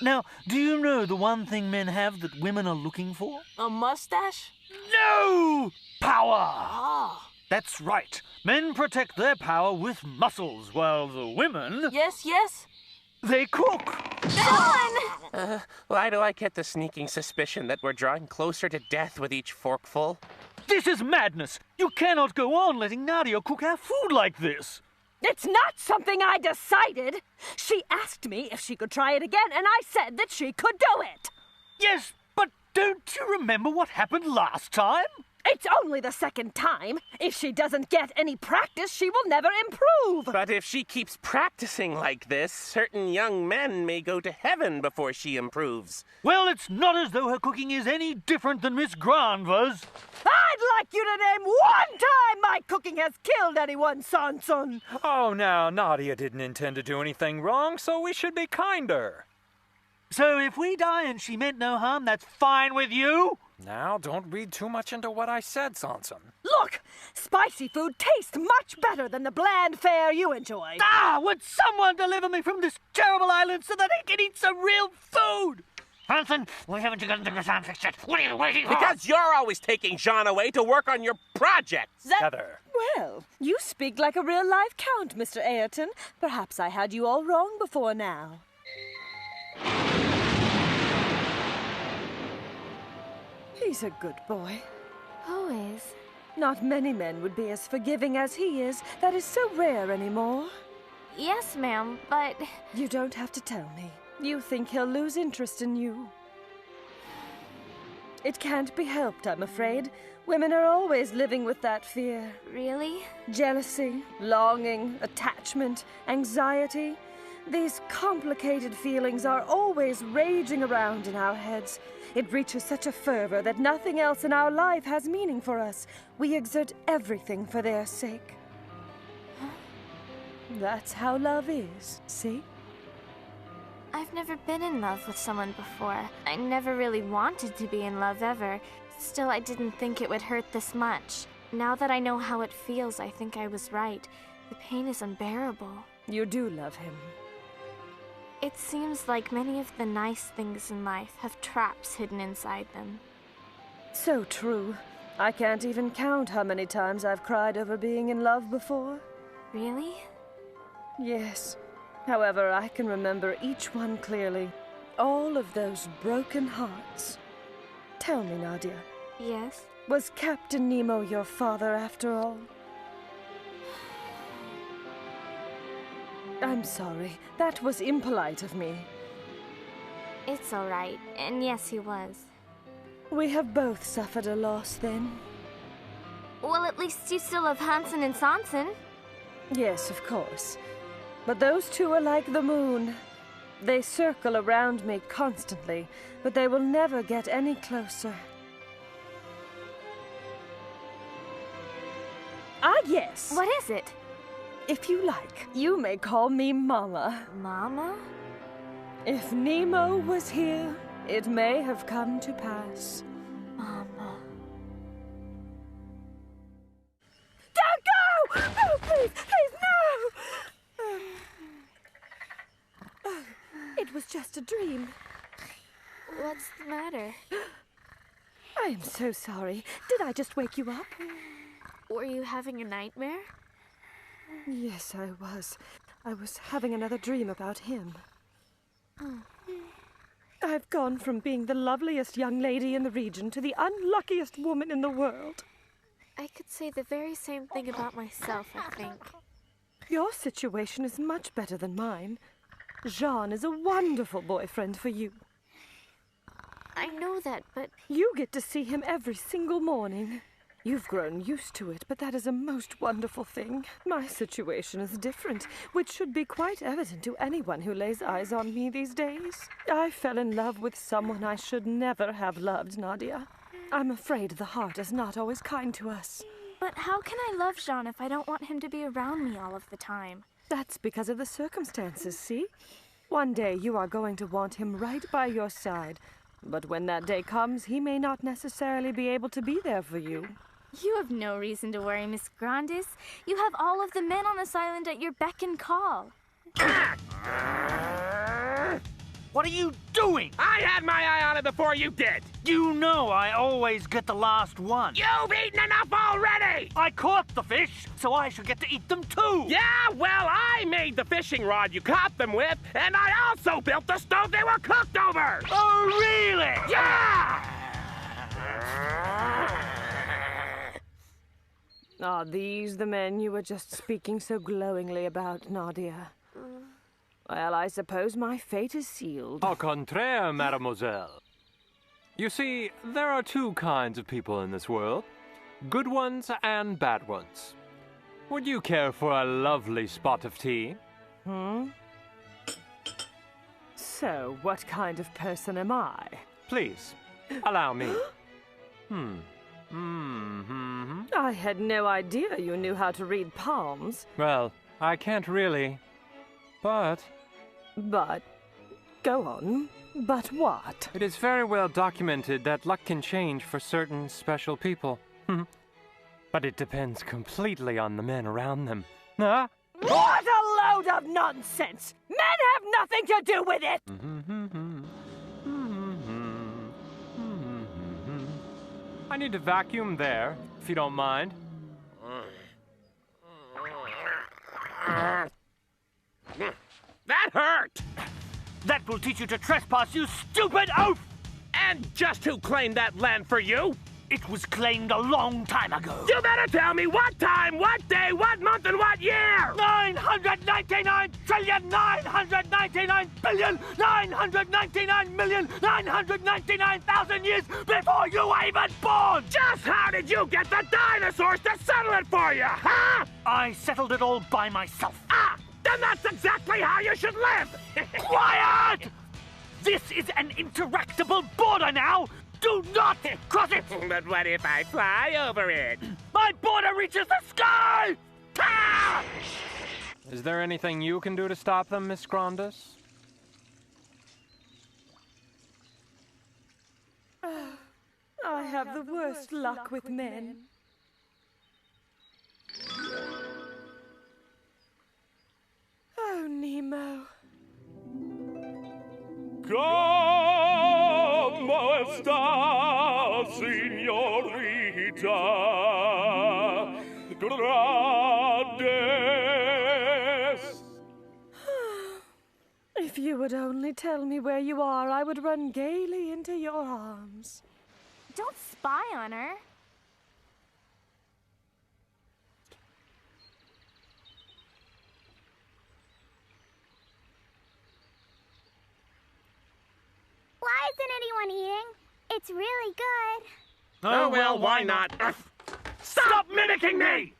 Now, do you know the one thing men have that women are looking for? A mustache? No! Power! Ah. That's right. Men protect their power with muscles, while the women... Yes, yes? They cook. John! Why do I get the sneaking suspicion that we're drawing closer to death with each forkful? This is madness. You cannot go on letting Nadia cook our food like this. It's not something I decided. She asked me if she could try it again, and I said that she could do it. Yes, but don't you remember what happened last time? It's only the second time. If she doesn't get any practice, she will never improve. But if she keeps practicing like this, certain young men may go to heaven before she improves. Well, it's not as though her cooking is any different than Miss Granva's. I'd like you to name one time my cooking has killed anyone, Sanson. Oh, now, Nadia didn't intend to do anything wrong, so we should be kinder. So if we die and she meant no harm, that's fine with you? Now, don't read too much into what I said, Sanson. Look! Spicy food tastes much better than the bland fare you enjoy. Ah! Would someone deliver me from this terrible island so that I can eat some real food? Hansen, we haven't got the gratin fixed yet. What are you waiting for? Because you're always taking Jean away to work on your projects. Heather. Well, you speak like a real-life count, Mr. Ayrton. Perhaps I had you all wrong before now. He's a good boy. Who is? Not many men would be as forgiving as he is. That is so rare anymore. Yes, ma'am, but... You don't have to tell me. You think he'll lose interest in you. It can't be helped, I'm afraid. Women are always living with that fear. Really? Jealousy, longing, attachment, anxiety. These complicated feelings are always raging around in our heads. It reaches such a fervor that nothing else in our life has meaning for us. We exert everything for their sake. That's how love is, see? I've never been in love with someone before. I never really wanted to be in love ever. Still, I didn't think it would hurt this much. Now that I know how it feels, I think I was right. The pain is unbearable. You do love him. It seems like many of the nice things in life have traps hidden inside them. So true. I can't even count how many times I've cried over being in love before. Really? Yes. However, I can remember each one clearly. All of those broken hearts. Tell me, Nadia. Yes? Was Captain Nemo your father after all? I'm sorry. That was impolite of me. It's all right. And yes, he was. We have both suffered a loss then. Well, at least you still have Hansen and Sansen. Yes, of course. But those two are like the moon. They circle around me constantly, but they will never get any closer. Ah, yes. What is it? If you like, you may call me Mama. Mama? If Nemo was here, it may have come to pass. Mama. Don't go! Oh, please, please, no! Oh, it was just a dream. What's the matter? I am so sorry. Did I just wake you up? Were you having a nightmare? Yes, I was. I was having another dream about him. Oh. I've gone from being the loveliest young lady in the region to the unluckiest woman in the world. I could say the very same thing about myself, I think. Your situation is much better than mine. Jean is a wonderful boyfriend for you. I know that, but... You get to see him every single morning. You've grown used to it, but that is a most wonderful thing. My situation is different, which should be quite evident to anyone who lays eyes on me these days. I fell in love with someone I should never have loved, Nadia. I'm afraid the heart is not always kind to us. But how can I love Jean if I don't want him to be around me all of the time? That's because of the circumstances, see? One day you are going to want him right by your side, but when that day comes, he may not necessarily be able to be there for you. You have no reason to worry, Miss Grandis. You have all of the men on this island at your beck and call. What are you doing? I had my eye on it before you did. You know I always get the last one. You've eaten enough already! I caught the fish, so I should get to eat them too. Yeah, well, I made the fishing rod you caught them with, and I also built the stove they were cooked over. Oh, really? Yeah! Are these the men you were just speaking so glowingly about, Nadia? Well, I suppose my fate is sealed. Au contraire, mademoiselle. You see, there are two kinds of people in this world. Good ones and bad ones. Would you care for a lovely spot of tea? So, what kind of person am I? Please, allow me. I had no idea you knew how to read palms. Well, I can't really, but... But? Go on. But what? It is very well documented that luck can change for certain special people. But it depends completely on the men around them. Huh? What a load of nonsense! Men have nothing to do with it! I need to vacuum there, if you don't mind. That hurt! That will teach you to trespass, you stupid oaf! And just who claimed that land for you? It was claimed a long time ago. You better tell me what time, what day, what month, and what year! 999,999,999,999,000 years before you were even born! Just how did you get the dinosaurs to settle it for you, huh? I settled it all by myself. Ah! Then that's exactly how you should live! Quiet! This is an interactable border now! Do not cross it! But what if I fly over it? My border reaches the sky! Ah! Is there anything you can do to stop them, Miss Grandis? I have the worst luck with men. Oh, Nemo. ¿Cómo está, señorita? Grandis. would only tell me where you are, I would run gaily into your arms. Don't spy on her. Why isn't anyone eating? It's really good. Oh, well, why not? Stop mimicking me!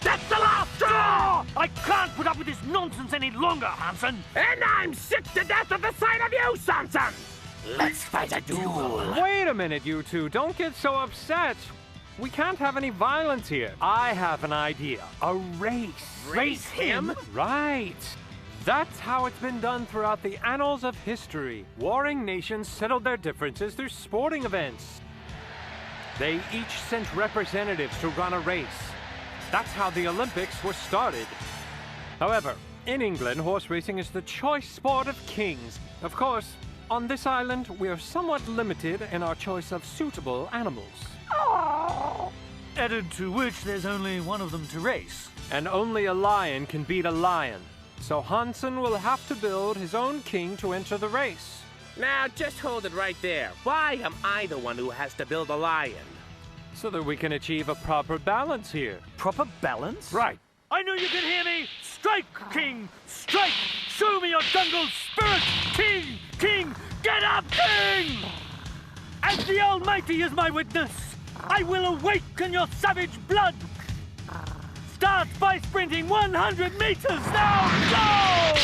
That's the last straw! I can't put up with this nonsense any longer, Hansen. And I'm sick to death of the sight of you, Sanson! Let's fight a duel. Wait a minute, you two. Don't get so upset. We can't have any violence here. I have an idea. A race. Race him? Right. That's how it's been done throughout the annals of history. Warring nations settled their differences through sporting events. They each sent representatives to run a race. That's how the Olympics were started. However, in England, horse racing is the choice sport of kings. Of course, on this island, we are somewhat limited in our choice of suitable animals. Added to which, there's only one of them to race. And only a lion can beat a lion. So Hansen will have to build his own king to enter the race. Now, just hold it right there. Why am I the one who has to build a lion? So that we can achieve a proper balance here. Proper balance? Right. I know you can hear me! Strike, King! Strike! Show me your jungle spirit! King! King! Get up, King! As the Almighty is my witness, I will awaken your savage blood! Start by sprinting 100 meters! Now go!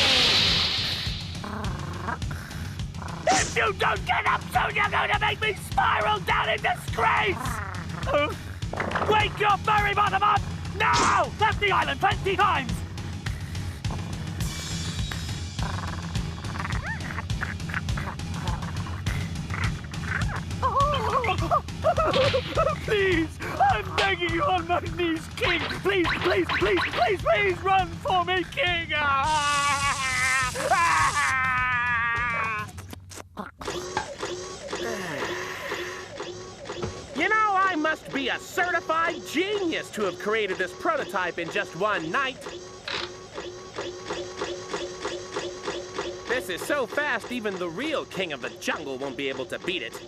If you don't get up soon, you're going to make me spiral down in disgrace! Wake your furry bottom up! Now! Left the island 20 times! Please! I'm begging you on my knees, King! Please, please, please, please, please run for me, King! You know, I must be a certified genius to have created this prototype in just one night. This is so fast, even the real king of the jungle won't be able to beat it.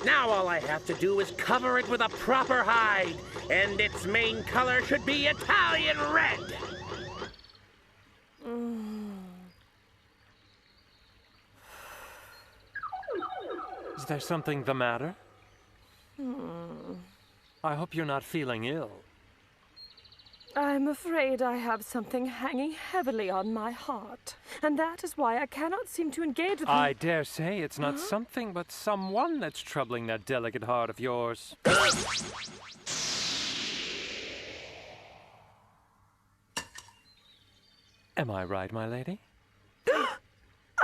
Now all I have to do is cover it with a proper hide, and its main color should be Italian red. Is there something the matter? I hope you're not feeling ill. I'm afraid I have something hanging heavily on my heart, and that is why I cannot seem to engage with I dare say it's not something but someone that's troubling that delicate heart of yours. Am I right, my lady?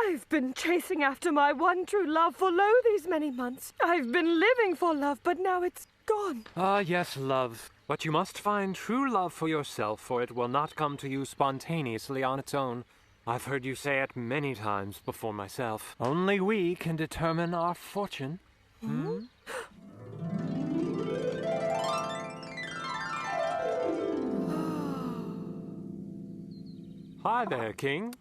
I've been chasing after my one true love for lo these many months. I've been living for love, but now it's gone. Ah, yes, love. But you must find true love for yourself, for it will not come to you spontaneously on its own. I've heard you say it many times before myself. Only we can determine our fortune. Hi there, King.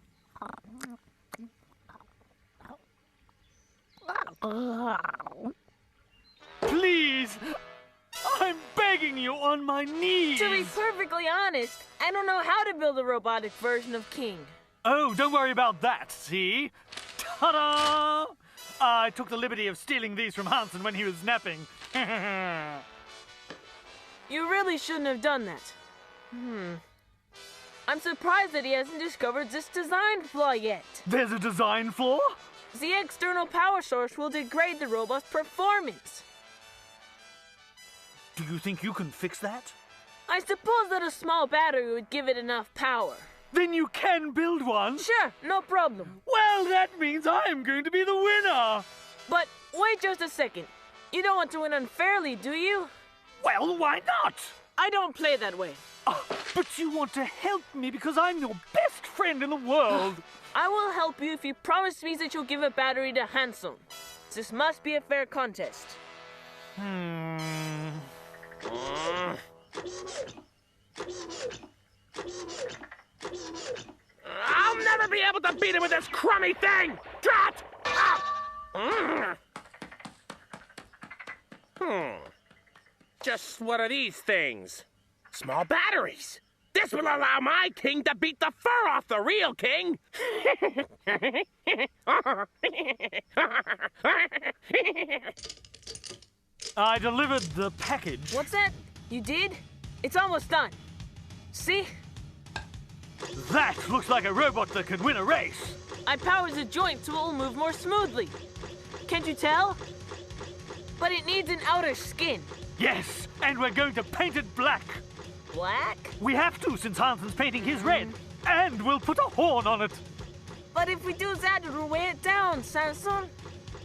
Please! I'm begging you on my knees! To be perfectly honest, I don't know how to build a robotic version of King. Oh, don't worry about that, see? Ta-da! I took the liberty of stealing these from Hansen when he was napping. You really shouldn't have done that. I'm surprised that he hasn't discovered this design flaw yet. There's a design flaw? The external power source will degrade the robot's performance. Do you think you can fix that? I suppose that a small battery would give it enough power. Then you can build one? Sure, no problem. Well, that means I'm going to be the winner! But wait just a second. You don't want to win unfairly, do you? Well, why not? I don't play that way. But you want to help me because I'm your best friend in the world. I will help you if you promise me that you'll give a battery to Hansen. This must be a fair contest. I'll never be able to beat him with this crummy thing! Drat! Just what are these things? Small batteries! This will allow my king to beat the fur off the real king! I delivered the package. What's that? You did? It's almost done. See? That looks like a robot that could win a race. I powered the joint so it will move more smoothly. Can't you tell? But it needs an outer skin. Yes, and we're going to paint it black. Black? We have to, since Hanson's painting his red. And we'll put a horn on it. But if we do that, it will weigh it down, Samson.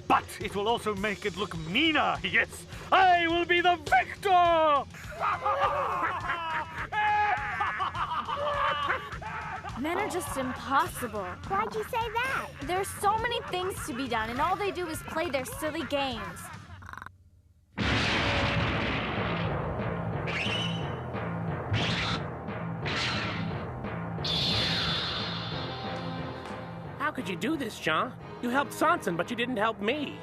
But it will also make it look meaner. Yes, I will be the victor! Men are just impossible. Why'd you say that? There's so many things to be done, and all they do is play their silly games. How could you do this, Jean? You helped Sanson, but you didn't help me.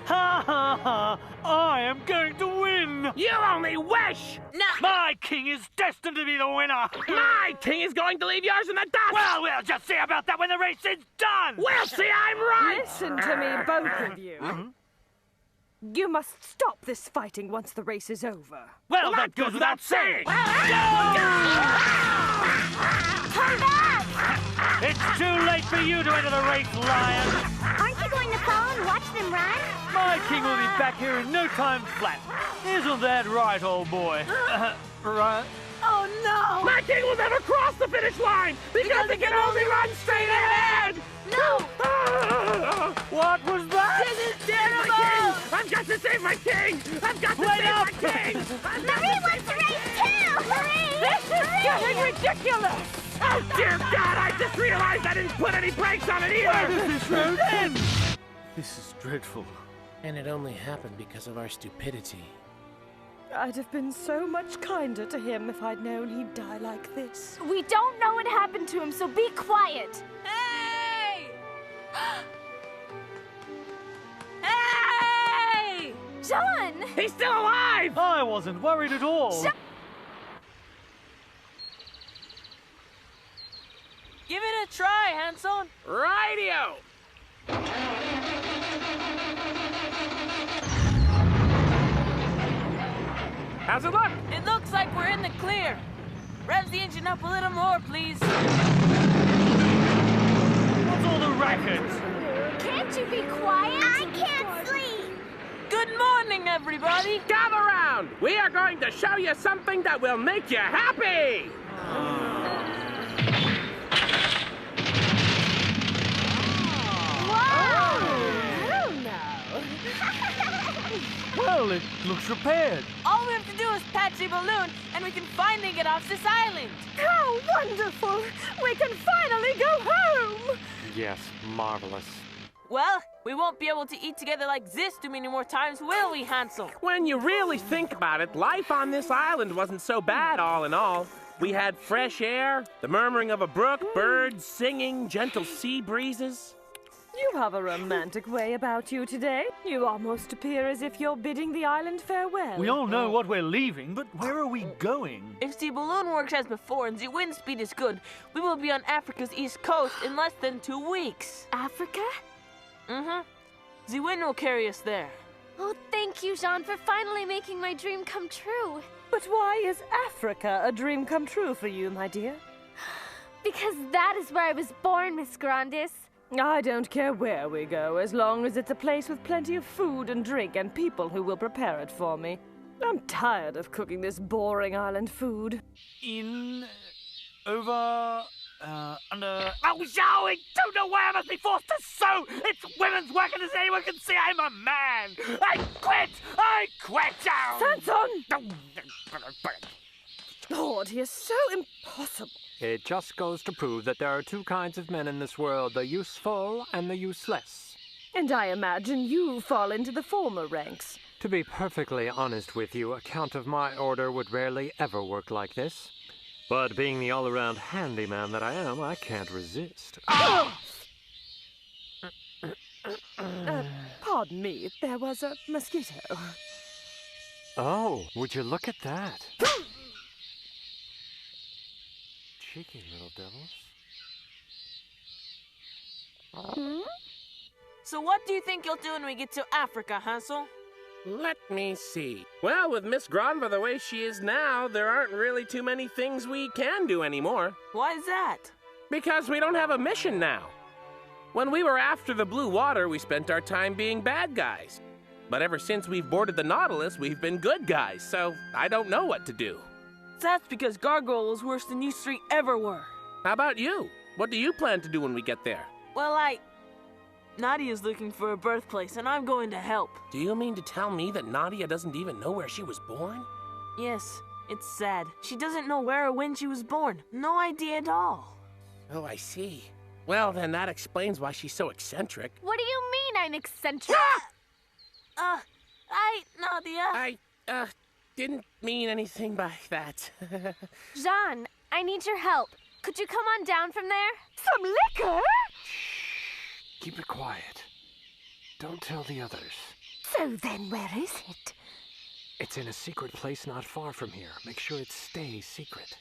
Ha ha ha! I am going to win! You only wish! No! My king is destined to be the winner! My king is going to leave yours in the dust! Well, we'll just see about that when the race is done! We'll see I'm right! Listen to me, both of you. You must stop this fighting once the race is over. Well, that goes without saying! Turn back! It's too late for you to enter the race, lion! Aren't you going to follow and watch them run? My king will be back here in no time flat. Isn't that right, old boy? Right? Oh, no! My king will never cross the finish line because he can only run straight ahead! No! What was that? This is terrible! I've got to save my king! I've got to Wait save up! my king! Marie wants to race too! Marie! This is getting ridiculous! Oh, dear God, I just realized I didn't put any brakes on it Where either! does this road end? This is dreadful. And it only happened because of our stupidity. I'd have been so much kinder to him if I'd known he'd die like this. We don't know what happened to him, so be quiet. Hey! Hey! John! He's still alive! I wasn't worried at all. Give it a try, Hanson. Radio! How's it look? It looks like we're in the clear. Rev the engine up a little more, please. What's all the racket? Can't you be quiet? I can't sleep! Good morning, everybody. Gather round! We are going to show you something that will make you happy! Well, it looks repaired. All we have to do is patch the balloon, and we can finally get off this island. How wonderful! We can finally go home! Yes, marvelous. Well, we won't be able to eat together like this too many more times, will we, Hansel? When you really think about it, life on this island wasn't so bad all in all. We had fresh air, the murmuring of a brook, birds singing, gentle sea breezes. You have a romantic way about you today. You almost appear as if you're bidding the island farewell. We all know what we're leaving, but where are we going? If the balloon works as before and the wind speed is good, we will be on Africa's east coast in less than 2 weeks. Africa? Mm-hmm. The wind will carry us there. Oh, thank you, Jean, for finally making my dream come true. But why is Africa a dream come true for you, my dear? Because that is where I was born, Miss Grandis. I don't care where we go, as long as it's a place with plenty of food and drink and people who will prepare it for me. I'm tired of cooking this boring island food. Under... Oh, Zoe! Don't know why I must be forced to sew! It's women's work, and as anyone can see, I'm a man! I quit! Sanson! Lord, he is so impossible. It just goes to prove that there are 2 kinds of men in this world, the useful and the useless. And I imagine you fall into the former ranks. To be perfectly honest with you, a count of my order would rarely ever work like this. But being the all-around handyman that I am, I can't resist. Pardon me, there was a mosquito. Oh, would you look at that? Cheeky little devils. So what do you think you'll do when we get to Africa, Hansel? Let me see. Well, with Miss Granva the way she is now, there aren't really too many things we can do anymore. Why is that? Because we don't have a mission now. When we were after the blue water, we spent our time being bad guys. But ever since we've boarded the Nautilus, we've been good guys, so I don't know what to do. That's because Gargoyle is worse than you three ever were. How about you? What do you plan to do when we get there? Well, Nadia's looking for a birthplace, and I'm going to help. Do you mean to tell me that Nadia doesn't even know where she was born? Yes, it's sad. She doesn't know where or when she was born. No idea at all. Oh, I see. Well, then that explains why she's so eccentric. What do you mean I'm eccentric? Nadia. I didn't mean anything by that. Jean, I need your help. Could you come on down from there? Some liquor? Keep it quiet. Don't tell the others. So then, where is it? It's in a secret place not far from here. Make sure it stays secret.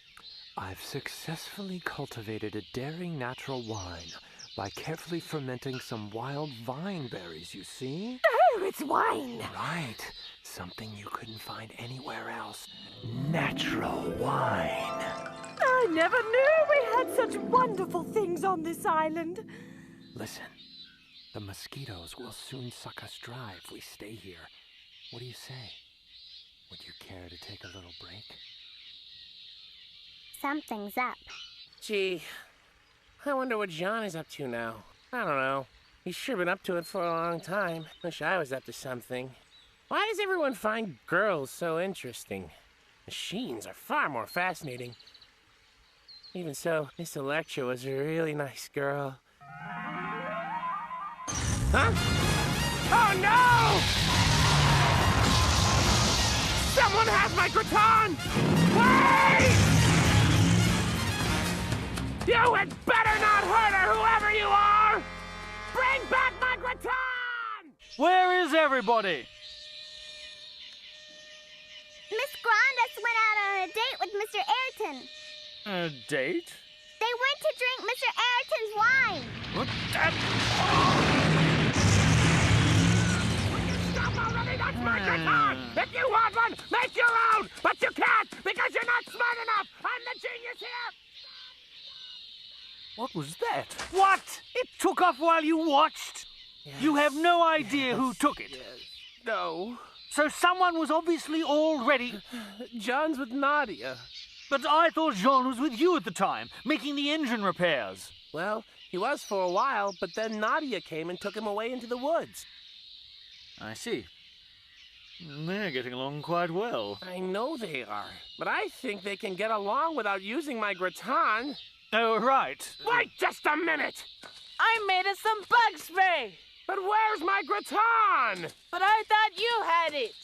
I've successfully cultivated a daring natural wine by carefully fermenting some wild vine berries, you see? Oh, it's wine! Right. Something you couldn't find anywhere else. Natural wine. I never knew we had such wonderful things on this island. Listen, the mosquitoes will soon suck us dry if we stay here. What do you say? Would you care to take a little break? Something's up. Gee, I wonder what John is up to now. I don't know. He's sure been up to it for a long time. Wish I was up to something. Why does everyone find girls so interesting? Machines are far more fascinating. Even so, Miss Electra was a really nice girl. Huh? Oh no! Someone has my gratin! Wait! You had better not hurt her, whoever you are! Bring back my gratin! Where is everybody? Miss Grandis went out on a date with Mr. Ayrton. A date? They went to drink Mr. Ayrton's wine. What? Will you stop already? That's my gratin! If you want one, make your own! But you can't, because you're not smart enough! I'm the genius here! What was that? What? It took off while you watched? Yes. You have no idea who took it? Yes. No. So someone was obviously already... John's with Nadia. But I thought Jean was with you at the time, making the engine repairs. Well, he was for a while, but then Nadia came and took him away into the woods. I see. They're getting along quite well. I know they are, but I think they can get along without using my gratin. Oh, right. Wait just a minute! I made us some bug spray! But where's my gratin? But I thought you had it!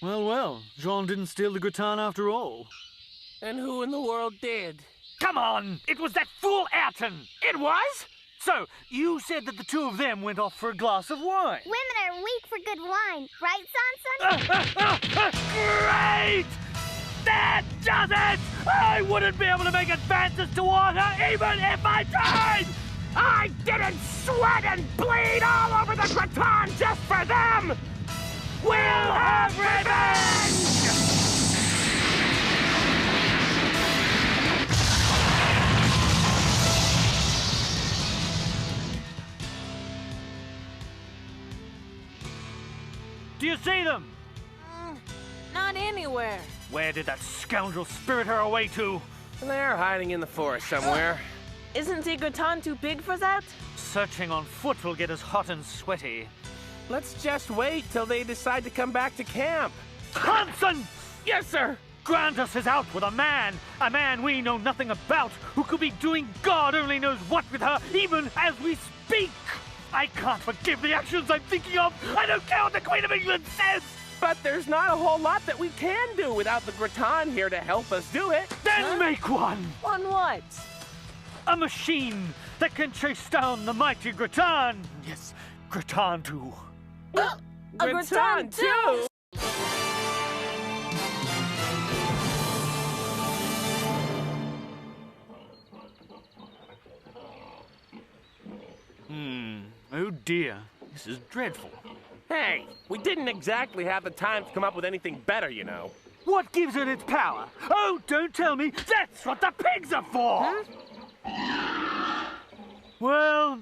Well, Jean didn't steal the gratin after all. And who in the world did? Come on! It was that fool Ayrton! It was? So, you said that the two of them went off for a glass of wine. Women are weak for good wine, right, Sanson? Great! That does it! I wouldn't be able to make advances toward her even if I tried! I didn't sweat and bleed all over the gratin just for them! We'll have revenge! Do you see them? Not anywhere. Where did that scoundrel spirit her away to? They're hiding in the forest somewhere. Isn't the gratin too big for that? Searching on foot will get us hot and sweaty. Let's just wait till they decide to come back to camp. Hanson! Yes, sir! Grandis is out with a man we know nothing about, who could be doing God only knows what with her, even as we speak! I can't forgive the actions I'm thinking of! I don't care what the Queen of England says! But there's not a whole lot that we can do without the Gratin here to help us do it. Then make one! On what? A machine that can chase down the mighty Gratin! Yes, Gratin too. A Gratin too? Oh dear, this is dreadful. Hey, we didn't exactly have the time to come up with anything better, you know. What gives it its power? Oh, don't tell me that's what the pigs are for! Well,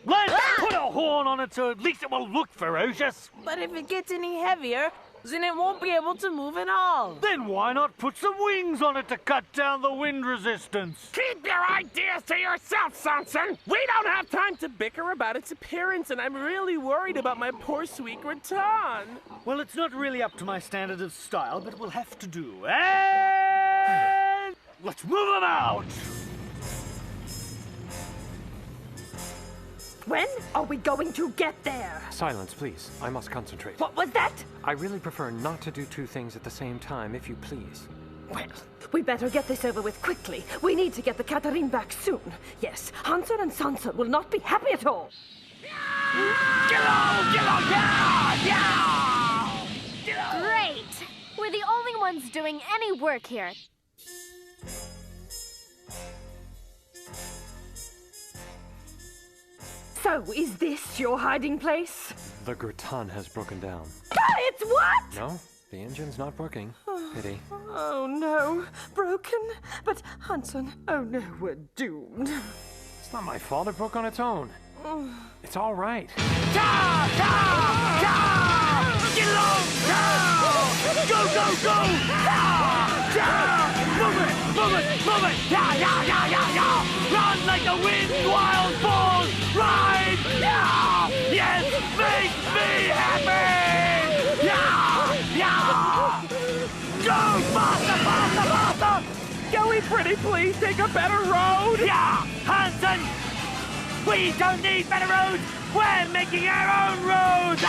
let's put a horn on it so at least it will look ferocious. But if it gets any heavier, then it won't be able to move at all. Then why not put some wings on it to cut down the wind resistance? Keep your ideas to yourself, Sanson! We don't have time to bicker about its appearance, and I'm really worried about my poor sweet Gratin. Well, it's not really up to my standard of style, but it will have to do. And let's move them out! When are we going to get there? Silence, please. I must concentrate. What was that? I really prefer not to do two things at the same time, if you please. Well, we better get this over with quickly. We need to get the Catherine back soon. Yes, Hansel and Sansa will not be happy at all. Great! We're the only ones doing any work here. So, is this your hiding place? The Gratin has broken down. It's what? No, the engine's not working. Pity. Oh no, broken? But Hanson, oh no, we're doomed. It's not my fault it broke on its own. It's all right. Get along! Go, go, go! Move it! Move it! Move it! Run like the wind, wild bulls! Ride! Yes! Make me happy! Go! Faster! Faster! Faster! Can we pretty please take a better road? Yeah! Hanson! We don't need better roads! We're making our own roads!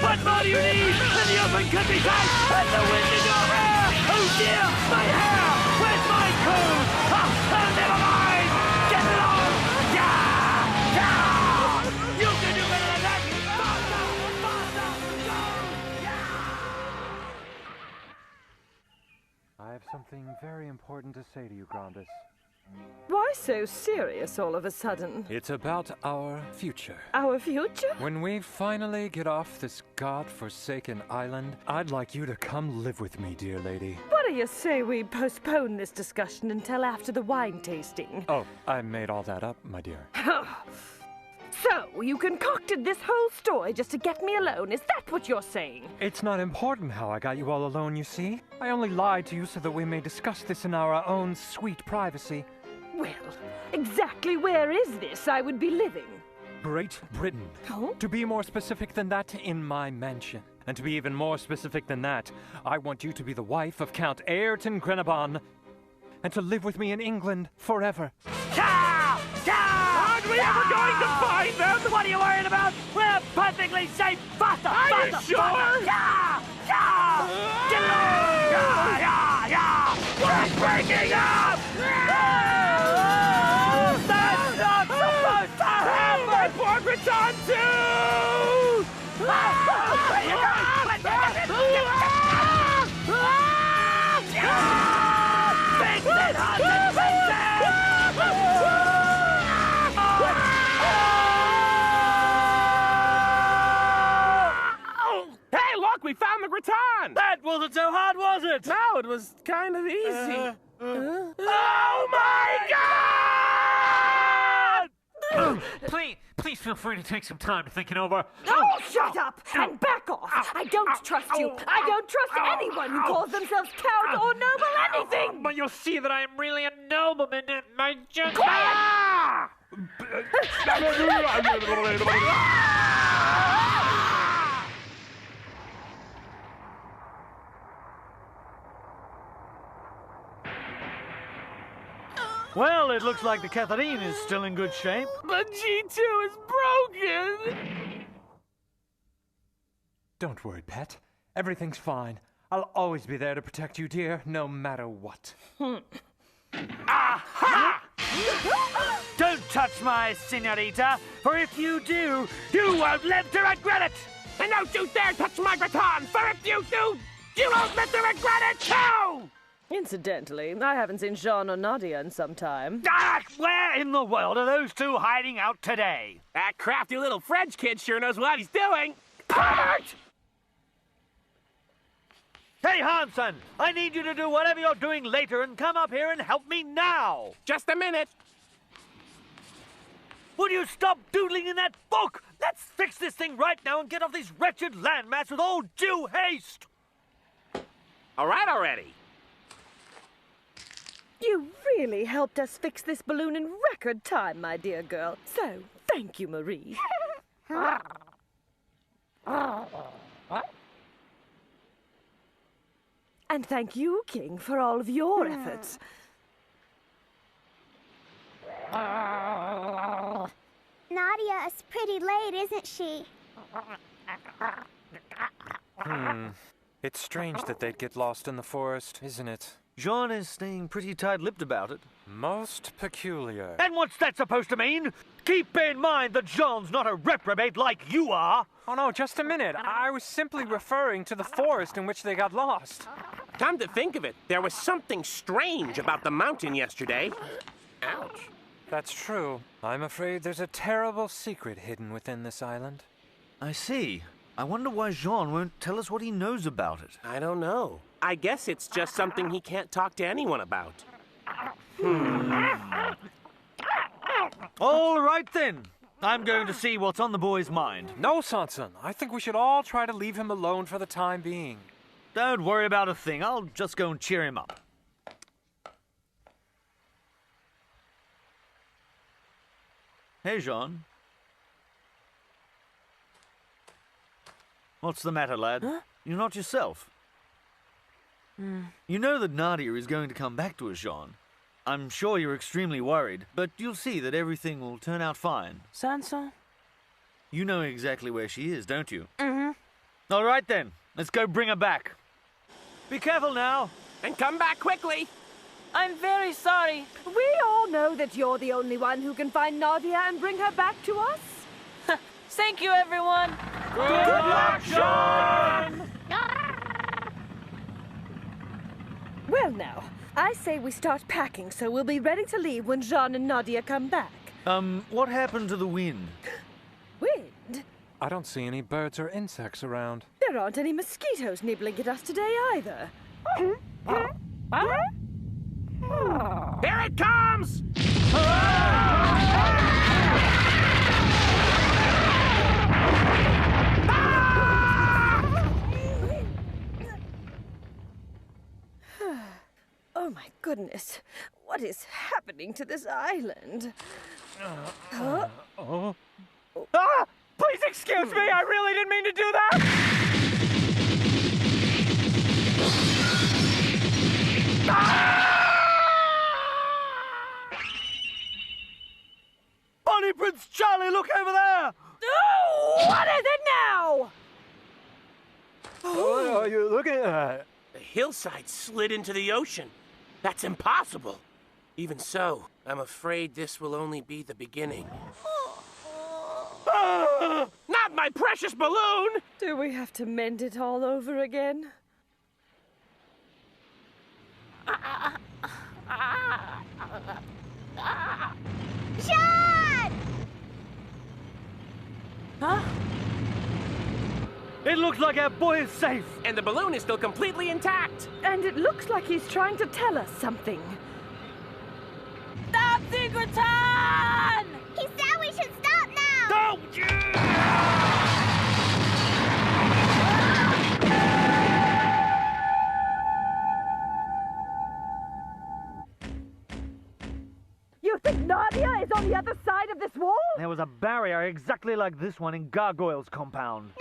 What more do you need than the open countryside and the wind in your hair? Oh dear, my hair! Where's my coat? Oh, never mind! Get along! You can do better than that! Faster! Faster! Go! I have something very important to say to you, Grandis. Why so serious all of a sudden? It's about our future. Our future? When we finally get off this god-forsaken island, I'd like you to come live with me, dear lady. What do you say we postpone this discussion until after the wine tasting? Oh, I made all that up, my dear. So, you concocted this whole story just to get me alone, is that what you're saying? It's not important how I got you all alone, you see. I only lied to you so that we may discuss this in our own sweet privacy. Well, exactly where is this I would be living? Great Britain. Oh? To be more specific than that, in my mansion. And to be even more specific than that, I want you to be the wife of Count Ayrton Grenabon and to live with me in England forever. Aren't we ever going to find them? What are you worried about? We're perfectly safe. Faster! Are you faster! sure? Faster. Get along! We're breaking up! That's not supposed to happen! My poor Gratin too! Fix it, Hudson! Fix it! Hey, look, we found the Gratin! That wasn't so hard, was it? No, it was kind of easy. Oh my God! Please feel free to take some time to think it over. Oh, shut up and back off! I don't trust you. I don't trust anyone who calls themselves count or noble anything. But you'll see that I am really a nobleman and my just... Well, it looks like the Catherine is still in good shape. But G2 is broken! Don't worry, pet. Everything's fine. I'll always be there to protect you, dear, no matter what. Aha! Don't touch my senorita, for if you do, you won't live to regret it! And don't you dare touch my baton, for if you do, you won't live to regret it too! Incidentally, I haven't seen Jean or Nadia in some time. Ah, where in the world are those two hiding out today? That crafty little French kid sure knows what he's doing. Pervert! Hey, Hansen! I need you to do whatever you're doing later and come up here and help me now! Just a minute. Would you stop doodling in that book? Let's fix this thing right now and get off these wretched landmass with all due haste! All right already. You really helped us fix this balloon in record time, my dear girl. So, thank you, Marie. And thank you, King, for all of your efforts. Nadia is pretty late, isn't she? It's strange that they'd get lost in the forest, isn't it? Jean is staying pretty tight-lipped about it. Most peculiar. And what's that supposed to mean? Keep in mind that Jean's not a reprobate like you are. Oh, no, just a minute. I was simply referring to the forest in which they got lost. Come to think of it, there was something strange about the mountain yesterday. Ouch. That's true. I'm afraid there's a terrible secret hidden within this island. I see. I wonder why Jean won't tell us what he knows about it. I don't know. I guess it's just something he can't talk to anyone about. All right, then. I'm going to see what's on the boy's mind. No, Sanson. I think we should all try to leave him alone for the time being. Don't worry about a thing. I'll just go and cheer him up. Hey, Jean. What's the matter, lad? Huh? You're not yourself. You know that Nadia is going to come back to us, Jean. I'm sure you're extremely worried, but you'll see that everything will turn out fine. Sansa? You know exactly where she is, don't you? Mm-hmm. All right, then. Let's go bring her back. Be careful now. And come back quickly. I'm very sorry. We all know that you're the only one who can find Nadia and bring her back to us. Thank you, everyone. Good luck, Jean! Well, now, I say we start packing so we'll be ready to leave when Jean and Nadia come back. What happened to the wind? Wind? I don't see any birds or insects around. There aren't any mosquitoes nibbling at us today either. Here it comes! Oh my goodness, what is happening to this island? Huh? Ah! Please excuse me, I really didn't mean to do that! Bonnie Prince Charlie, look over there! Oh, what is it now? What are you looking at? The hillside slid into the ocean. That's impossible. Even so, I'm afraid this will only be the beginning. Not my precious balloon! Do we have to mend it all over again? John! Huh? It looks like our boy is safe. And the balloon is still completely intact. And it looks like he's trying to tell us something. Stop, Secreton! He said we should stop now! Don't you! You think Nadia is on the other side of this wall? There was a barrier exactly like this one in Gargoyle's compound.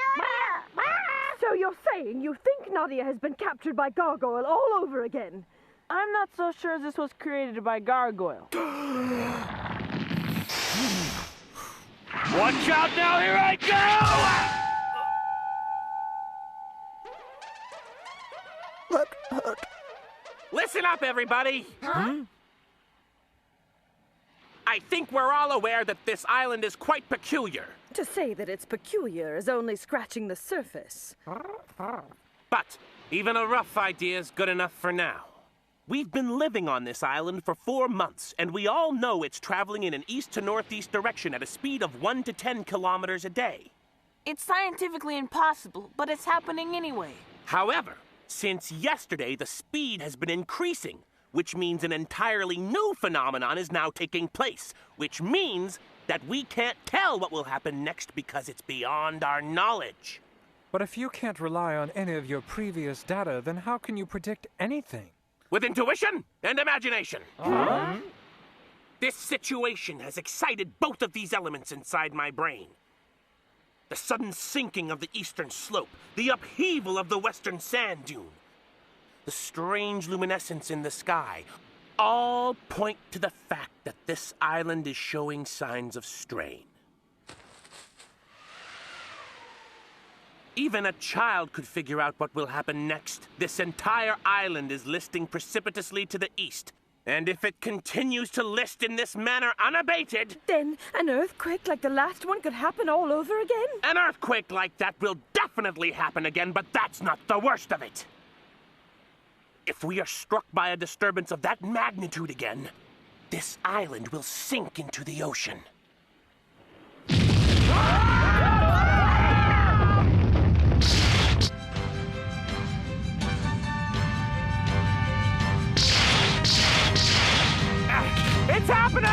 So you're saying you think Nadia has been captured by Gargoyle all over again? I'm not so sure this was created by Gargoyle. Watch out now, here I go! That hurt. Listen up, everybody! I think we're all aware that this island is quite peculiar. To say that it's peculiar is only scratching the surface. But even a rough idea is good enough for now. We've been living on this island for 4 months, and we all know it's traveling in an east to northeast direction at a speed of 1 to 10 kilometers a day. It's scientifically impossible, but it's happening anyway. However, since yesterday, the speed has been increasing, which means an entirely new phenomenon is now taking place, which means that we can't tell what will happen next because it's beyond our knowledge. But if you can't rely on any of your previous data, then how can you predict anything? With intuition and imagination. This situation has excited both of these elements inside my brain. The sudden sinking of the eastern slope, the upheaval of the western sand dune, the strange luminescence in the sky, all point to the fact that this island is showing signs of strain. Even a child could figure out what will happen next. This entire island is listing precipitously to the east. And if it continues to list in this manner unabated... Then an earthquake like the last one could happen all over again? An earthquake like that will definitely happen again, but that's not the worst of it. If we are struck by a disturbance of that magnitude again, this island will sink into the ocean. It's happening!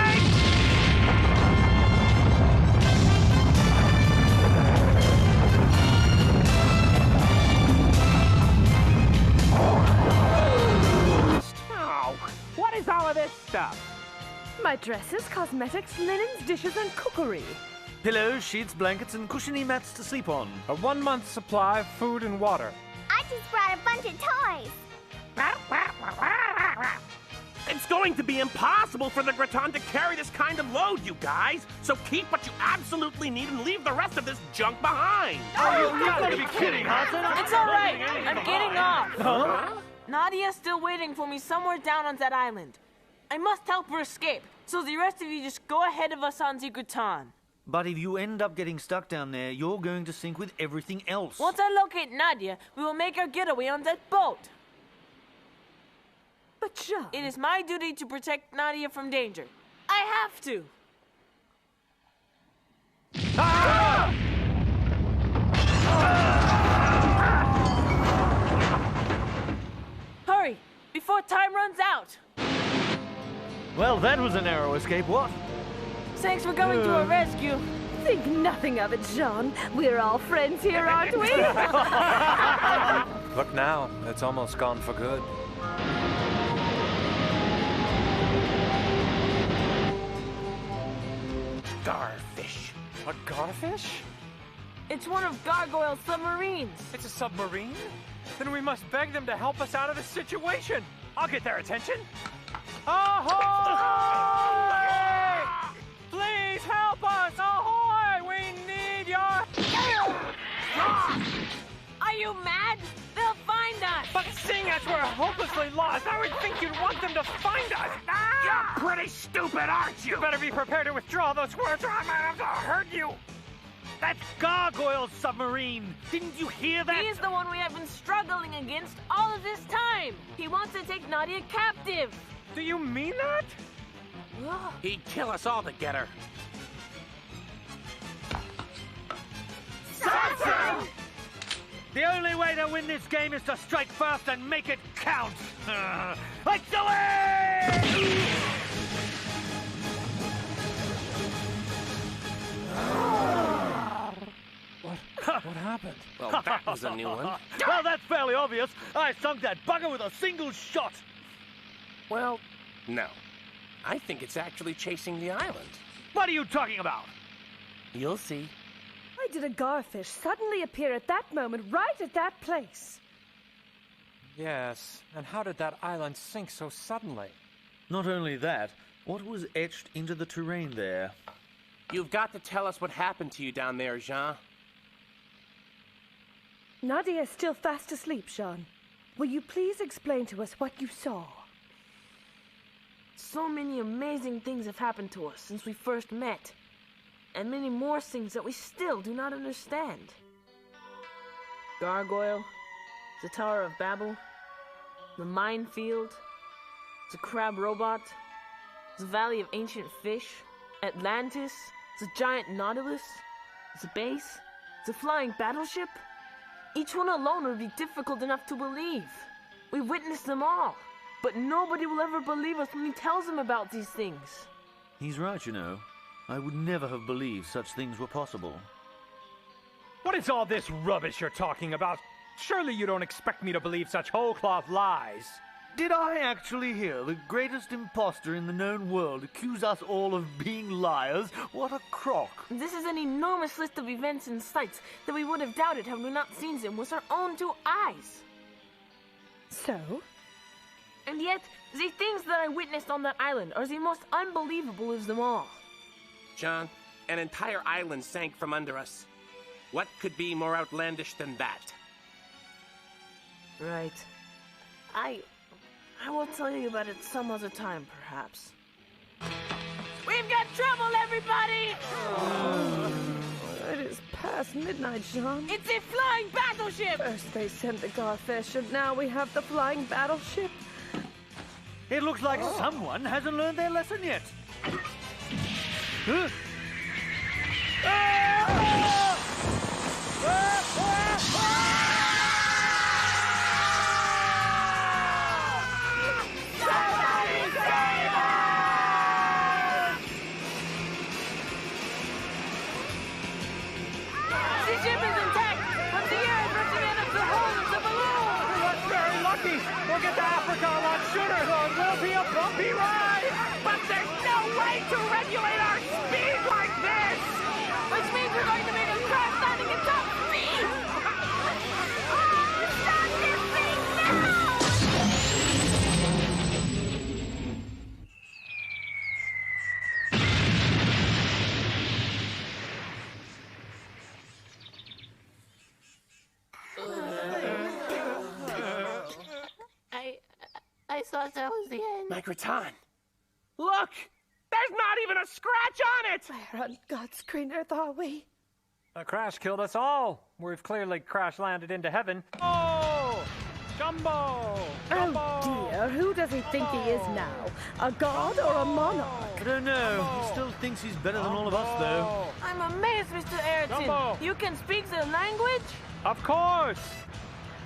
Oh, what is all of this stuff? My dresses, cosmetics, linens, dishes, and cookery. Pillows, sheets, blankets, and cushiony mats to sleep on. A 1-month supply of food and water. I just brought a bunch of toys. It's going to be impossible for the Graton to carry this kind of load, you guys. So keep what you absolutely need and leave the rest of this junk behind. Oh, you gotta be kidding, Hudson. It's all right. I'm getting off. Nadia's still waiting for me somewhere down on that island. I must help her escape. So the rest of you just go ahead of us on the Graton. But if you end up getting stuck down there, you're going to sink with everything else. Once I locate Nadia, we will make our getaway on that boat. But Jean... It is my duty to protect Nadia from danger. I have to. Hurry, before time runs out. Well, that was a narrow escape, what? Thanks for coming to our rescue. Think nothing of it, Jean. We're all friends here, aren't we? Look now, it's almost gone for good. Garfish. A garfish? It's one of Gargoyle's submarines. It's a submarine? Then we must beg them to help us out of this situation. I'll get their attention. Ahoy! Please help us! Ahoy! We need your... Are you mad? They'll find us. But seeing as we're hopelessly lost, I would think you'd want them to find us. You're pretty stupid, aren't you? You better be prepared to withdraw those words or I might have to hurt you. That's Gargoyle's submarine. Didn't you hear that? He is the one we have been struggling against all of this time. He wants to take Nadia captive. Do you mean that? He'd kill us all to get her. Samson! The only way to win this game is to strike first and make it count. Let's do it! What happened? Well, that was a new one. Well, that's fairly obvious. I sunk that bugger with a single shot. Well, no. I think it's actually chasing the island. What are you talking about? You'll see. Why did a garfish suddenly appear at that moment, right at that place? Yes, and how did that island sink so suddenly? Not only that, what was etched into the terrain there? You've got to tell us what happened to you down there, Jean. Nadia is still fast asleep, Jean. will you please explain to us what you saw? So many amazing things have happened to us since we first met. And many more things that we still do not understand. Gargoyle, the Tower of Babel, the minefield, the crab robot, the Valley of Ancient Fish, Atlantis, the giant Nautilus, the base, the flying battleship. Each one alone would be difficult enough to believe. We've witnessed them all, but nobody will ever believe us when we tell them about these things. He's right, you know. I would never have believed such things were possible. What is all this rubbish you're talking about? Surely you don't expect me to believe such whole-cloth lies. Did I actually hear the greatest impostor in the known world accuse us all of being liars? What a crock. This is an enormous list of events and sights that we would have doubted had we not seen them with our own two eyes. So? And yet, the things that I witnessed on that island are the most unbelievable of them all. John, an entire island sank from under us. What could be more outlandish than that? Right. I will tell you about it some other time, perhaps. We've got trouble, everybody! It is past midnight, Jean. It's a flying battleship! First they sent the garfish, and now we have the flying battleship. It looks like someone hasn't learned their lesson yet. Huh? The ship is intact, but the air is rushing in up the hole of the balloon! We're very lucky. We'll get to Africa a lot sooner, though it will be a bumpy ride! But there's no way to regulate our speed like this! Which means we're going to make a crash landing at top speed! Stop this thing now! I thought that was the end. My Gratin, look! There's not even a scratch on it! Where on God's green earth are we? The crash killed us all. We've clearly crash-landed into heaven. Oh! Jumbo! Jumbo! Oh dear, who does he think he is now? A god or a monarch? I don't know. He still thinks he's better than all of us, though. I'm amazed, Mr. Ayrton. Jumbo! You can speak the language? Of course!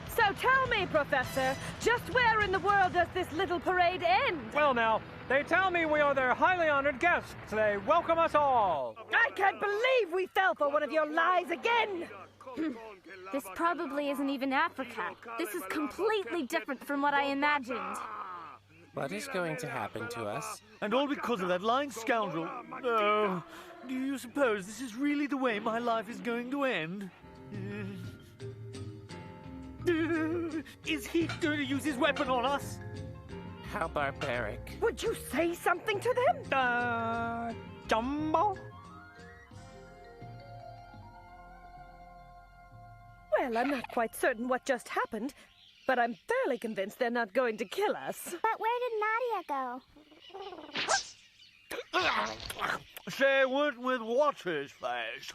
So tell me, Professor, just where in the world does this little parade end? Well now, they tell me we are their highly honored guests. They welcome us all. I can't believe we fell for one of your lies again! This probably isn't even Africa. This is completely different from what I imagined. What is going to happen to us? And all because of that lying scoundrel. Oh, do you suppose this is really the way my life is going to end? Is he going to use his weapon on us? How barbaric. Would you say something to them? Jumbo? Well, I'm not quite certain what just happened, but I'm fairly convinced they're not going to kill us. But where did Nadia go? She went with what's-his-face.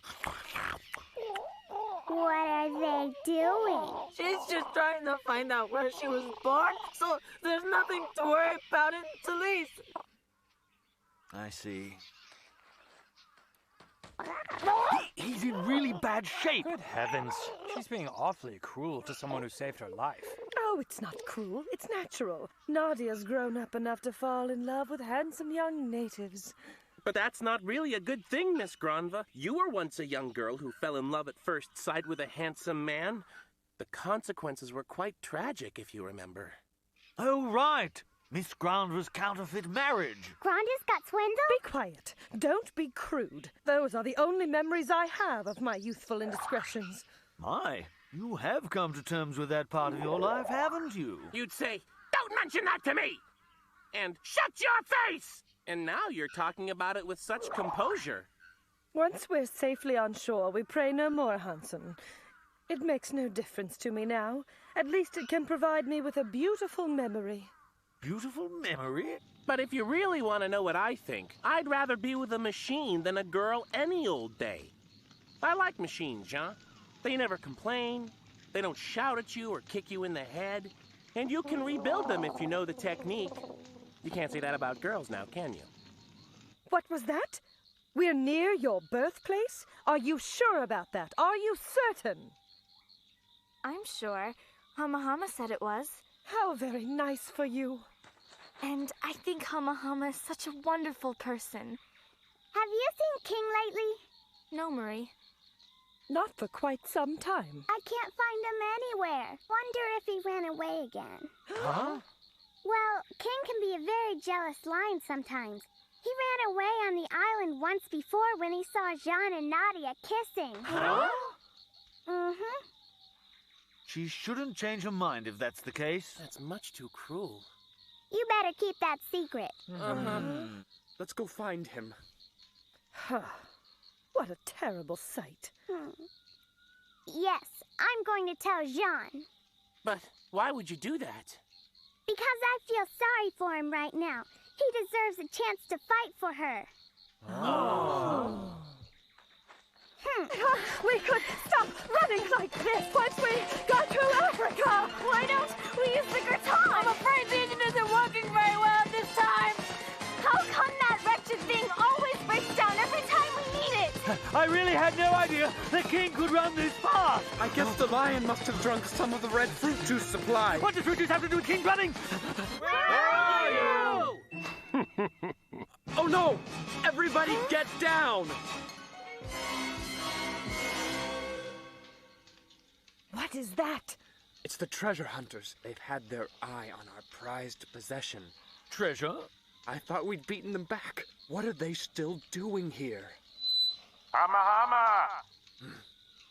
What are they doing? She's just trying to find out where she was born, so there's nothing to worry about in the least. I see. He's in really bad shape. Good heavens. She's being awfully cruel to someone who saved her life. Oh, it's not cruel. It's natural. Nadia's grown up enough to fall in love with handsome young natives. But that's not really a good thing, Miss Granva. You were once a young girl who fell in love at first sight with a handsome man. The consequences were quite tragic, if you remember. Oh, right. Miss Granva's counterfeit marriage. Grandis got swindled? Be quiet. Don't be crude. Those are the only memories I have of my youthful indiscretions. My, you have come to terms with that part of your life, haven't you? You'd say, "Don't mention that to me!" And "Shut your face!" And now you're talking about it with such composure. Once we're safely on shore, we pray no more, Hansen. It makes no difference to me now. At least it can provide me with a beautiful memory. Beautiful memory? But if you really want to know what I think, I'd rather be with a machine than a girl any old day. I like machines, Jean. They never complain, they don't shout at you or kick you in the head, and you can rebuild them if you know the technique. You can't say that about girls now, can you? What was that? We're near your birthplace? Are you sure about that? Are you certain? I'm sure. Hama said it was. How very nice for you. And I think Hama is such a wonderful person. Have you seen King lately? No, Marie. Not for quite some time. I can't find him anywhere. Wonder if he ran away again. Huh? Well, King can be a very jealous lion sometimes. He ran away on the island once before when he saw Jean and Nadia kissing. Huh? Mm-hmm. She shouldn't change her mind if that's the case. That's much too cruel. You better keep that secret. Let's go find him. What a terrible sight. Yes, I'm going to tell Jean. But why would you do that? Because I feel sorry for him right now. He deserves a chance to fight for her. Oh. We could stop running like this once we got to Africa. Why don't we use the gratin? I'm afraid the engine isn't working very well this time. How come that wretched thing always breaks down every time we need it? I really had no idea the king could run this fast. I guess the lion must have drunk some of the red fruit juice supply. What does fruit juice have to do with king running? Where are you? Oh no! Everybody get down! What is that? It's the treasure hunters. They've had their eye on our prized possession. Treasure? I thought we'd beaten them back. What are they still doing here? Hama!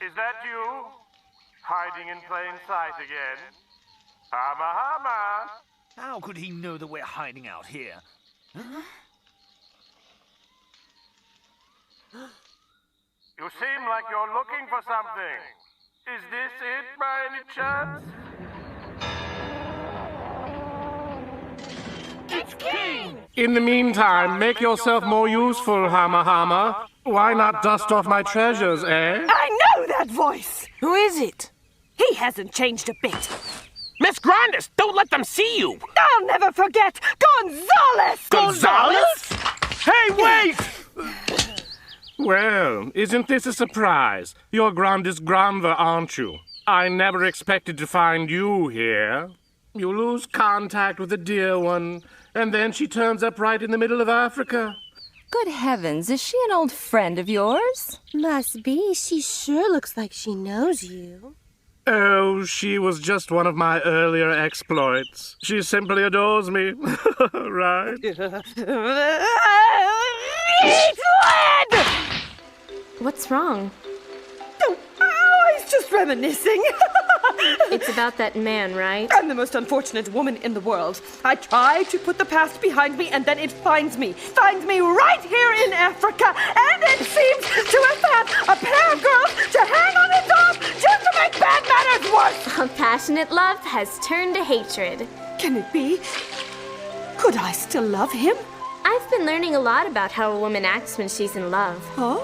Is that you? Hiding in plain sight again? Hama! How could he know that we're hiding out here? You seem like you're looking for something. Is this it by any chance? It's King! In the meantime, make yourself more useful, Hama. Why not dust off my treasures, eh? I know that voice! Who is it? He hasn't changed a bit. Miss Grandis, don't let them see you! I'll never forget Gonzales! Gonzales? Hey, wait! Well, isn't this a surprise? You're Grandis Granva, aren't you? I never expected to find you here. You lose contact with a dear one, and then she turns up right in the middle of Africa. Good heavens, is she an old friend of yours? Must be. She sure looks like she knows you. Oh, she was just one of my earlier exploits. She simply adores me, right? Eat lead! What's wrong? Oh, I was just reminiscing. It's about that man, right? I'm the most unfortunate woman in the world. I try to put the past behind me, and then it finds me right here in Africa, and it seems to have found a pair of girls to hang on its arm just to make bad matters worse. A passionate love has turned to hatred. Can it be? Could I still love him? I've been learning a lot about how a woman acts when she's in love. Huh?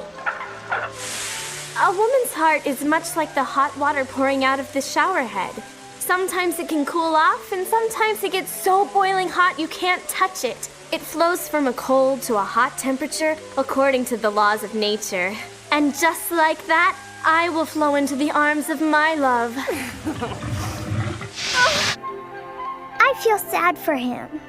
A woman's heart is much like the hot water pouring out of the shower head. Sometimes it can cool off, and sometimes it gets so boiling hot you can't touch it. It flows from a cold to a hot temperature according to the laws of nature. And just like that, I will flow into the arms of my love. I feel sad for him.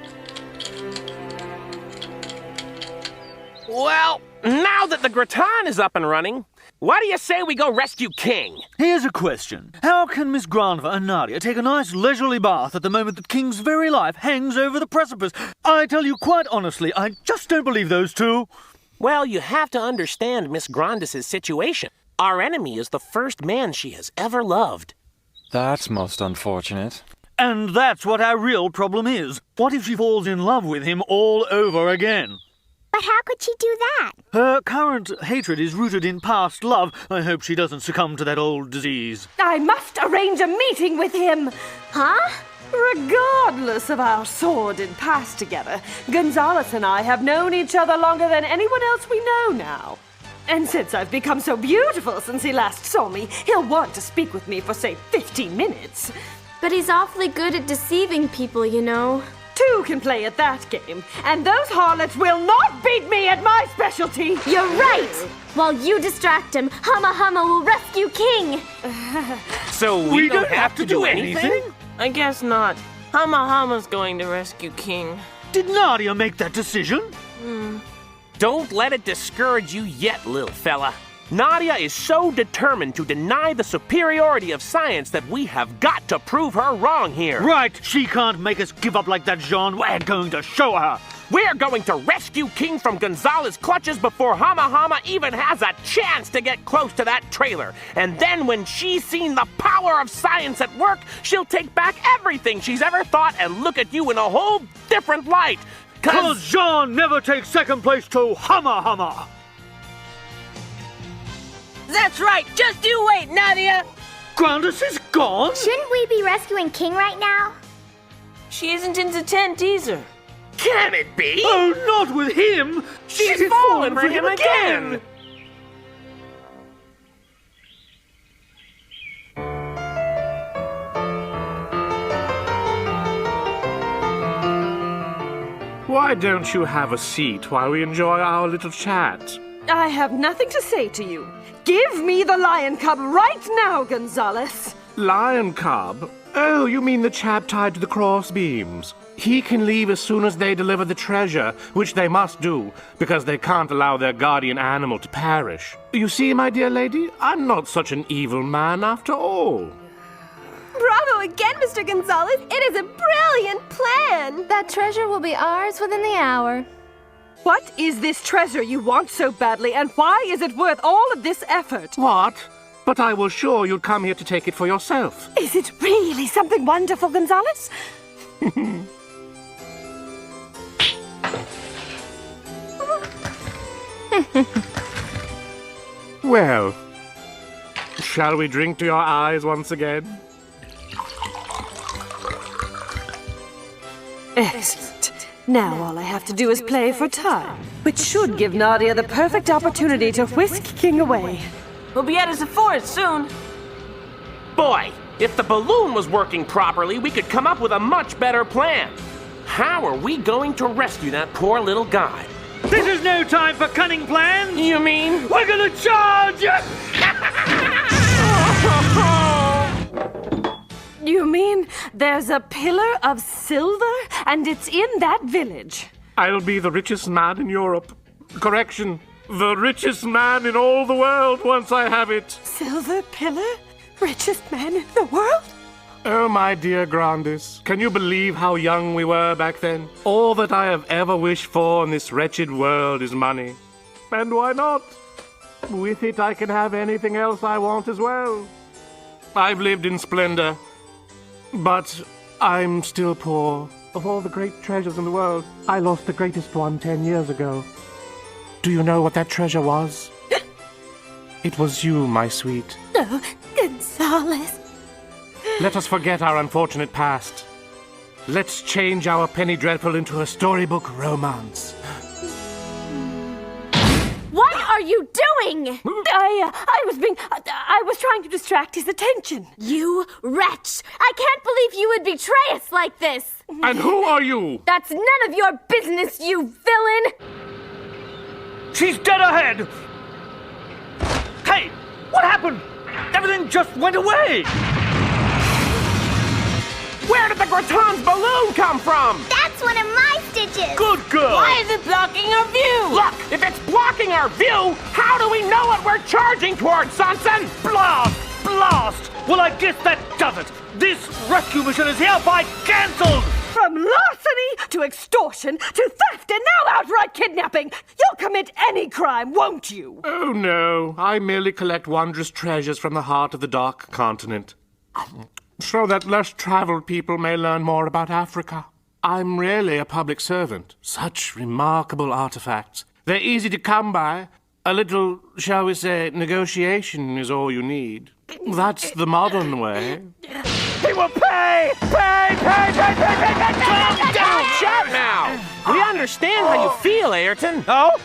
Well, now that the gratin is up and running, what do you say we go rescue King? Here's a question. How can Miss Granva and Nadia take a nice leisurely bath at the moment that King's very life hangs over the precipice? I tell you quite honestly, I just don't believe those two. Well, you have to understand Miss Grandis' situation. Our enemy is the first man she has ever loved. That's most unfortunate. And that's what our real problem is. What if she falls in love with him all over again? But how could she do that? Her current hatred is rooted in past love. I hope she doesn't succumb to that old disease. I must arrange a meeting with him. Huh? Regardless of our sordid past together, Gonzales and I have known each other longer than anyone else we know now. And since I've become so beautiful since he last saw me, he'll want to speak with me for, say, 15 minutes. But he's awfully good at deceiving people, you know. Two can play at that game, and those harlots will not beat me at my specialty! You're right! While you distract him, Hama Hama will rescue King! So we don't have to do anything? I guess not. Hama Hama's going to rescue King. Did Nadia make that decision? Don't let it discourage you yet, little fella. Nadia is so determined to deny the superiority of science that we have got to prove her wrong here. Right! She can't make us give up like that, Jean. We're going to show her! We're going to rescue King from Gonzales' clutches before Hama Hama even has a chance to get close to that trailer. And then when she's seen the power of science at work, she'll take back everything she's ever thought and look at you in a whole different light. Cause Jean never takes second place to Hama Hama! That's right! Just you wait, Nadia! Grandis is gone? Shouldn't we be rescuing King right now? She isn't in the tent either. Can it be? Oh, not with him! She's fallen for him again! Why don't you have a seat while we enjoy our little chat? I have nothing to say to you. Give me the lion cub right now, Gonzales. Lion cub? Oh, you mean the chap tied to the cross beams. He can leave as soon as they deliver the treasure, which they must do, because they can't allow their guardian animal to perish. You see, my dear lady, I'm not such an evil man after all. Bravo again, Mr. Gonzales. It is a brilliant plan. That treasure will be ours within the hour. What is this treasure you want so badly, and why is it worth all of this effort? What? But I was sure you'd come here to take it for yourself. Is it really something wonderful, Gonzales? Well, shall we drink to your eyes once again? Excellent. Now all I have to do is play for time, which should give Nadia the perfect opportunity to whisk King away. We'll be out of the forest soon. Boy, if the balloon was working properly, we could come up with a much better plan. How are we going to rescue that poor little guy? This is no time for cunning plans! You mean? We're gonna charge! You mean there's a pillar of silver, and it's in that village? I'll be the richest man in Europe. Correction, the richest man in all the world once I have it. Silver pillar? Richest man in the world? Oh, my dear Grandis, can you believe how young we were back then? All that I have ever wished for in this wretched world is money. And why not? With it, I can have anything else I want as well. I've lived in splendor, but I'm still poor. Of all the great treasures in the world, I lost the greatest one 10 years ago. Do you know what that treasure was? It was you, my sweet. Oh, Gonzales. Let us forget our unfortunate past. Let's change our Penny Dreadful into a storybook romance. What are you doing? I was trying to distract his attention. You wretch! I can't believe you would betray us like this! And who are you? That's none of your business, you villain! She's dead ahead! Hey! What happened? Everything just went away! Where did the Graton's balloon come from? That's one of my stitches. Good girl. Why is it blocking our view? Look, if it's blocking our view, how do we know what we're charging towards, Sonson? Blast! Blast! Well, I guess that does it. This rescue mission is hereby cancelled! From larceny to extortion to theft and now outright kidnapping, you'll commit any crime, won't you? Oh, no. I merely collect wondrous treasures from the heart of the Dark Continent, so that less traveled people may learn more about Africa. I'm really a public servant. Such remarkable artifacts. They're easy to come by. A little, shall we say, negotiation is all you need. That's the modern way. He will pay! Pay! Calm down! Shut now! We understand how you feel, Ayrton. Oh?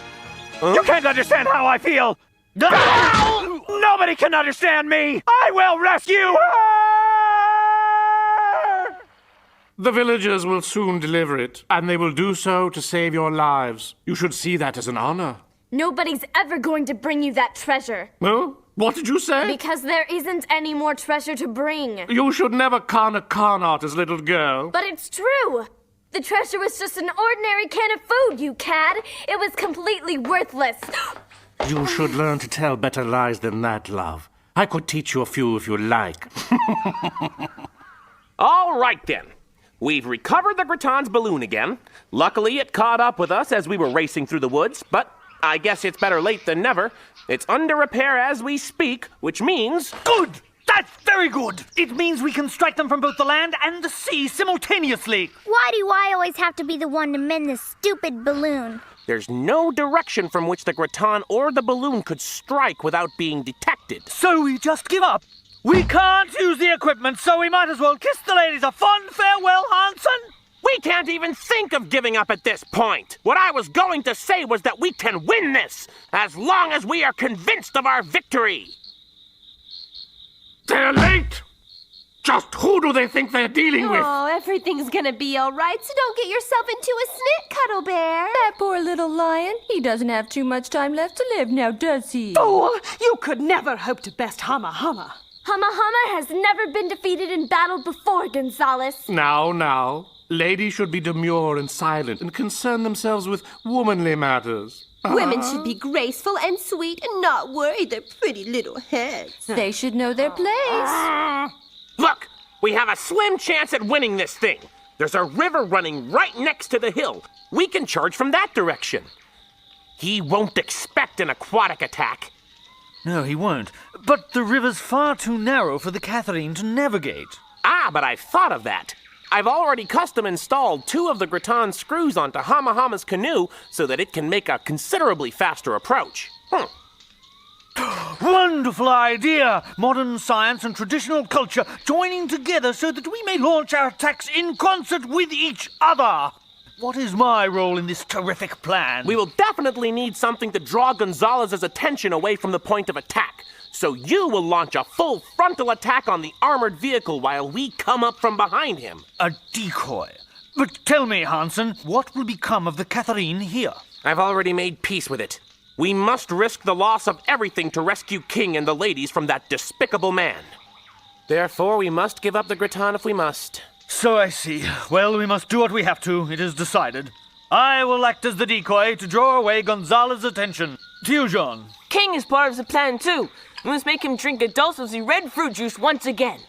You can't understand how I feel! Nobody can understand me! I will rescue her! The villagers will soon deliver it, and they will do so to save your lives. You should see that as an honor. Nobody's ever going to bring you that treasure. Huh? What did you say? Because there isn't any more treasure to bring. You should never con a con artist, little girl. But it's true! The treasure was just an ordinary can of food, you cad! It was completely worthless! You should learn to tell better lies than that, love. I could teach you a few if you like. All right, then. We've recovered the Graton's balloon again. Luckily, it caught up with us as we were racing through the woods, but I guess it's better late than never. It's under repair as we speak, which means... Good! That's very good! It means we can strike them from both the land and the sea simultaneously. Why do I always have to be the one to mend this stupid balloon? There's no direction from which the Graton or the balloon could strike without being detected. So we just give up? We can't use the equipment, so we might as well kiss the ladies a fond farewell, Hansen? We can't even think of giving up at this point. What I was going to say was that we can win this, as long as we are convinced of our victory. They're late! Just who do they think they're dealing with? Oh, everything's gonna be all right, so don't get yourself into a snit, Cuddle Bear. That poor little lion. He doesn't have too much time left to live now, does he? Fool! You could never hope to best Humma Humma. Humma Humma has never been defeated in battle before, Gonzales. Now. Ladies should be demure and silent and concern themselves with womanly matters. Women should be graceful and sweet and not worry their pretty little heads. They should know their place. Look, we have a slim chance at winning this thing. There's a river running right next to the hill. We can charge from that direction. He won't expect an aquatic attack. No, he won't. But the river's far too narrow for the Catherine to navigate. Ah, but I've thought of that. I've already custom installed 2 of the Graton screws onto Humma Humma's canoe so that it can make a considerably faster approach. Wonderful idea! Modern science and traditional culture joining together so that we may launch our attacks in concert with each other. What is my role in this terrific plan? We will definitely need something to draw Gonzalez's attention away from the point of attack. So you will launch a full frontal attack on the armored vehicle while we come up from behind him. A decoy. But tell me, Hansen, what will become of the Catherine here? I've already made peace with it. We must risk the loss of everything to rescue King and the ladies from that despicable man. Therefore, we must give up the Graton if we must. So I see. Well, we must do what we have to. It is decided. I will act as the decoy to draw away Gonzalez's attention. To you, Jean. King is part of the plan, too. We must make him drink Adulcious's red fruit juice once again.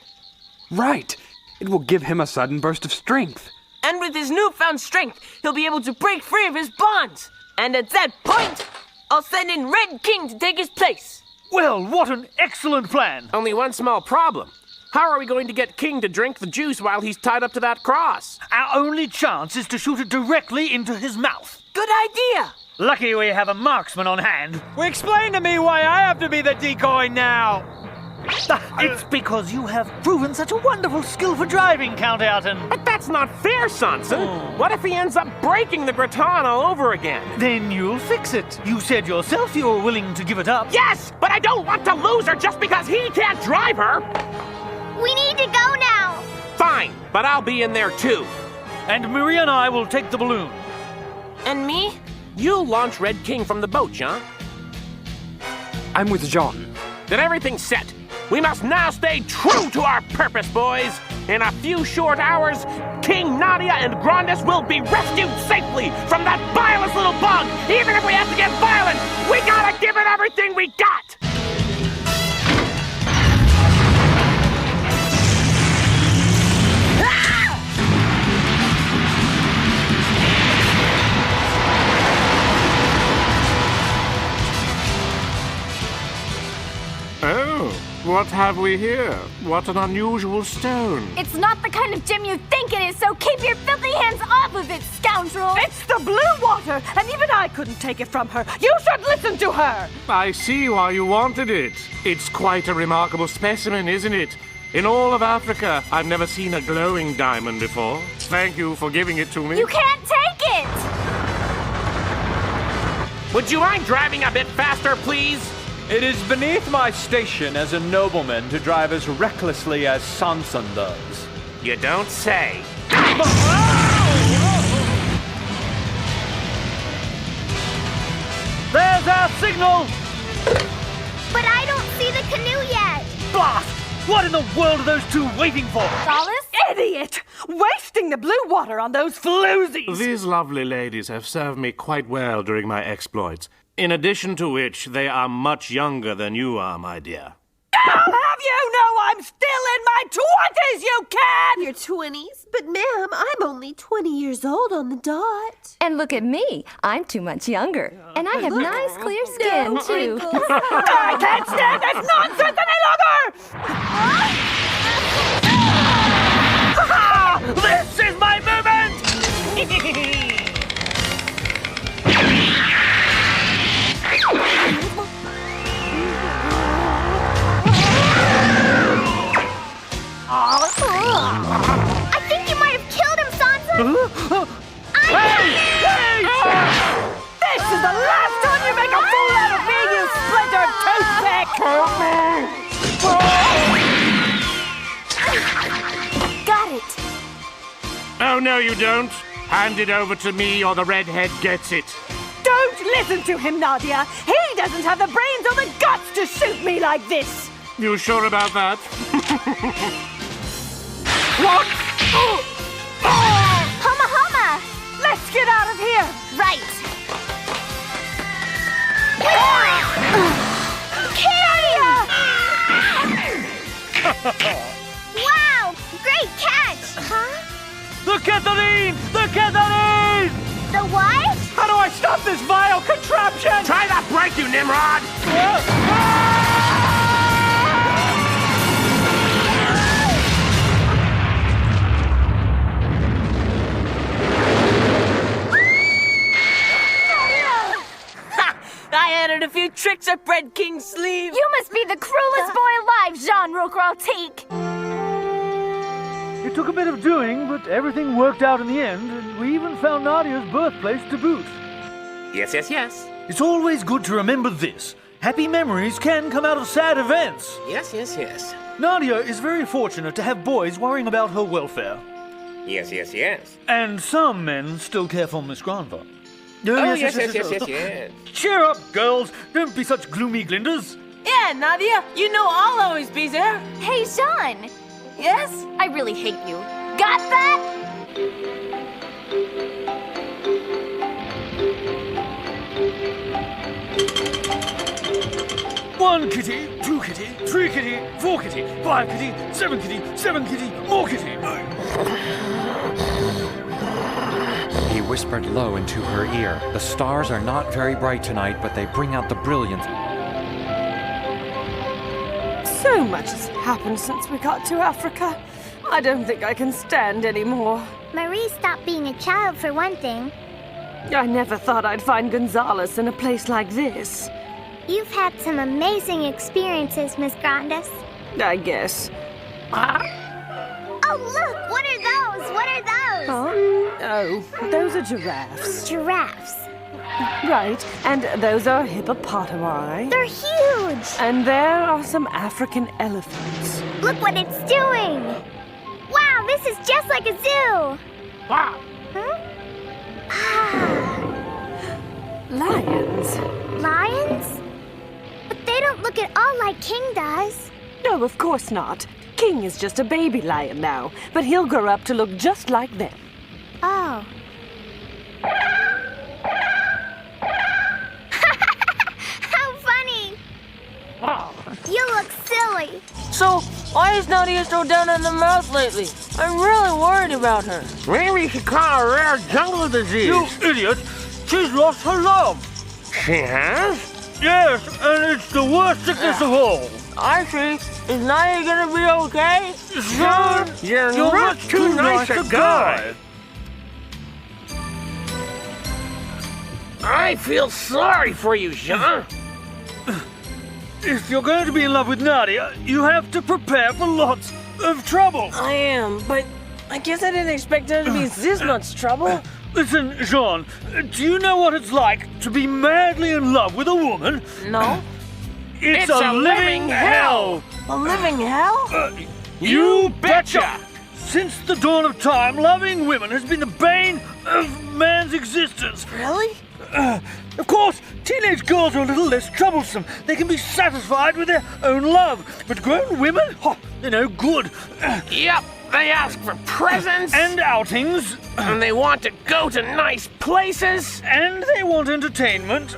Right. It will give him a sudden burst of strength. And with his newfound strength, he'll be able to break free of his bonds. And at that point, I'll send in Red King to take his place. Well, what an excellent plan. Only one small problem. How are we going to get King to drink the juice while he's tied up to that cross? Our only chance is to shoot it directly into his mouth. Good idea. Lucky we have a marksman on hand. Well, explain to me why I have to be the decoy now. It's because you have proven such a wonderful skill for driving, Count Ayrton. But that's not fair, Sansa. What if he ends up breaking the Graton all over again? Then you'll fix it. You said yourself you were willing to give it up. Yes, but I don't want to lose her just because he can't drive her. We need to go now. Fine, but I'll be in there too. And Maria and I will take the balloon. And me? You'll launch Red King from the boat, Jean. I'm with Jean. Then everything's set. We must now stay true to our purpose, boys. In a few short hours, King, Nadia, and Grandis will be rescued safely from that vilest little bug. Even if we have to get violent, we gotta give it everything we got. What have we here? What an unusual stone. It's not the kind of gem you think it is, so keep your filthy hands off of it, scoundrel! It's the blue water, and even I couldn't take it from her. You should listen to her! I see why you wanted it. It's quite a remarkable specimen, isn't it? In all of Africa, I've never seen a glowing diamond before. Thank you for giving it to me. You can't take it! Would you mind driving a bit faster, please? It is beneath my station as a nobleman to drive as recklessly as Sanson does. You don't say. There's our signal! But I don't see the canoe yet. Blast! What in the world are those two waiting for? Solace? Idiot! Wasting the blue water on those floozies! These lovely ladies have served me quite well during my exploits. In addition to which, they are much younger than you are, my dear. I'll have you know I'm still in my 20s, you can! Your 20s? But ma'am, I'm only 20 years old on the dot. And look at me. I'm too much younger. And I have nice, clear skin, too. I can't stand this nonsense any longer! This is my moment! I think you might have killed him, Sansa! Hey! This is the last time you make a fool out of me, you splintered toothpick! Got it! Oh, no, you don't. Hand it over to me or the redhead gets it. Don't listen to him, Nadia! He doesn't have the brains or the guts to shoot me like this! You sure about that? What? Huma huma! Let's get out of here! Right! Wow! Great catch! Huh? The Catherine! The Catherine! The what? How do I stop this vile contraption? Try that break, you Nimrod! I added a few tricks up Red King's sleeve. You must be the cruelest boy alive, Jean Rocrotique! It took a bit of doing, but everything worked out in the end, and we even found Nadia's birthplace to boot. Yes, yes, yes. It's always good to remember this. Happy memories can come out of sad events. Yes, yes, yes. Nadia is very fortunate to have boys worrying about her welfare. Yes, yes, yes. And some men still care for Miss Granva. Oh, yes. Cheer up, girls. Don't be such gloomy glinders. Yeah, Nadia, you know I'll always be there. Hey, Jean! Yes? I really hate you. Got that? One kitty, two kitty, three kitty, four kitty, five kitty, seven kitty, more kitty. He whispered low into her ear. The stars are not very bright tonight, but they bring out the brilliance. So much has happened since we got to Africa. I don't think I can stand anymore. Marie stopped being a child for one thing. I never thought I'd find Gonzales in a place like this. You've had some amazing experiences, Miss Grandis. I guess. Oh, look! What are those? What are those? Huh? Oh, those are giraffes. Giraffes. Right, and those are hippopotami. They're huge! And there are some African elephants. Look what it's doing! Wow, this is just like a zoo! Wow! Huh? Lions. Lions? But they don't look at all like King does. No, of course not. King is just a baby lion now, but he'll grow up to look just like them. Oh. How funny! You look silly. So, why is Nadia so down in the mouth lately? I'm really worried about her. Maybe she caught a rare jungle disease. You idiot! She's lost her love! She has? Yes, and it's the worst sickness of all. Archie, is Nadia gonna be okay? Jean, you're not too nice a guy. I feel sorry for you, Jean. If you're going to be in love with Nadia, you have to prepare for lots of trouble. I am, but I guess I didn't expect there to be this much trouble. Listen, Jean, do you know what it's like to be madly in love with a woman? No. It's a living hell! A living hell? You betcha! Since the dawn of time, loving women has been the bane of man's existence. Really? Of course, teenage girls are a little less troublesome. They can be satisfied with their own love. But grown women? Oh, they're no good. Yep, they ask for presents. And outings. And they want to go to nice places. And they want entertainment.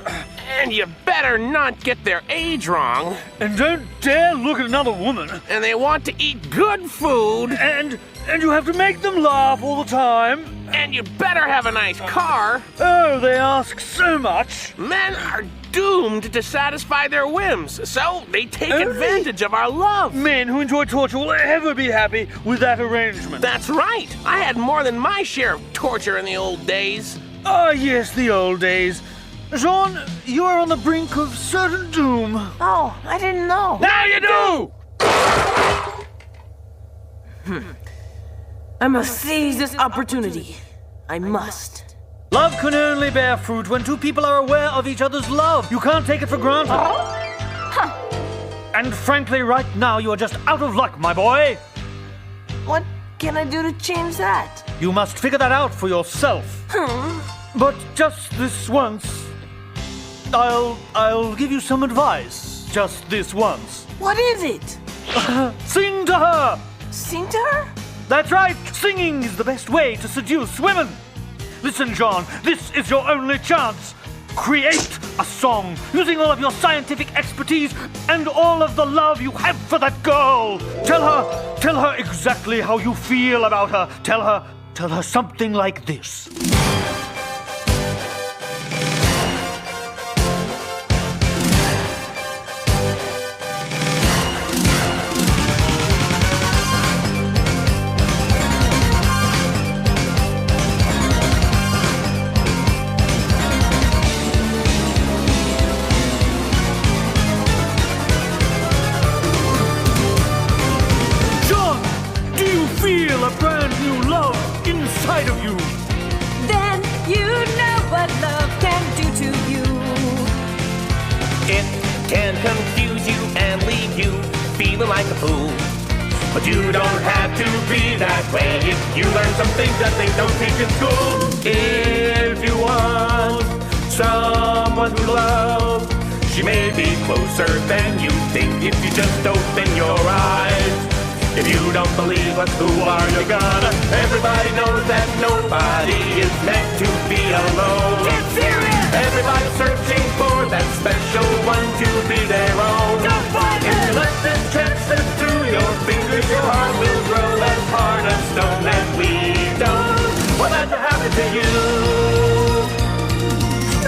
And you better not get their age wrong. And don't dare look at another woman. And they want to eat good food. And you have to make them laugh all the time. And you better have a nice car. Oh, they ask so much. Men are doomed to satisfy their whims, so they take advantage of our love. Men who enjoy torture will ever be happy with that arrangement. That's right. I had more than my share of torture in the old days. Ah, yes, the old days. Jean, you are on the brink of certain doom. Oh, I didn't know. Now you do! I must seize this opportunity. I must. Love can only bear fruit when two people are aware of each other's love. You can't take it for granted. And frankly, right now, you are just out of luck, my boy. What can I do to change that? You must figure that out for yourself. But just this once, I'll give you some advice. Just this once. What is it? Sing to her! Sing to her? That's right! Singing is the best way to seduce women! Listen, John, this is your only chance. Create a song using all of your scientific expertise and all of the love you have for that girl. Tell her exactly how you feel about her. Tell her something like this. A brand new love inside of you. Then you know what love can do to you. It can confuse you and leave you feeling like a fool. But you don't have to be that way if you learn some things that they don't teach in school. If you want someone who loves, she may be closer than you think if you just open your eyes. If you don't believe us, who are you gonna? Everybody knows that nobody is meant to be alone. Get serious! Everybody's searching for that special one to be their own. Don't find If you let this chance slip through your fingers, your heart will grow as hard as stone, and we don't want that to happen to you.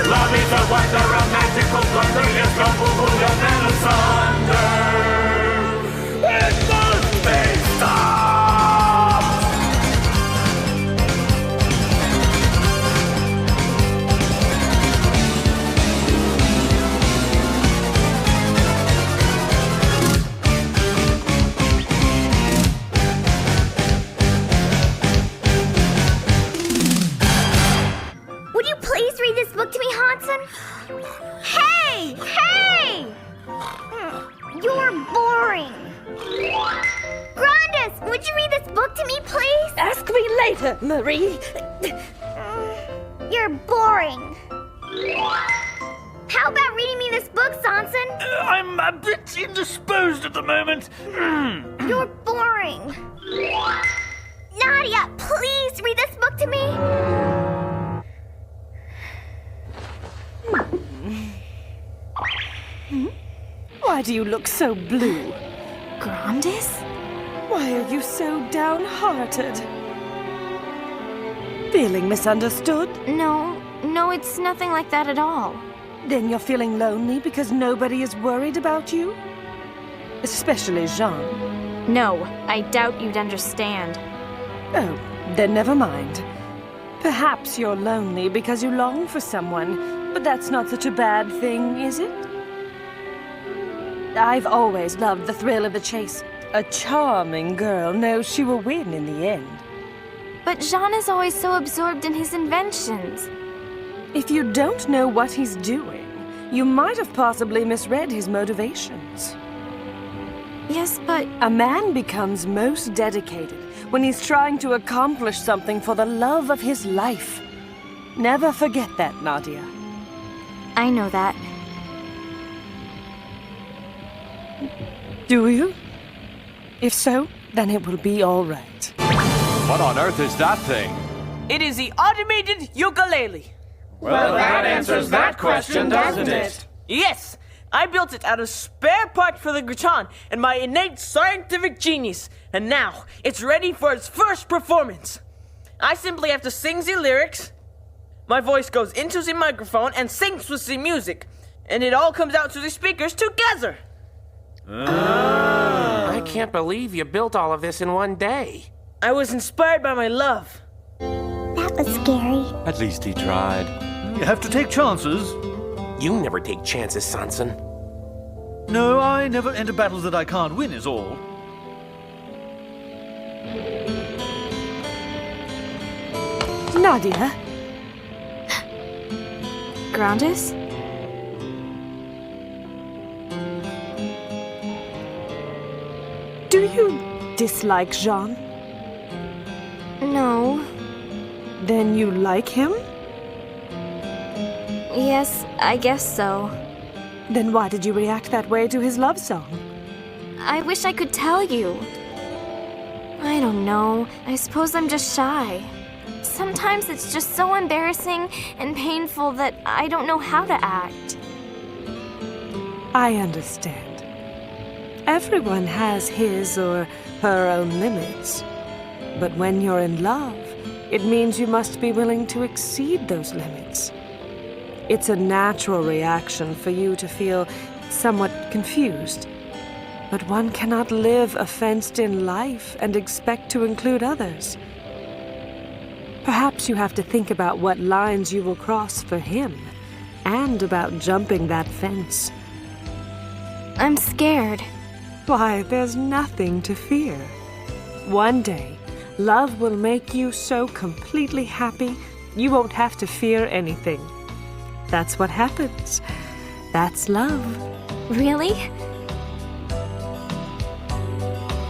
Love is a wonder, a magical blunder, yes, love will pull your man asunder. It must be stopped! Would you please read this book to me, Hansen? Hey! Hey! You're boring. Grandis, would you read this book to me, please? Ask me later, Marie. You're boring. How about reading me this book, Sanson? I'm a bit indisposed at the moment. You're boring. Nadia, please read this book to me. Why do you look so blue? Grandis? Why are you so downhearted? Feeling misunderstood? No, it's nothing like that at all. Then you're feeling lonely because nobody is worried about you? especially Jean. No, I doubt you'd understand. Oh, then never mind. Perhaps you're lonely because you long for someone, but that's not such a bad thing, is it? I've always loved the thrill of the chase. A charming girl knows she will win in the end. But Jean is always so absorbed in his inventions. If you don't know what he's doing, you might have possibly misread his motivations. Yes, but... A man becomes most dedicated when he's trying to accomplish something for the love of his life. Never forget that, Nadia. I know that. Do you? If so, then it will be all right. What on earth is that thing? It is the automated ukulele. Well, that answers that question, doesn't it? Yes! I built it out of spare parts for the guitar and my innate scientific genius. And now, it's ready for its first performance. I simply have to sing the lyrics. My voice goes into the microphone and syncs with the music. And it all comes out to the speakers together. I can't believe you built all of this in one day. I was inspired by my love. That was scary. At least he tried. You have to take chances. You never take chances, Sanson. No, I never enter battles that I can't win, is all. Nadia? Grandis? Do you dislike Jean? No. Then you like him? Yes, I guess so. Then why did you react that way to his love song? I wish I could tell you. I don't know. I suppose I'm just shy. Sometimes it's just so embarrassing and painful that I don't know how to act. I understand. Everyone has his or her own limits. But when you're in love, it means you must be willing to exceed those limits. It's a natural reaction for you to feel somewhat confused. But one cannot live a fenced-in life and expect to include others. Perhaps you have to think about what lines you will cross for him, and about jumping that fence. I'm scared. Why, there's nothing to fear. One day, love will make you so completely happy, you won't have to fear anything. That's what happens. That's love. Really?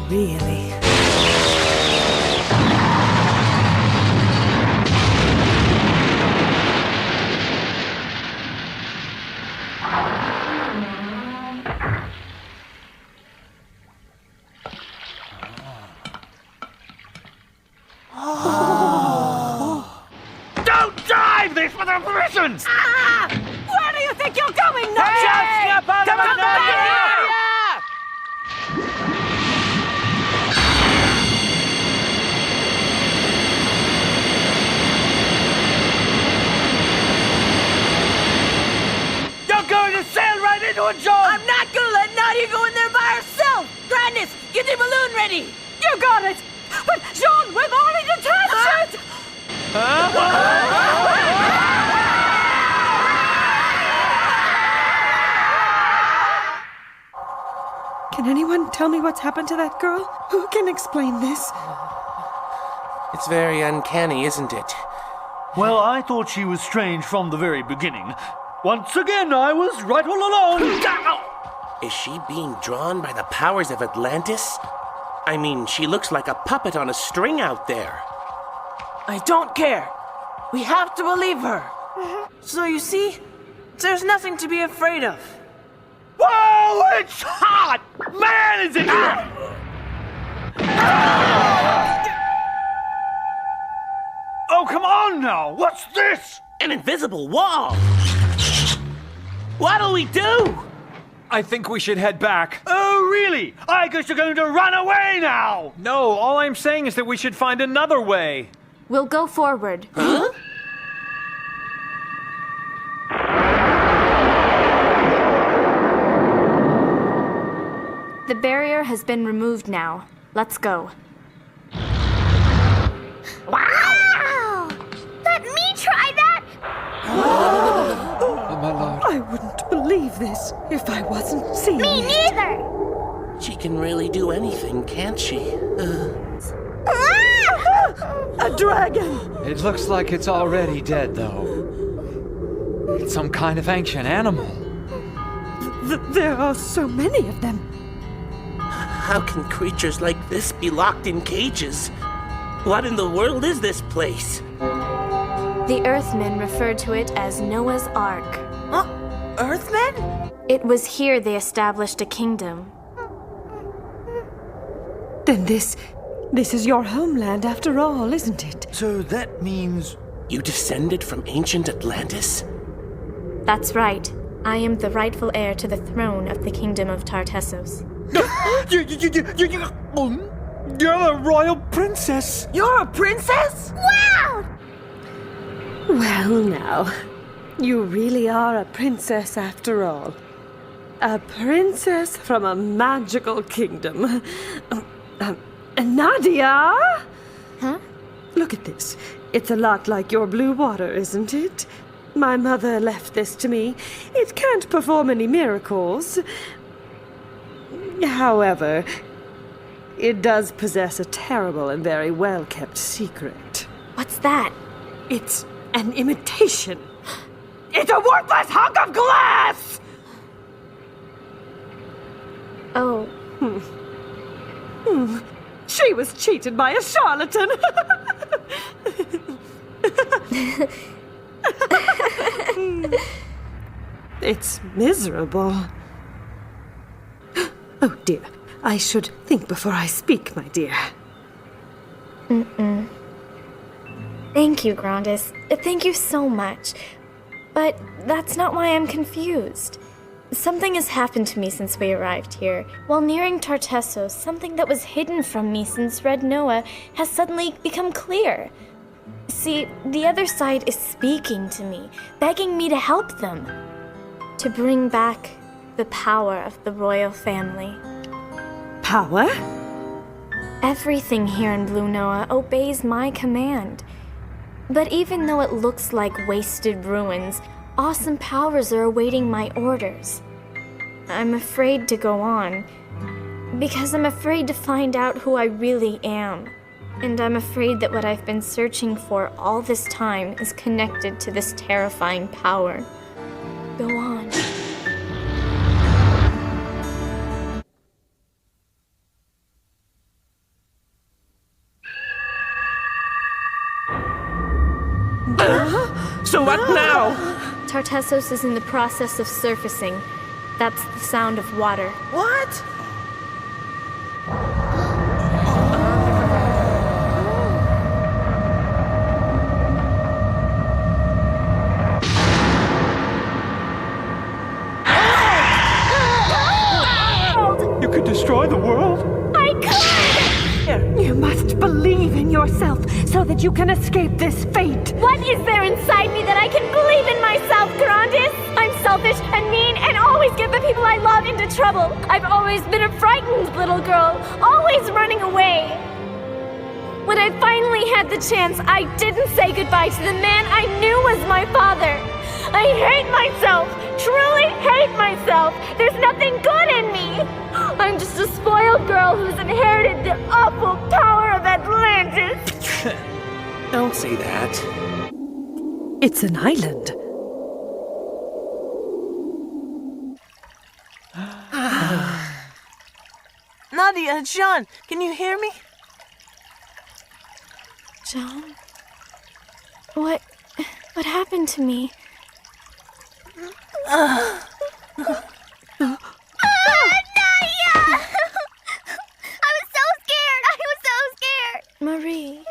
Really. Don't dive this without permission! Ah! Where do you think you're going, Nadia? Hey! Come on, Nadia! You're going to sail right into a John! I'm not gonna let Nadia go in there by herself! Grandis, get the balloon ready! You got it! But Jean, we've already detached it! Can anyone tell me what's happened to that girl? Who can explain this? It's very uncanny, isn't it? Well, I thought she was strange from the very beginning. Once again, I was right all along. Is she being drawn by the powers of Atlantis? I mean, she looks like a puppet on a string out there. I don't care. We have to believe her. So you see, there's nothing to be afraid of. Whoa, it's hot! Man, is it hot! Oh, come on now! What's this? An invisible wall! What'll we do? I think we should head back. Oh, really? I guess you're going to run away now! No, all I'm saying is that we should find another way. We'll go forward. Huh? The barrier has been removed now. Let's go. Wow! Let me try that! Oh, my lord. I wouldn't believe this if I wasn't seeing Me it. neither! She can really do anything, can't she? A dragon! It looks like it's already dead, though. It's some kind of ancient animal. There are so many of them. How can creatures like this be locked in cages? What in the world is this place? The Earthmen referred to it as Noah's Ark. Earthmen? It was here they established a kingdom. Then this is your homeland after all, isn't it? So that means you descended from ancient Atlantis? That's right. I am the rightful heir to the throne of the Kingdom of Tartessos. You're a royal princess. You're a princess? Wow! Well, now, you really are a princess after all. A princess from a magical kingdom. Nadia? Huh? Look at this. It's a lot like your blue water, isn't it? My mother left this to me. It can't perform any miracles. However, it does possess a terrible and very well-kept secret. What's that? It's an imitation. It's a worthless hunk of glass! Oh. She was cheated by a charlatan. It's miserable. Oh dear, I should think before I speak, my dear. Thank you, Grandis. Thank you so much. But that's not why I'm confused. Something has happened to me since we arrived here. While nearing Tartessos, something that was hidden from me since Red Noah has suddenly become clear. See, the other side is speaking to me, begging me to help them. To bring back the power of the royal family. Power? Everything here in Blue Noah obeys my command. But even though it looks like wasted ruins, awesome powers are awaiting my orders. I'm afraid to go on, because I'm afraid to find out who I really am. And I'm afraid that what I've been searching for all this time is connected to this terrifying power. Go on. So what now? Tartessos is in the process of surfacing. That's the sound of water. What? You could destroy the world. I could! You must believe in yourself so that you can escape this fate. What is there inside me that I can believe in myself, Grandis? I'm selfish and mean and always get the people I love into trouble. I've always been a frightened little girl, always running away. When I finally had the chance, I didn't say goodbye to the man I knew was my father. I hate myself, truly hate myself. There's nothing good in me. I'm just a spoiled girl who's inherited the awful power of Atlantis. Don't say that. It's an island. Nadia, John, can you hear me? John? What happened to me? Nadia! I was so scared! Marie.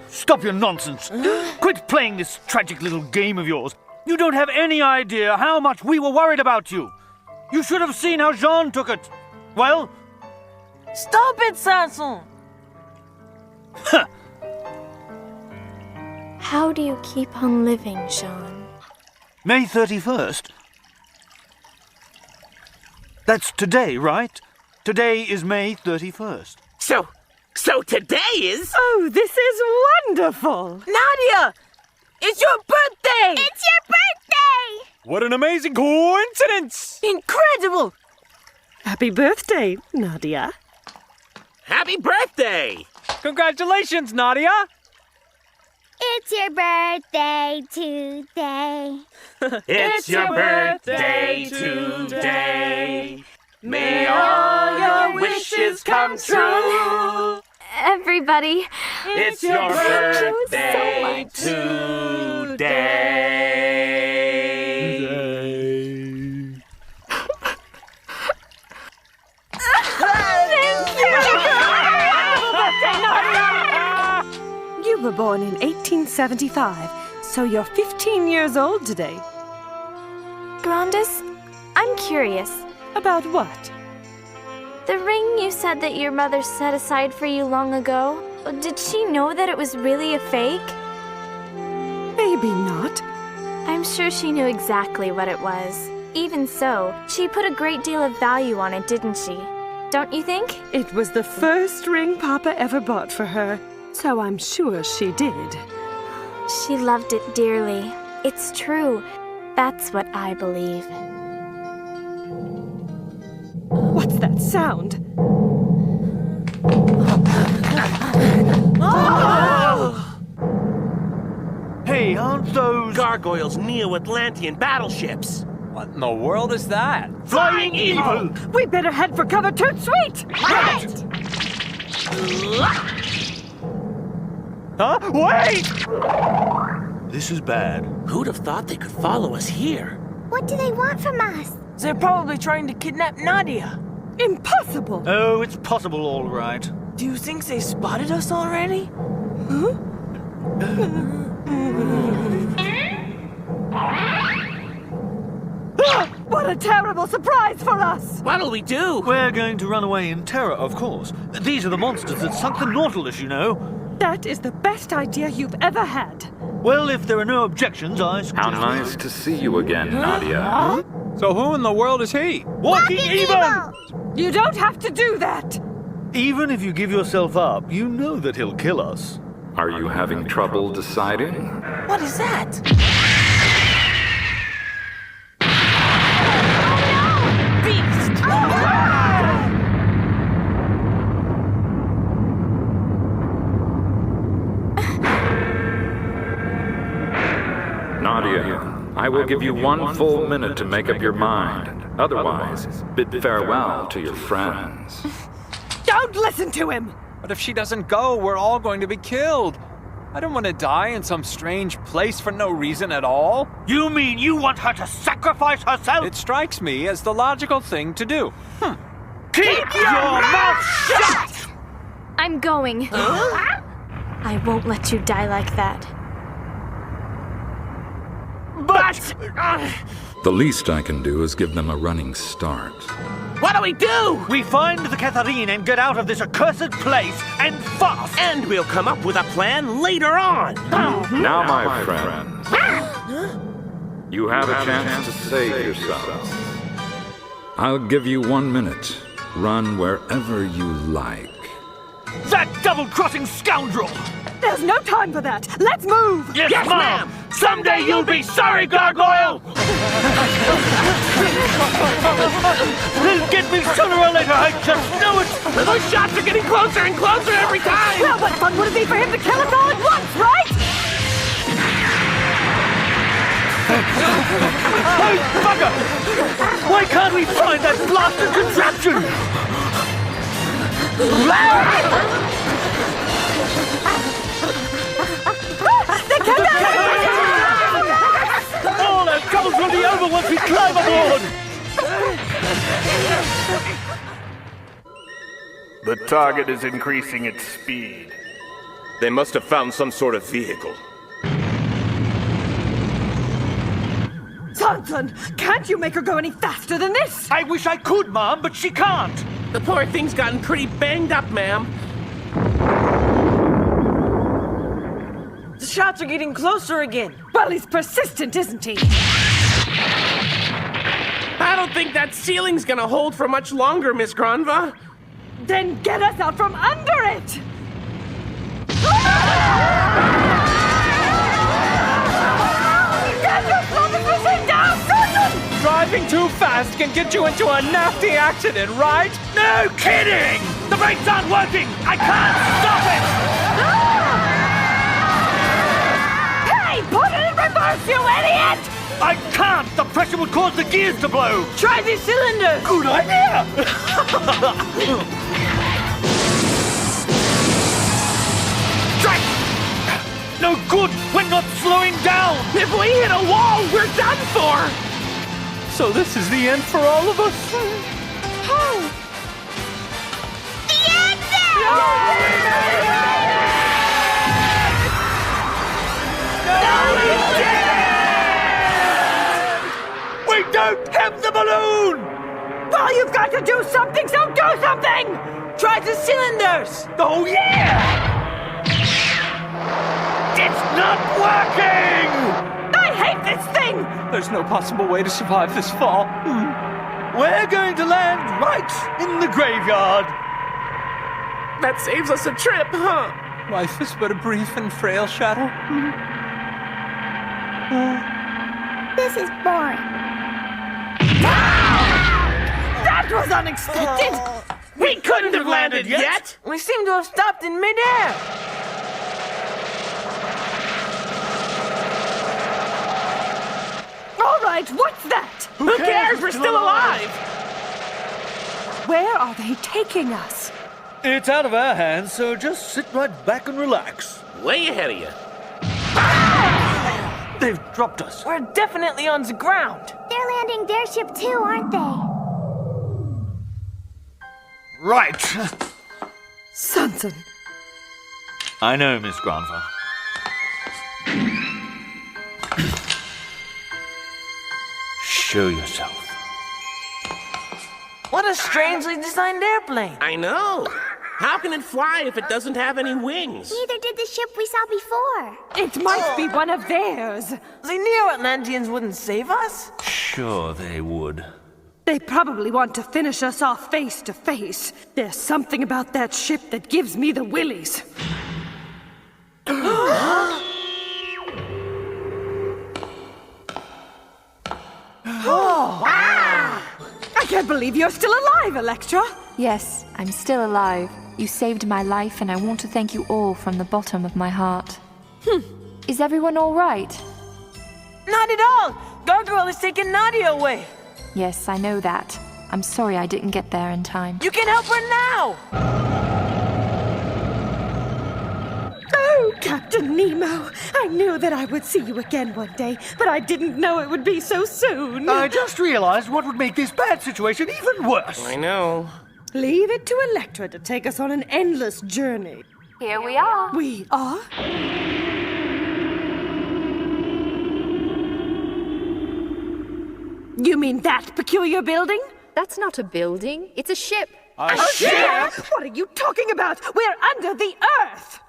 Stop your nonsense. Quit playing this tragic little game of yours. You don't have any idea how much we were worried about you. You should have seen how Jean took it. Well? Stop it, Sanson! How do you keep on living, Sean? May 31st? That's today, right? Today is May 31st. So today is... Oh, this is wonderful! Nadia! It's your birthday! It's your birthday! What an amazing coincidence! Incredible! Happy birthday, Nadia. Happy birthday! Congratulations, Nadia! It's your birthday today. It's your birthday today. May all your wishes come true. Everybody, It's your birthday today. You were born in 1875, so you're 15 years old today. Grandis, I'm curious. About what? The ring you said that your mother set aside for you long ago, did she know that it was really a fake? Maybe not. I'm sure she knew exactly what it was. Even so, she put a great deal of value on it, didn't she? Don't you think? It was the first ring Papa ever bought for her, so I'm sure she did. She loved it dearly. It's true. That's what I believe. What's that sound? Hey, aren't those... Gargoyles' Neo-Atlantean battleships. What in the world is that? Flying evil! We better head for cover, Toot Sweet! Right! Huh? Wait! This is bad. Who'd have thought they could follow us here? What do they want from us? They're probably trying to kidnap Nadia. Impossible! Oh, it's possible, all right. Do you think they spotted us already? Huh? What a terrible surprise for us! What'll we do? We're going to run away in terror, of course. These are the monsters that sunk the Nautilus, you know. That is the best idea you've ever had. Well, if there are no objections, I... How nice to see you again, Nadia. So who in the world is he? Walking Evil! You don't have to do that! Even if you give yourself up, you know that he'll kill us. Are you having trouble deciding? What is that? Beast! Nadia, I will give you 1 full minute to make up your mind. Otherwise, bid farewell to your friends. Don't listen to him! But if she doesn't go, we're all going to be killed. I don't want to die in some strange place for no reason at all. You mean you want her to sacrifice herself? It strikes me as the logical thing to do. Keep your mouth shut! I'm going. I won't let you die like that. But... The least I can do is give them a running start. What do we do? We find the Catherine and get out of this accursed place, and fast! And we'll come up with a plan later on. Now, my friends, you have a chance to save yourselves. I'll give you 1 minute. Run wherever you like. That double-crossing scoundrel! There's no time for that! Let's move! Yes, ma'am! Someday you'll be sorry, Gargoyle! They'll get me sooner or later, I just know it! Those shots are getting closer and closer every time! Well, what fun would it be for him to kill us all at once, right? Hey, bugger! Why can't we find that blasted contraption? All our troubles will be over once we climb aboard! The target is increasing its speed. They must have found some sort of vehicle. Johnson, can't you make her go any faster than this? I wish I could, Mom, but she can't! The poor thing's gotten pretty banged up, ma'am. shots are getting closer again. Well, he's persistent, isn't he? I don't think that ceiling's gonna hold for much longer, Miss Granva. Then get us out from under it! Driving too fast can get you into a nasty accident, right? No kidding! The brakes aren't working! I can't stop it! Hey, put it in reverse, you idiot! I can't! The pressure would cause the gears to blow! Try the cylinder! Good idea! Strike! No good! We're not slowing down! If we hit a wall, we're done for! So this is the end for all of us? Oh! The exit! We don't have the balloon! Well, you've got to do something, so do something! Try the cylinders! Oh, yeah! It's not working! I hate this thing! There's no possible way to survive this fall. We're going to land right in the graveyard. That saves us a trip, huh? Life is but a brief and frail shadow. This is boring. That was unexpected! We couldn't have landed yet! We seem to have stopped in midair. All right, what's that? Who cares? We're still alive! Where are they taking us? It's out of our hands, so just sit right back and relax. Way ahead of you. They've dropped us. We're definitely on the ground. They're landing their ship too, aren't they? Right. Sanson. I know, Miss Granva. Show yourself. What a strangely designed airplane. I know. How can it fly if it doesn't have any wings? Neither did the ship we saw before. It might be one of theirs. The Neo-Atlanteans wouldn't save us. Sure they would. They probably want to finish us off face to face. There's something about that ship that gives me the willies. I can't believe you're still alive, Electra. Yes, I'm still alive. You saved my life, and I want to thank you all from the bottom of my heart. Is everyone all right? Not at all. Gargoyle has taken Nadia away. Yes, I know that. I'm sorry I didn't get there in time. You can help her now. Oh, Captain Nemo. I knew that I would see you again one day, but I didn't know it would be so soon. I just realized what would make this bad situation even worse. I know. Leave it to Electra to take us on an endless journey. Here we are. We are? You mean that peculiar building? That's not a building. It's a ship. A ship? What are you talking about? We're under the earth!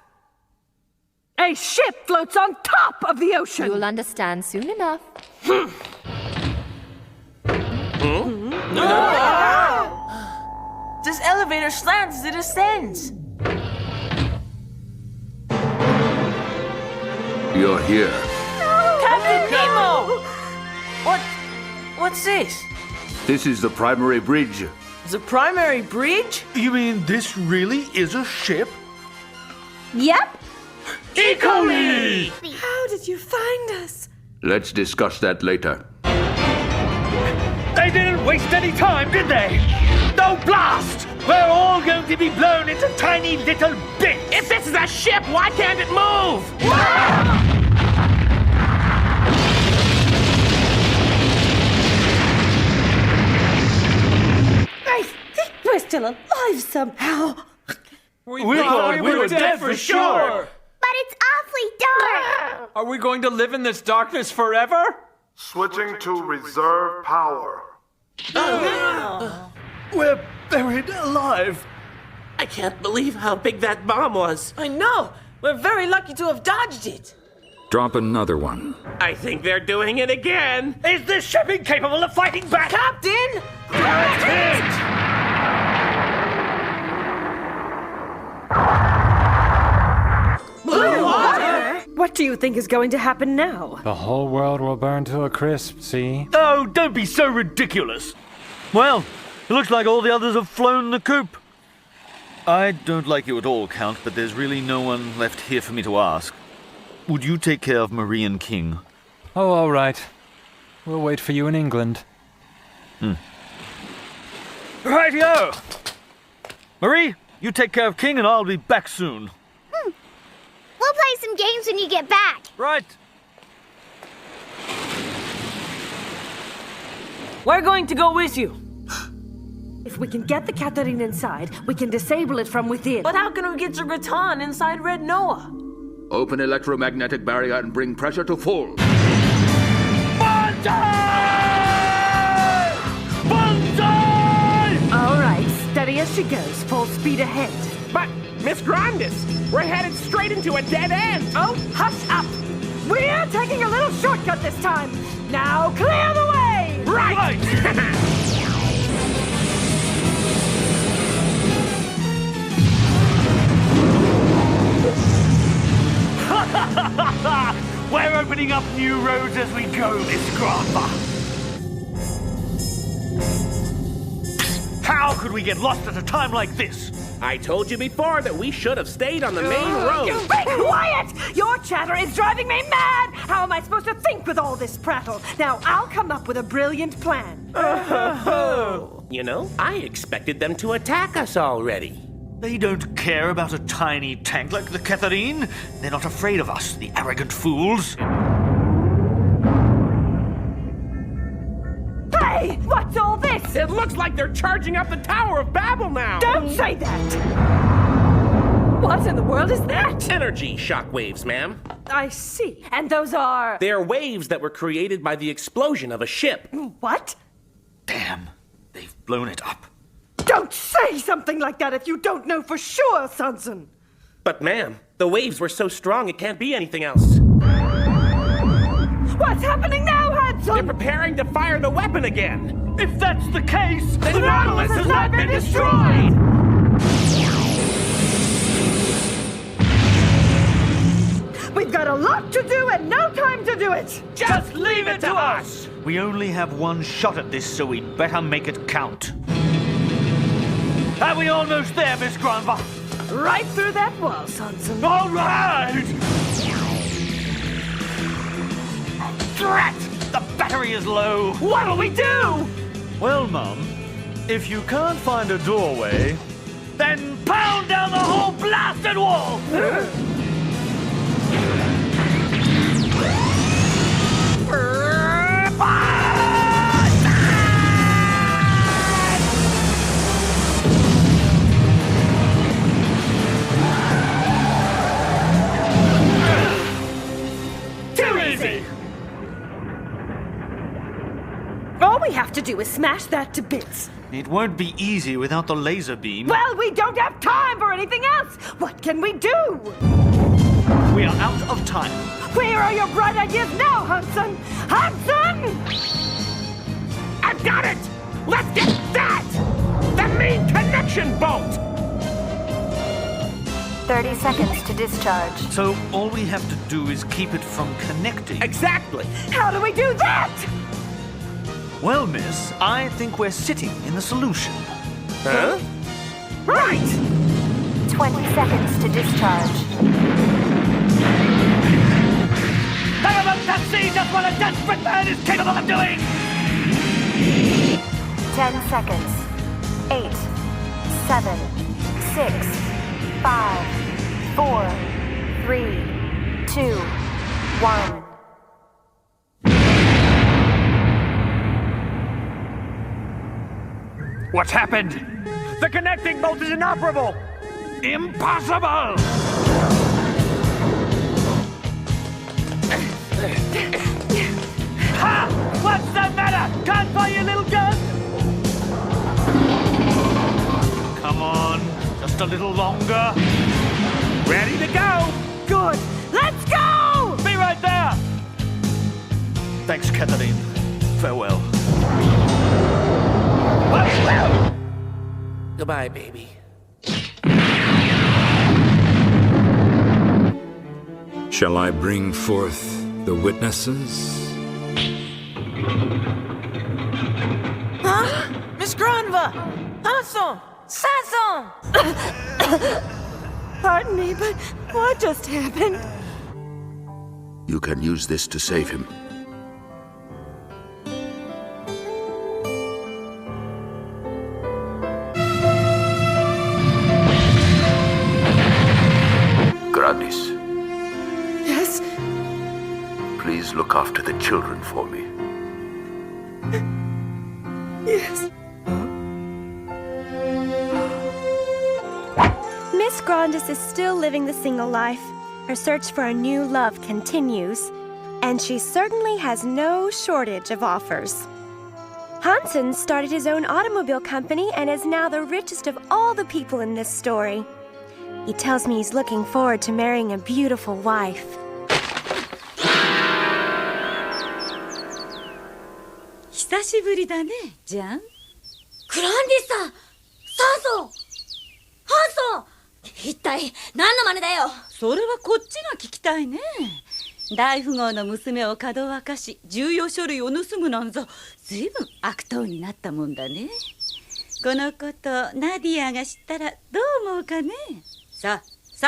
A ship floats on top of the ocean! You'll understand soon enough. This elevator slants as it ascends. You're here. Captain Nemo! What's this? This is the primary bridge. The primary bridge? You mean this really is a ship? Yep. Equally! How did you find us? Let's discuss that later. They didn't waste any time, did they? No blast! We're all going to be blown into tiny little bits! If this is a ship, why can't it move? I think we're still alive somehow. We thought we were dead for sure! But it's awfully dark. Are we going to live in this darkness forever? Switching to reserve power. We're buried alive. I can't believe how big that bomb was. I know. We're very lucky to have dodged it. Drop another one. I think they're doing it again. Is this ship incapable of fighting back? Captain! That's it! Blue water? What do you think is going to happen now? The whole world will burn to a crisp, see? Oh, don't be so ridiculous. Well, it looks like all the others have flown the coop. I don't like you at all, Count, but there's really no one left here for me to ask. Would you take care of Marie and King? Oh, all right. We'll wait for you in England. Rightio! Marie, you take care of King and I'll be back soon. We'll play some games when you get back. Right. We're going to go with you. If we can get the Catherine inside, we can disable it from within. But how can we get your Graton inside Red Noah? Open electromagnetic barrier and bring pressure to full. All right, steady as she goes, full speed ahead. But, Miss Grandis, we're headed straight into a dead end. Oh, hush up! We're taking a little shortcut this time. Now clear the way! Right! We're opening up new roads as we go, Miss Grandpa. How could we get lost at a time like this? I told you before that we should have stayed on the main road. You be quiet! Your chatter is driving me mad! How am I supposed to think with all this prattle? Now, I'll come up with a brilliant plan. You know, I expected them to attack us already. They don't care about a tiny tank like the Catherine. They're not afraid of us, the arrogant fools. Hey! What's all this? It looks like they're charging up the Tower of Babel now. Don't say that! What in the world is that? Energy shockwaves, ma'am. I see. And those are... They're waves that were created by the explosion of a ship. What? Damn, they've blown it up. Don't say something like that if you don't know for sure, Sanson. But ma'am, the waves were so strong it can't be anything else. What's happening now, Hanson? They're preparing to fire the weapon again. If that's the case, the Nautilus has not been destroyed! We've got a lot to do and no time to do it! Just leave it to us! We only have one shot at this, so we'd better make it count. Are we almost there, Miss Grandpa? Right through that wall, Sanson. All right! Drat! The battery is low. What'll we do? Well, Mum, if you can't find a doorway, then pound down the whole blasted wall! Too easy! All we have to do is smash that to bits. it won't be easy without the laser beam. Well, we don't have time for anything else. What can we do? We are out of time. Where are your bright ideas now, Hudson? Hudson! I've got it! Let's get that! The main connection bolt! 30 seconds to discharge. So all we have to do is keep it from connecting. Exactly! How do we do that? Well, miss, I think we're sitting in the solution. Huh? Right! 20 seconds to discharge. None of us can see just what a desperate man is capable of doing! 10 seconds. 8, 7, 6, 5, 4, 3, 2, 1. What's happened? The connecting bolt is inoperable! Impossible! Ha! What's the matter? Can't fire your little gun? Come on, just a little longer. Ready to go! Good! Let's go! Be right Thanks, Catherine. Farewell. Goodbye, baby. Shall I bring forth the witnesses? Huh? Miss Granva! Hanson! Sanson! Pardon me, but what just happened? You can use this to save him. Grandis. Yes? Please look after the children for me. Yes. Miss Grandis is still living the single life. Her search for a new love continues, and she certainly has no shortage of offers. Hansen started his own automobile company and is now the richest of all the people in this story. He tells me he's looking forward to marrying a beautiful wife. 久しぶりだね、ジャン。グランディさん、サンソン、ハンソン、一体何の真似だよ。それはこっちが聞きたいね。大富豪の娘をかどわかし、重要書類を盗むなんざ、ずいぶん悪党になったもんだね。このことナディアが知ったらどう思うかね。さ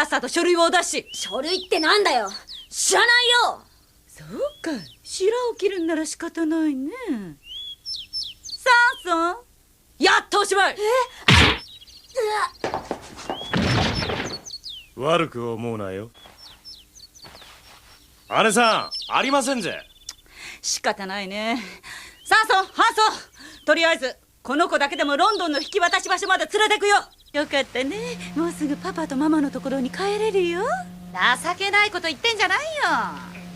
っさと書類をお出し。書類ってなんだよ。知らないよ。そうか、白を切るんなら仕方ないね。サンソン、やっとおしまい。悪く思うなよ。姉さん、ありませんぜ。仕方ないね。サンソン、ハンソン、とりあえずこの子だけでもロンドンの引き渡し場所まで連れてくよ。よかったね。もうすぐパパとママのところに帰れるよ。情けないこと言ってんじゃないよ。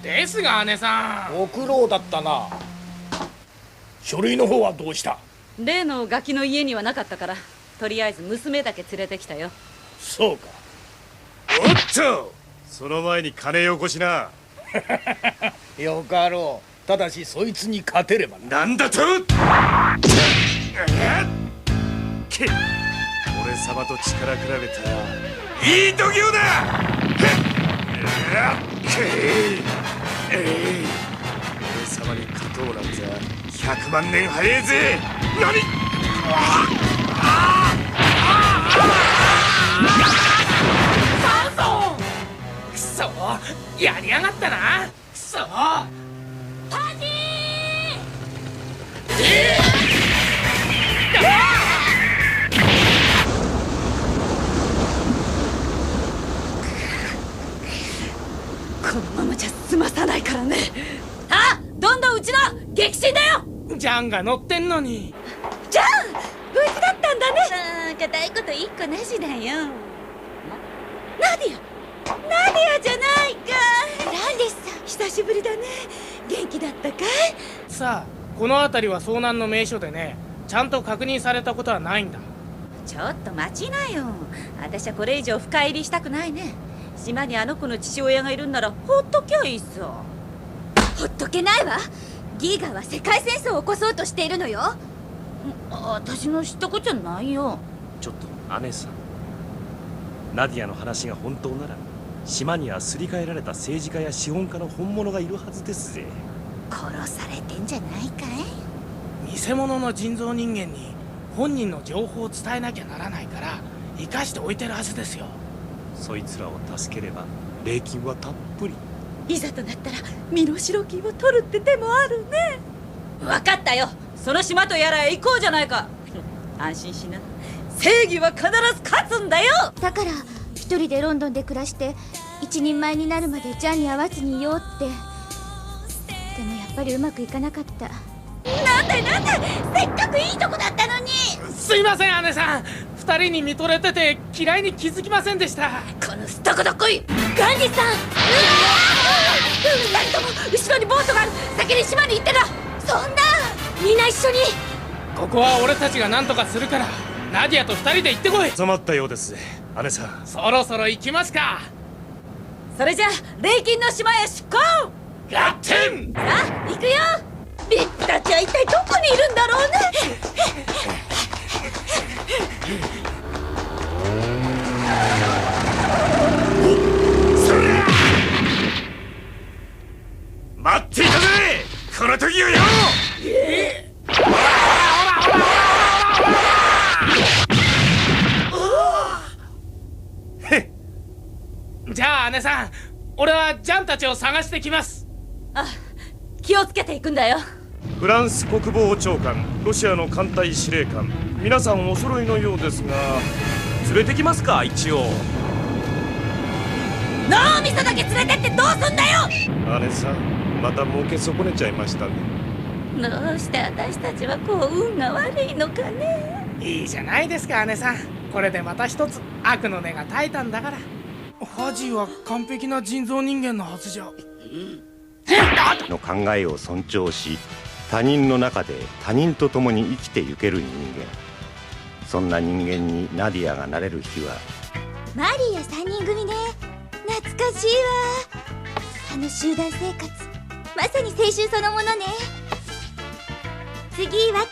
ですが姉さん、ご苦労だったな。書類の方はどうした？例のガキの家にはなかったから、とりあえず娘だけ連れてきたよ。そうか。おっと、その前に金よこしな。よかろう。ただしそいつに勝てればな。なんだと？俺様と力比べたいい度胸だ。俺様に勝とうなんざ100万年早えぜ。何？サンソン！くそ、やりやがったな。くそ！パジー！このままじゃ済まさないからね。あ、どんどんうちの激震だよ。ジャンが乗ってんのに。ジャン、無事だったんだね。固いこと一個なしだよ。ナディアじゃないか。グランディスさん、久しぶりだね。元気だったかい？さあ、この辺りは遭難の名所でね、ちゃんと確認されたことはないんだ。ちょっと待ちなよ。私はこれ以上深入りしたくないね。島にあの子の父親がいるんならほっときゃいいさ。ほっとけないわ。ギーガは世界戦争を起こそうとしているのよ。私の知ったことじゃないよ。ちょっと姉さん、ナディアの話が本当なら島にはすり替えられた政治家や資本家の本物がいるはずですぜ。殺されてんじゃないかい？偽物の人造人間に本人の情報を伝えなきゃならないから生かしておいてるはずですよ。そいつらを助ければ礼金はたっぷり。いざとなったら身代金を取るって手もあるね。分かったよ。その島とやらへ行こうじゃないか。安心しな。正義は必ず勝つんだよ。だから一人でロンドンで暮らして一人前になるまでジャンに会わずにいようって。でもやっぱりうまくいかなかった。なんでせっかくいいとこだったのに。すいません姉さん、二人に見とれてて嫌いに気づきませんでした。このすっとこどっこいガンディさん。二人とも後ろにボートがある。先に島に行ってな。そんな、みんな一緒に。ここは俺たちが何とかするから、ナディアと二人で行ってこい。収まったようです姉さん。そろそろ行きますか。それじゃあ礼金の島へ出航。合点。さあ行くよ。ビッグたちは一体どこにいるんだろうね。待っていたぜこの時をよ。じゃあ姉さん、俺はジャンたちを探してきます。あ、気をつけていくんだよ。フランス国防長官、ロシアの艦隊司令官、皆さんお揃いのようですが、連れてきますか一応。脳みそだけ連れてってどうすんだよ。姉さん、また儲け損ねちゃいましたね。どうして私たちはこう運が悪いのかね。いいじゃないですか姉さん。これでまた一つ悪の根が絶えたんだから。ファジーは完璧な人造人間のはずじゃ。の考えを尊重し、他人の中で他人と共に生きてゆける人間。そんな人間にナディアがなれる日は。マリーや3人組ね。懐かしいわ。あの集団生活、まさに青春そのものね。次は